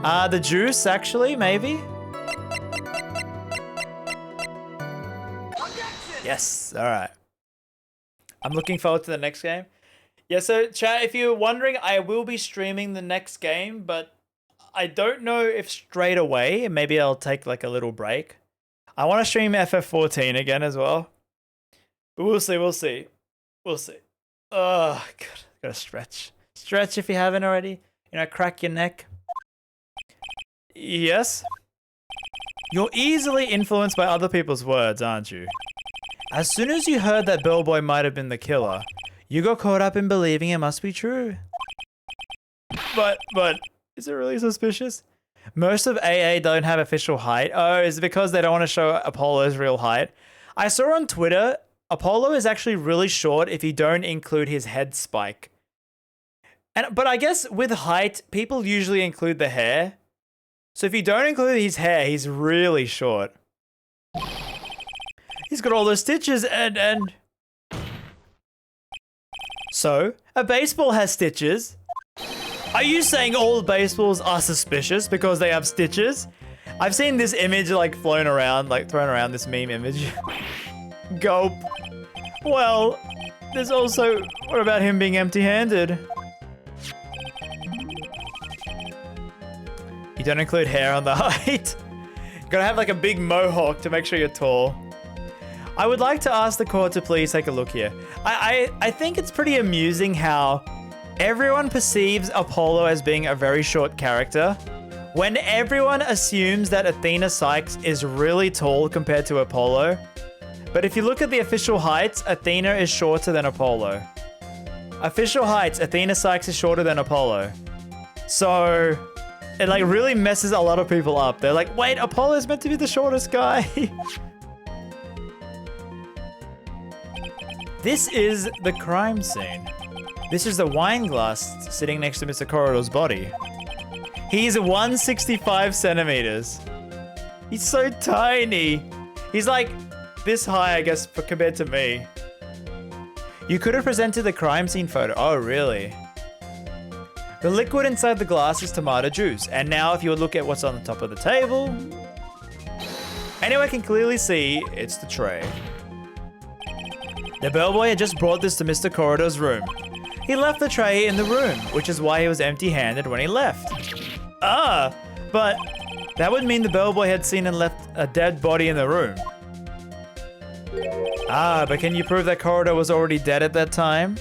The juice, actually, maybe? Yes, alright. I'm looking forward to the next game. Yeah, so chat, if you're wondering, I will be streaming the next game, but I don't know if straight away. Maybe I'll take like a little break. I want to stream FF14 again as well. But we'll see. Oh, God. Gotta stretch. Stretch if you haven't already. You know, crack your neck. Yes? You're easily influenced by other people's words, aren't you? As soon as you heard that bellboy might have been the killer, you got caught up in believing it must be true. But, is it really suspicious? Most of AA don't have official height. Oh, is it because they don't want to show Apollo's real height? I saw on Twitter, Apollo is actually really short if you don't include his head spike. But I guess with height, people usually include the hair. So if you don't include his hair, he's really short. He's got all those stitches and... So, a baseball has stitches. Are you saying all baseballs are suspicious because they have stitches? I've seen this image like flown around, like thrown around, this meme image. Gulp. Well, there's also, what about him being empty-handed? You don't include hair on the height. Gotta have like a big mohawk to make sure you're tall. I would like to ask the court to please take a look here. I think it's pretty amusing how everyone perceives Apollo as being a very short character, when everyone assumes that Athena Sykes is really tall compared to Apollo. But if you look at the official heights, Athena is shorter than Apollo. Official heights, Athena Sykes is shorter than Apollo. So it like really messes a lot of people up. They're like, wait, Apollo's meant to be the shortest guy. This is the crime scene. This is the wine glass sitting next to Mr. Corridor's body. He's 165 centimeters. He's so tiny. He's like this high, I guess, compared to me. You could have presented the crime scene photo. Oh, really? The liquid inside the glass is tomato juice. And now if you would look at what's on the top of the table, anyone can clearly see it's the tray. The bellboy had just brought this to Mr. Corridor's room. He left the tray in the room, which is why he was empty-handed when he left. Ah, but that would mean the bellboy had seen and left a dead body in the room. Ah, but can you prove that Corridor was already dead at that time?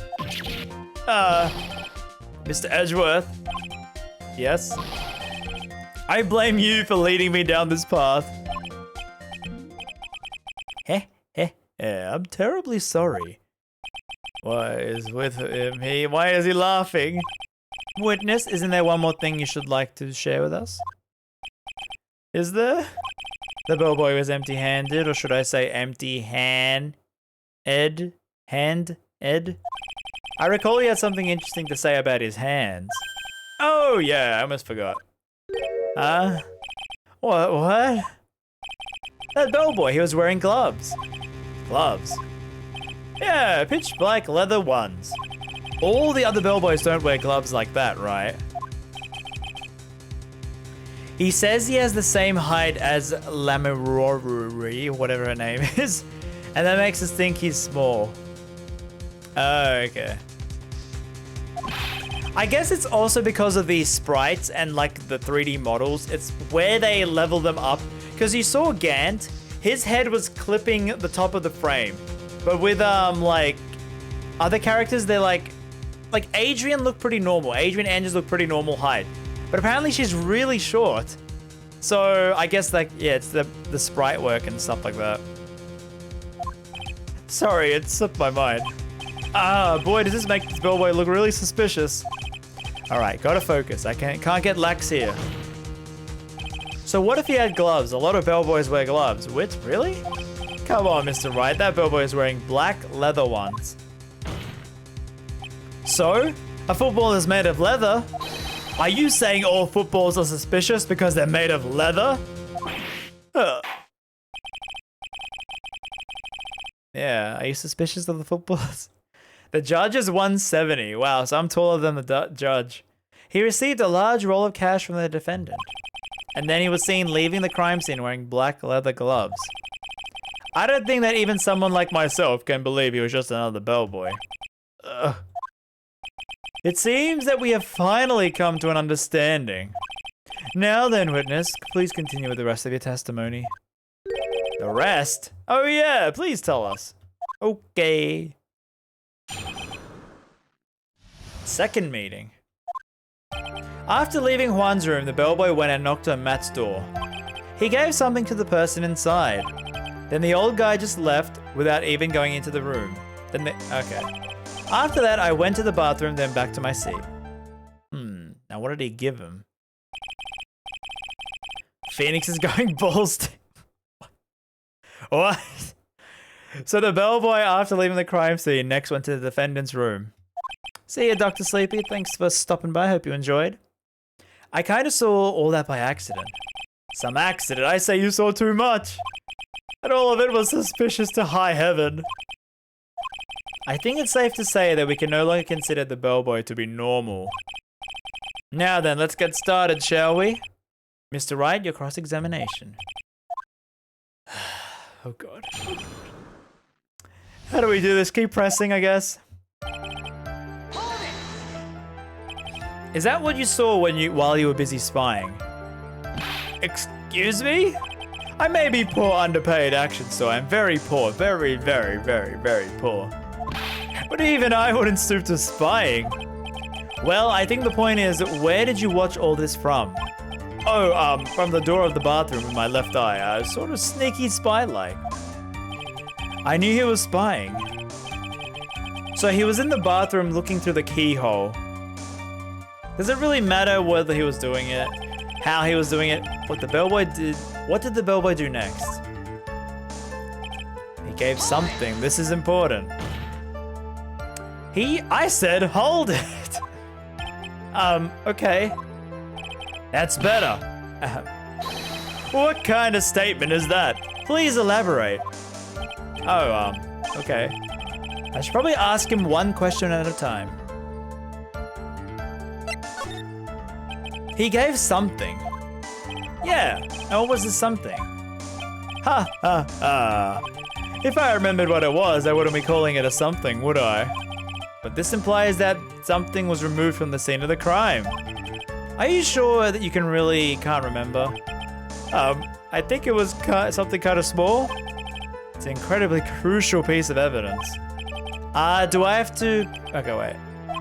Mr. Edgeworth. Yes? I blame you for leading me down this path. I'm terribly sorry. What is with him? Why is he laughing? Witness, isn't there one more thing you should like to share with us? Is there? The bellboy was empty-handed, or should I say empty-hand? Ed? I recall he had something interesting to say about his hands. Oh yeah, I almost forgot. What? That bellboy, he was wearing gloves. Gloves? Yeah, pitch black leather ones. All the other bellboys don't wear gloves like that, right? He says he has the same height as Lamirori, whatever her name is, and that makes us think he's small. Oh, okay. I guess it's also because of these sprites and like the 3D models. It's where they level them up. Because you saw Gant, his head was clipping the top of the frame. But with like other characters, they're like Adrian looked pretty normal. Adrian Andrews looked pretty normal height. But apparently she's really short. So I guess like, yeah, it's the sprite work and stuff like that. Sorry, it slipped my mind. Ah, boy, does this make this bellboy look really suspicious. All right, gotta focus. I can't get lax here. So what if he had gloves? A lot of bellboys wear gloves. Which, really? Come on, Mr. Wright, that bellboy is wearing black leather ones. So, a football is made of leather. Are you saying all footballs are suspicious because they're made of leather? Yeah, are you suspicious of the footballs? The judge is 170. Wow, so I'm taller than the judge. He received a large roll of cash from the defendant. And then he was seen leaving the crime scene wearing black leather gloves. I don't think that even someone like myself can believe he was just another bellboy. Ugh. It seems that we have finally come to an understanding. Now then, witness, please continue with the rest of your testimony. The rest? Oh yeah, please tell us. Okay. Second meeting. After leaving Juan's room, the bellboy went and knocked on Matt's door. He gave something to the person inside. Then the old guy just left without even going into the room. Okay. After that, I went to the bathroom, then back to my seat. Now what did he give him? Phoenix is going balls deep. What? So the bellboy, after leaving the crime scene, next went to the defendant's room. See you, Dr. Sleepy. Thanks for stopping by. Hope you enjoyed. I kind of saw all that by accident. Some accident? I say you saw too much. And all of it was suspicious to high heaven. I think it's safe to say that we can no longer consider the bellboy to be normal. Now then, let's get started, shall we? Mr. Wright, your cross-examination. Oh god. How do we do this? Keep pressing, I guess. Is that what you saw while you were busy spying? Excuse me? I may be poor, underpaid action, so I'm very poor. Very, very, very, very poor. But even I wouldn't stoop to spying. Well, I think the point is, where did you watch all this from? Oh, from the door of the bathroom in my left eye. Sort of sneaky spy-like. I knew he was spying. So he was in the bathroom looking through the keyhole. Does it really matter whether he was doing it, how he was doing it, what the bellboy did? What did the bellboy do next? He gave something. This is important. I said, hold it. Okay. That's better. What kind of statement is that? Please elaborate. Oh, okay. I should probably ask him one question at a time. He gave something. Yeah, and what was this something? Ha ha ha. If I remembered what it was, I wouldn't be calling it a something, would I? But this implies that something was removed from the scene of the crime. Are you sure that you can't remember? I think it was something kind of small. It's an incredibly crucial piece of evidence. Do I have to? Okay, wait.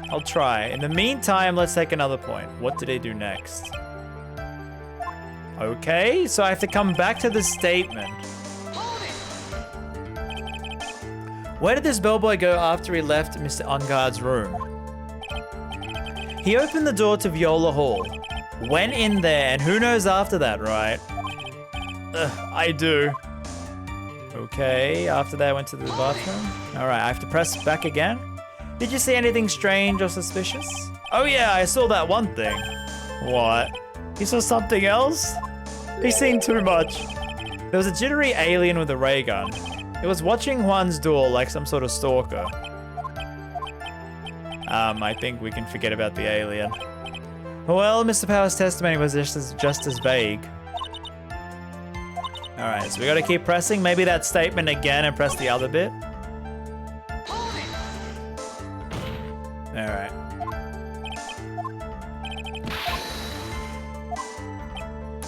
I'll try. In the meantime, let's take another point. What did he do next? Okay, so I have to come back to the statement. Where did this bellboy go after he left Mr. Unguard's room? He opened the door to Viola Hall, went in there, and who knows after that, right? I do. Okay, after that I went to the bathroom. Alright, I have to press back again. Did you see anything strange or suspicious? Oh yeah, I saw that one thing. What? You saw something else? He's seen too much. There was a jittery alien with a ray gun. It was watching Juan's door like some sort of stalker. I think we can forget about the alien. Well, Mr. Power's testimony was just as vague. Alright, so we gotta keep pressing. Maybe that statement again and press the other bit. Alright.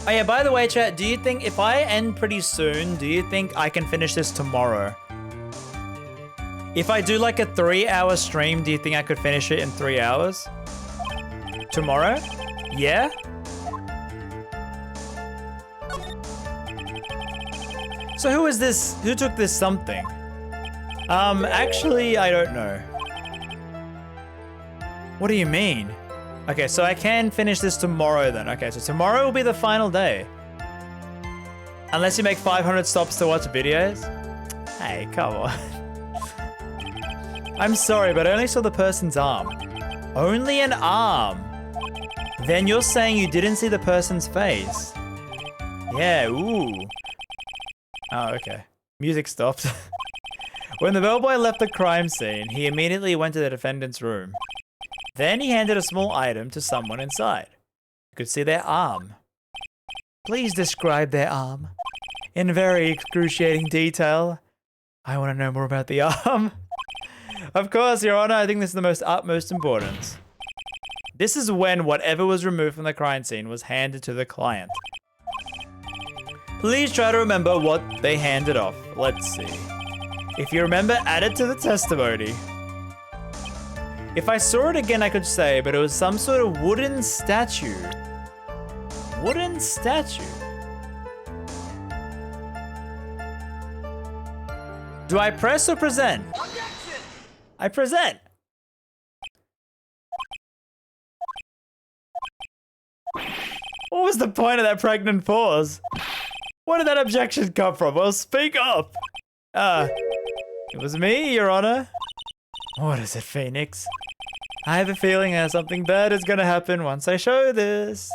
Oh yeah, by the way, chat, do you think if I end pretty soon, do you think I can finish this tomorrow? If I do like a 3-hour stream, do you think I could finish it in 3 hours? Tomorrow? Yeah? So who is this? Who took this something? Actually, I don't know. What do you mean? Okay, so I can finish this tomorrow then. Okay, so tomorrow will be the final day. Unless you make 500 stops to watch videos? Hey, come on. I'm sorry, but I only saw the person's arm. Only an arm? Then you're saying you didn't see the person's face? Yeah, ooh. Oh, okay. Music stopped. When the bellboy left the crime scene, he immediately went to the defendant's room. Then he handed a small item to someone inside. You could see their arm. Please describe their arm in very excruciating detail. I want to know more about the arm. Of course, Your Honor, I think this is the most utmost importance. This is when whatever was removed from the crime scene was handed to the client. Please try to remember what they handed off. Let's see. If you remember, add it to the testimony. If I saw it again, I could say, but it was some sort of wooden statue. Wooden statue? Do I press or present? Objection! I present. What was the point of that pregnant pause? Where did that objection come from? Well, speak up. It was me, Your Honor. What is it, Phoenix? I have a feeling that something bad is gonna happen once I show this.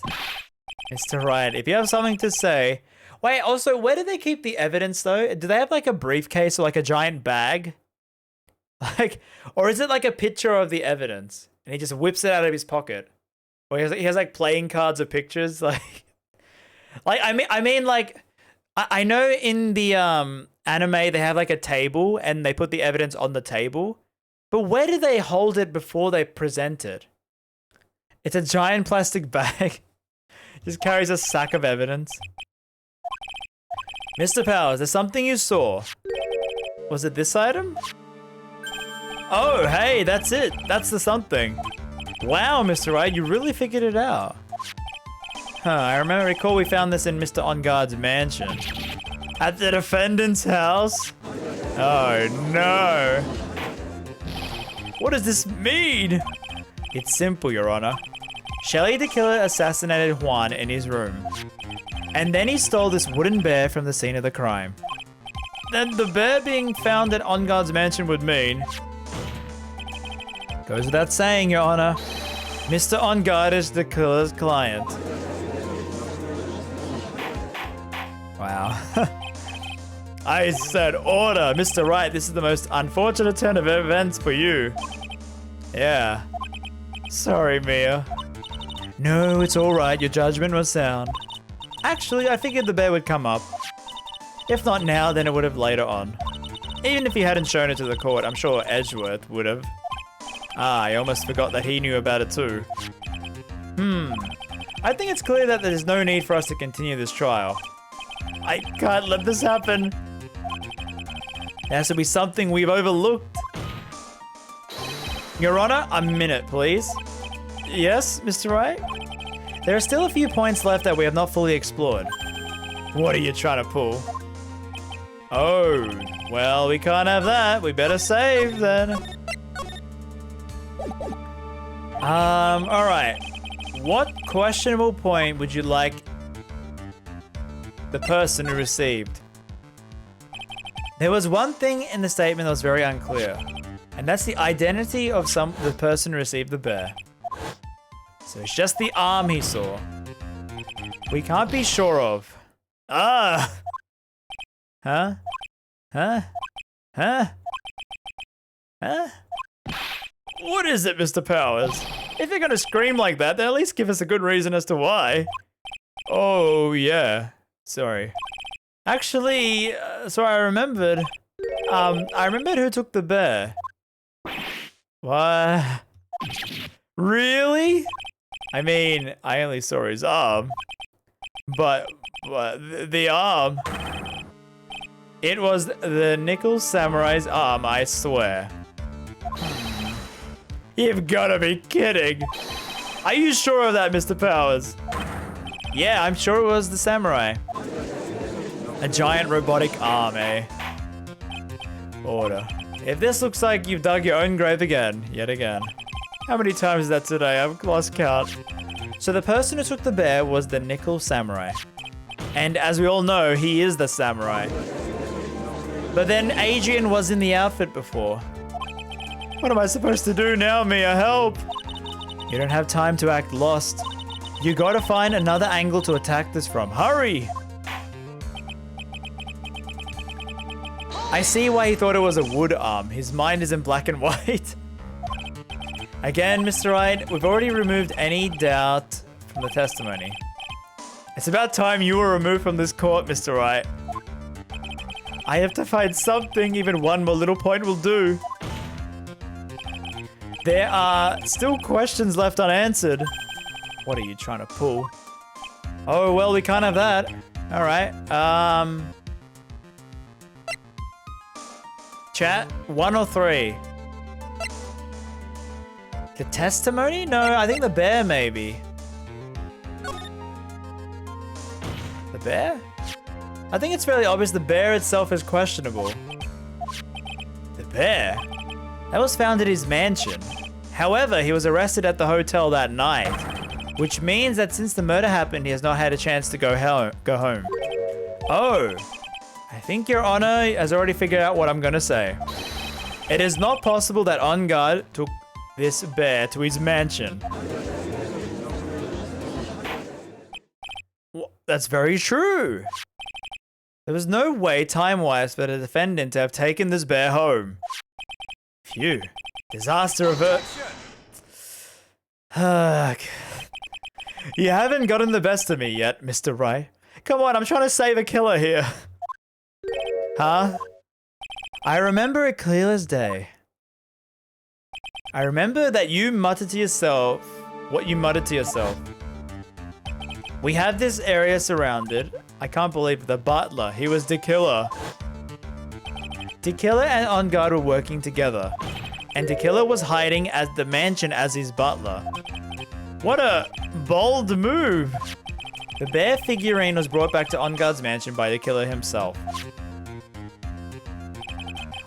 Mr. Wright, if you have something to say... Wait, also, where do they keep the evidence, though? Do they have, like, a briefcase or, like, a giant bag? Like, or is it, like, a picture of the evidence? And he just whips it out of his pocket? Or he has like, playing cards of pictures? I mean, like... I know in the anime they have, like, a table, and they put the evidence on the table. But where do they hold it before they present it? It's a giant plastic bag. Just carries a sack of evidence. Mr. Powers, there's something you saw. Was it this item? Oh, hey, that's it. That's the something. Wow, Mr. Wright, you really figured it out. Huh, I recall we found this in Mr. On-Guard's mansion. At the defendant's house? Oh, no. What does this mean? It's simple, Your Honor. Shelly the Killer assassinated Juan in his room. And then he stole this wooden bear from the scene of the crime. Then the bear being found at On Guard's mansion would mean... Goes without saying, Your Honor. Mr. On Guard is the killer's client. Wow. I said order. Mr. Wright, this is the most unfortunate turn of events for you. Yeah. Sorry, Mia. No, it's alright. Your judgment was sound. Actually, I figured the bear would come up. If not now, then it would have later on. Even if he hadn't shown it to the court, I'm sure Edgeworth would have. Ah, I almost forgot that he knew about it too. I think it's clear that there's no need for us to continue this trial. I can't let this happen. There has to be something we've overlooked. Your Honor, a minute, please. Yes, Mr. Wright? There are still a few points left that we have not fully explored. What are you trying to pull? Oh, well, we can't have that. We better save then. Alright. What questionable point would you like the person who received? There was one thing in the statement that was very unclear, and that's the identity of the person who received the bear. So it's just the arm he saw. We can't be sure of. Ah! Huh? Huh? Huh? Huh? What is it, Mr. Powers? If you're gonna scream like that, then at least give us a good reason as to why. Oh, yeah. Sorry. Actually, I remembered. I remembered who took the bear. What? Really? I mean, I only saw his arm. But the arm. It was the Nickel Samurai's arm, I swear. You've gotta be kidding. Are you sure of that, Mr. Powers? Yeah, I'm sure it was the samurai. A giant robotic arm, eh? Order. If this looks like you've dug your own grave again, yet again. How many times is that today? I've lost count. So the person who took the bear was the Nickel Samurai. And as we all know, he is the samurai. But then Adrian was in the outfit before. What am I supposed to do now, Mia? Help! You don't have time to act lost. You gotta find another angle to attack this from. Hurry! I see why he thought it was a wood arm. His mind is in black and white. Again, Mr. Wright, we've already removed any doubt from the testimony. It's about time you were removed from this court, Mr. Wright. I have to find something. Even one more little point will do. There are still questions left unanswered. What are you trying to pull? Oh, well, we can't have that. All right. Chat, 1 or 3? The testimony? No, I think the bear, maybe. The bear? I think it's fairly obvious the bear itself is questionable. The bear? That was found at his mansion. However, he was arrested at the hotel that night, which means that since the murder happened, he has not had a chance to go home. Oh, I think Your Honor has already figured out what I'm gonna say. It is not possible that On Guard took this bear to his mansion. That's very true. There was no way time-wise for the defendant to have taken this bear home. Phew. Disaster avert. You haven't gotten the best of me yet, Mr. Wright. Come on, I'm trying to save a killer here. Huh? I remember it clear as day. I remember that you muttered to yourself what you muttered to yourself. We have this area surrounded. I can't believe the butler. He was the killer. The killer and On Guard were working together. And the killer was hiding at the mansion as his butler. What a bold move. The bear figurine was brought back to On Guard's mansion by the killer himself.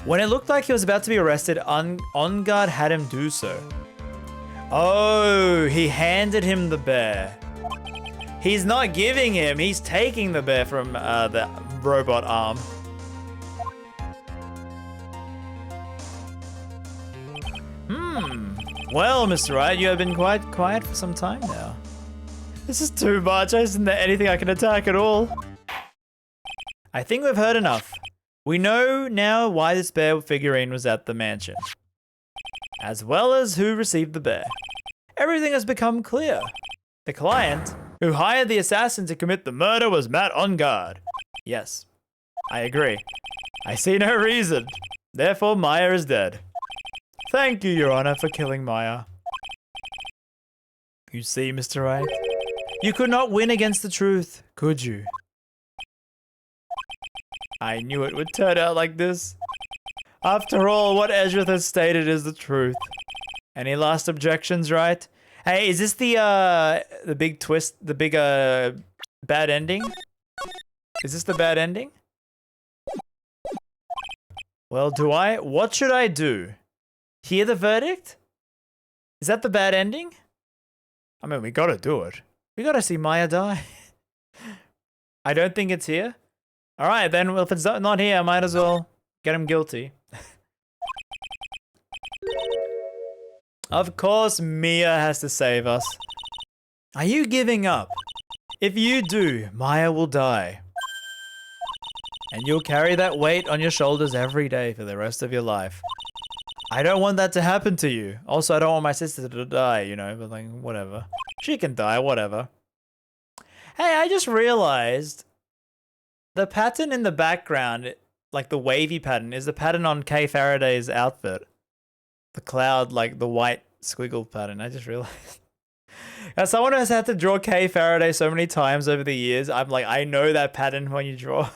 When it looked like he was about to be arrested, On Guard had him do so. Oh, he handed him the bear. He's not giving him, he's taking the bear from the robot arm. Well, Mr. Wright, you have been quite quiet for some time now. This is too much. I isn't there anything I can attack at all. I think we've heard enough. We know now why this bear figurine was at the mansion, as well as who received the bear. Everything has become clear. The client who hired the assassin to commit the murder was Matt On Guard. Yes, I agree. I see no reason. Therefore, Maya is dead. Thank you, Your Honor, for killing Maya. You see, Mr. Wright, you could not win against the truth, could you? I knew it would turn out like this. After all, what Ezra has stated is the truth. Any last objections, right? Hey, is this the big twist, the big, bad ending? Is this the bad ending? Well, what should I do? Hear the verdict? Is that the bad ending? I mean, we gotta do it. We gotta see Maya die. I don't think it's here. Alright, then, well, if it's not here, I might as well get him guilty. Of course, Mia has to save us. Are you giving up? If you do, Maya will die. And you'll carry that weight on your shoulders every day for the rest of your life. I don't want that to happen to you. Also, I don't want my sister to die, you know, but like, whatever. She can die, whatever. Hey, I just realized the pattern in the background, like the wavy pattern, is the pattern on Kay Faraday's outfit. The cloud, like the white squiggle pattern. I just realized. As someone who has had to draw Kay Faraday so many times over the years, I'm like, I know that pattern when you draw.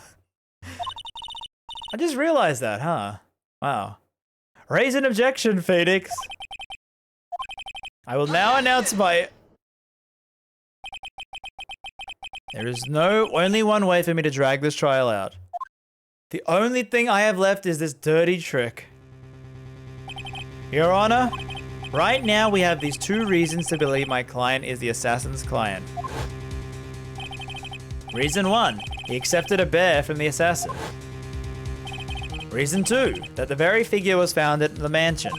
I just realized that, huh? Wow. Raise an objection, Phoenix. I will now announce my... There is only one way for me to drag this trial out. The only thing I have left is this dirty trick. Your Honor, right now we have these two reasons to believe my client is the assassin's client. Reason 1, he accepted a bear from the assassin. Reason 2, that the very figure was found at the mansion.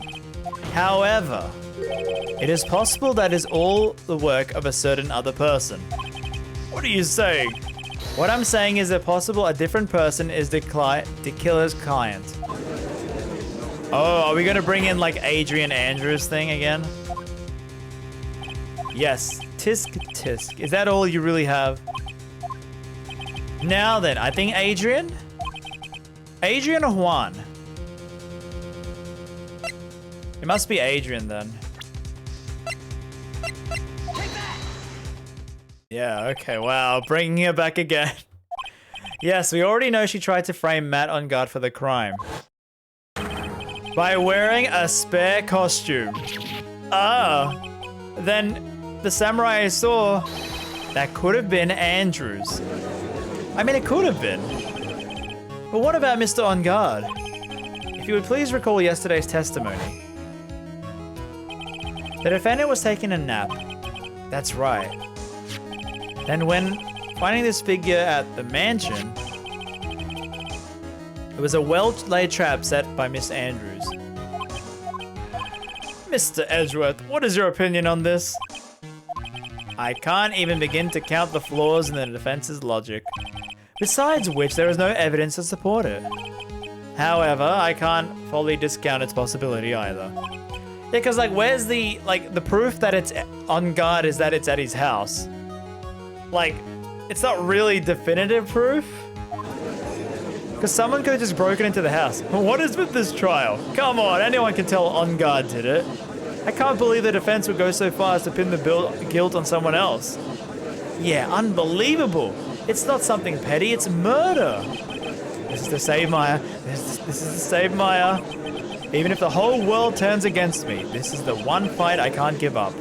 However, it is possible that is all the work of a certain other person. What are you saying? What I'm saying is that possible a different person is the killer's client. Oh, are we gonna bring in like Adrian Andrews thing again? Yes, tisk tisk. Is that all you really have? Now then, I think Adrian? Adrian or Juan? It must be Adrian then. Yeah, okay, wow, bringing her back again. Yes, we already know she tried to frame Matt On Guard for the crime. By wearing a spare costume. Ah, then the samurai I saw, that could have been Andrews. I mean, it could have been. But what about Mr. On Guard? If you would please recall yesterday's testimony. The defendant was taking a nap. That's right. Then when finding this figure at the mansion, it was a well-laid trap set by Miss Andrews. Mr. Edgeworth, what is your opinion on this? I can't even begin to count the flaws in the defense's logic. Besides which, there is no evidence to support it. However, I can't fully discount its possibility either. Yeah, because like, where's the proof that it's on guard is that it's at his house. Like, it's not really definitive proof. Because someone could have just broken into the house. What is with this trial? Come on, anyone can tell on guard did it. I can't believe the defense would go so far as to pin the guilt on someone else. Yeah, unbelievable. It's not something petty, it's murder. This is to save Maya. This is to save Maya. Even if the whole world turns against me, this is the one fight I can't give up.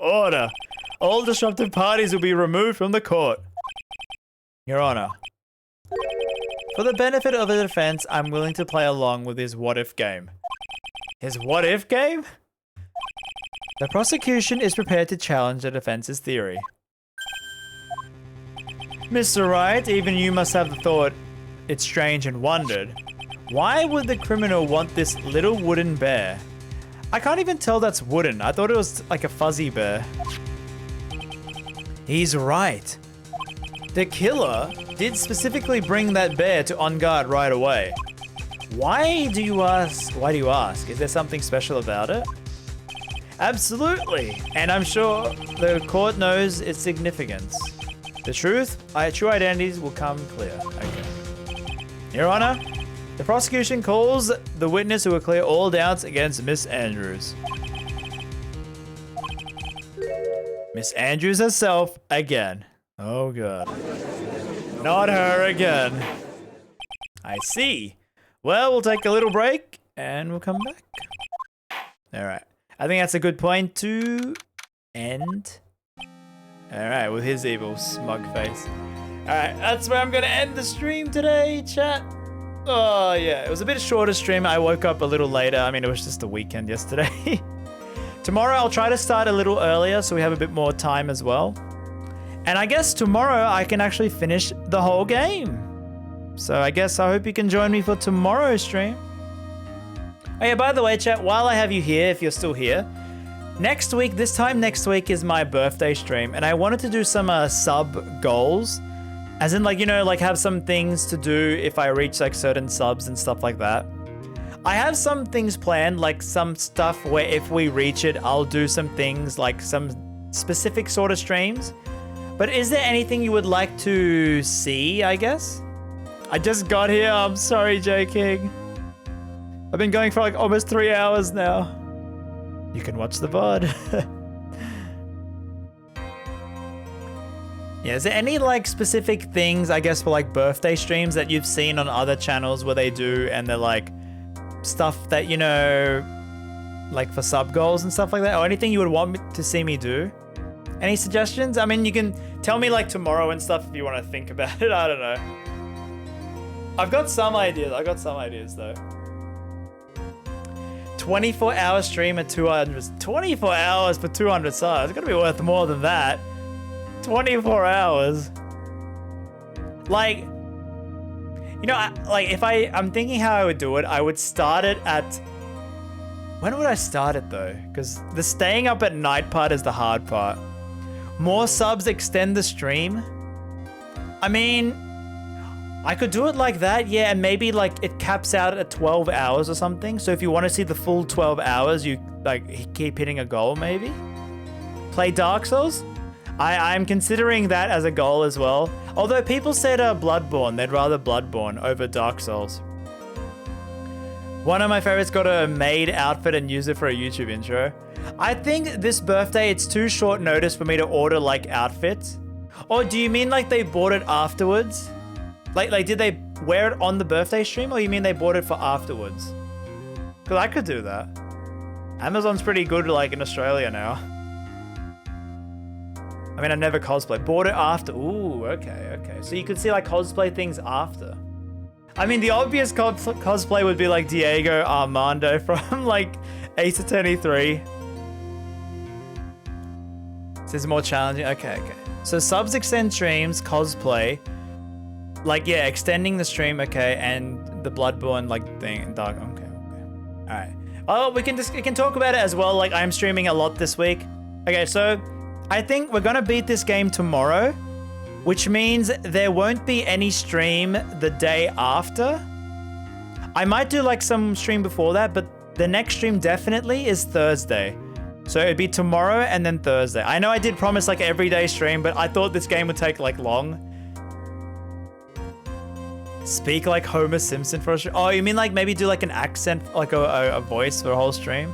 Order. All disruptive parties will be removed from the court. Your Honor. For the benefit of the defense, I'm willing to play along with his what-if game. His what-if game? The prosecution is prepared to challenge the defense's theory. Mr. Wright, even you must have thought it strange and wondered. Why would the criminal want this little wooden bear? I can't even tell that's wooden. I thought it was like a fuzzy bear. He's right. The killer did specifically bring that bear to on guard right away. Why do you ask? Is there something special about it? Absolutely, and I'm sure the court knows its significance. The true identities will come clear. Okay. Your Honor, the prosecution calls the witness who will clear all doubts against Miss Andrews. Miss Andrews herself again. Oh god. Not her again. I see. Well, we'll take a little break and we'll come back. Alright. I think that's a good point to end. Alright, with his evil smug face. Alright, that's where I'm gonna end the stream today, chat. Oh yeah, it was a bit shorter stream. I woke up a little later. I mean, it was just the weekend yesterday. Tomorrow I'll try to start a little earlier so we have a bit more time as well. And I guess tomorrow I can actually finish the whole game. So I hope you can join me for tomorrow's stream. Oh yeah, by the way, chat, while I have you here, if you're still here, this time next week is my birthday stream, and I wanted to do some sub goals. As in, like, you know, like have some things to do if I reach like certain subs and stuff like that. I have some things planned, like some stuff where if we reach it, I'll do some things like some specific sort of streams. But is there anything you would like to see, I guess? I just got here. I'm sorry, J King. I've been going for like almost 3 hours now. You can watch the VOD. Yeah, is there any like specific things, I guess, for like birthday streams that you've seen on other channels where they do and they're like stuff that, you know, like for sub goals and stuff like that? Or anything you would want to see me do? Any suggestions? I mean, you can tell me like tomorrow and stuff if you want to think about it. I don't know. I've got some ideas though. 24-hour stream at 200. 24 hours for 200 subs. It's gonna be worth more than that. 24 hours. Like, you know, if I'm thinking how I would do it, I would start it at... When would I start it though? Because the staying up at night part is the hard part. More subs extend the stream. I mean, I could do it like that, yeah, and maybe like it caps out at 12 hours or something. So if you want to see the full 12 hours, you like keep hitting a goal maybe. Play Dark Souls? I'm considering that as a goal as well. Although people said Bloodborne, they'd rather Bloodborne over Dark Souls. One of my favorites got a maid outfit and used it for a YouTube intro. I think this birthday, it's too short notice for me to order like outfits. Or do you mean like they bought it afterwards? Like did they wear it on the birthday stream, or you mean they bought it for afterwards? Because I could do that. Amazon's pretty good like in Australia now. I mean, I never cosplay. Bought it after. Ooh, okay. So you could see like cosplay things after. I mean, the obvious cosplay would be like Diego Armando from like Ace Attorney 3. This is more challenging. Okay. So subs extend streams, cosplay. Like, yeah, extending the stream, okay, and the Bloodborne like thing, dark, okay. All right. Oh, we can talk about it as well. Like, I'm streaming a lot this week. Okay, so I think we're gonna beat this game tomorrow, which means there won't be any stream the day after. I might do like some stream before that, but the next stream definitely is Thursday. So it'd be tomorrow and then Thursday. I know I did promise like everyday stream, but I thought this game would take like long. Speak like Homer Simpson for a stream. Oh, you mean like maybe do like an accent, like a voice for a whole stream?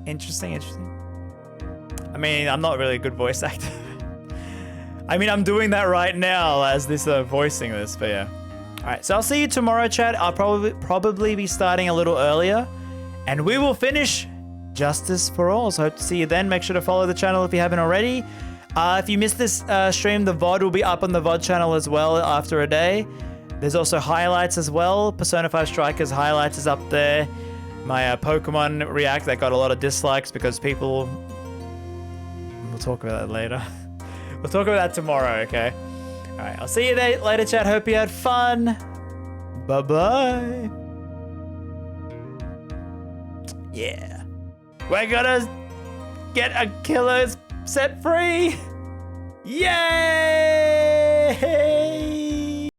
Interesting, interesting. I mean, I'm not really a good voice actor. I mean, I'm doing that right now as this voicing this, but yeah. All right, so I'll see you tomorrow, chat. I'll probably be starting a little earlier, and we will finish Justice for All. So hope to see you then. Make sure to follow the channel if you haven't already. If you missed this stream, the VOD will be up on the VOD channel as well after a day. There's also highlights as well. Persona 5 Strikers highlights is up there. My Pokemon React that got a lot of dislikes because people... We'll talk about that later. We'll talk about that tomorrow, okay? All right, I'll see you later, chat. Hope you had fun. Bye-bye. Yeah. We're gonna get a killer set free. Yeah.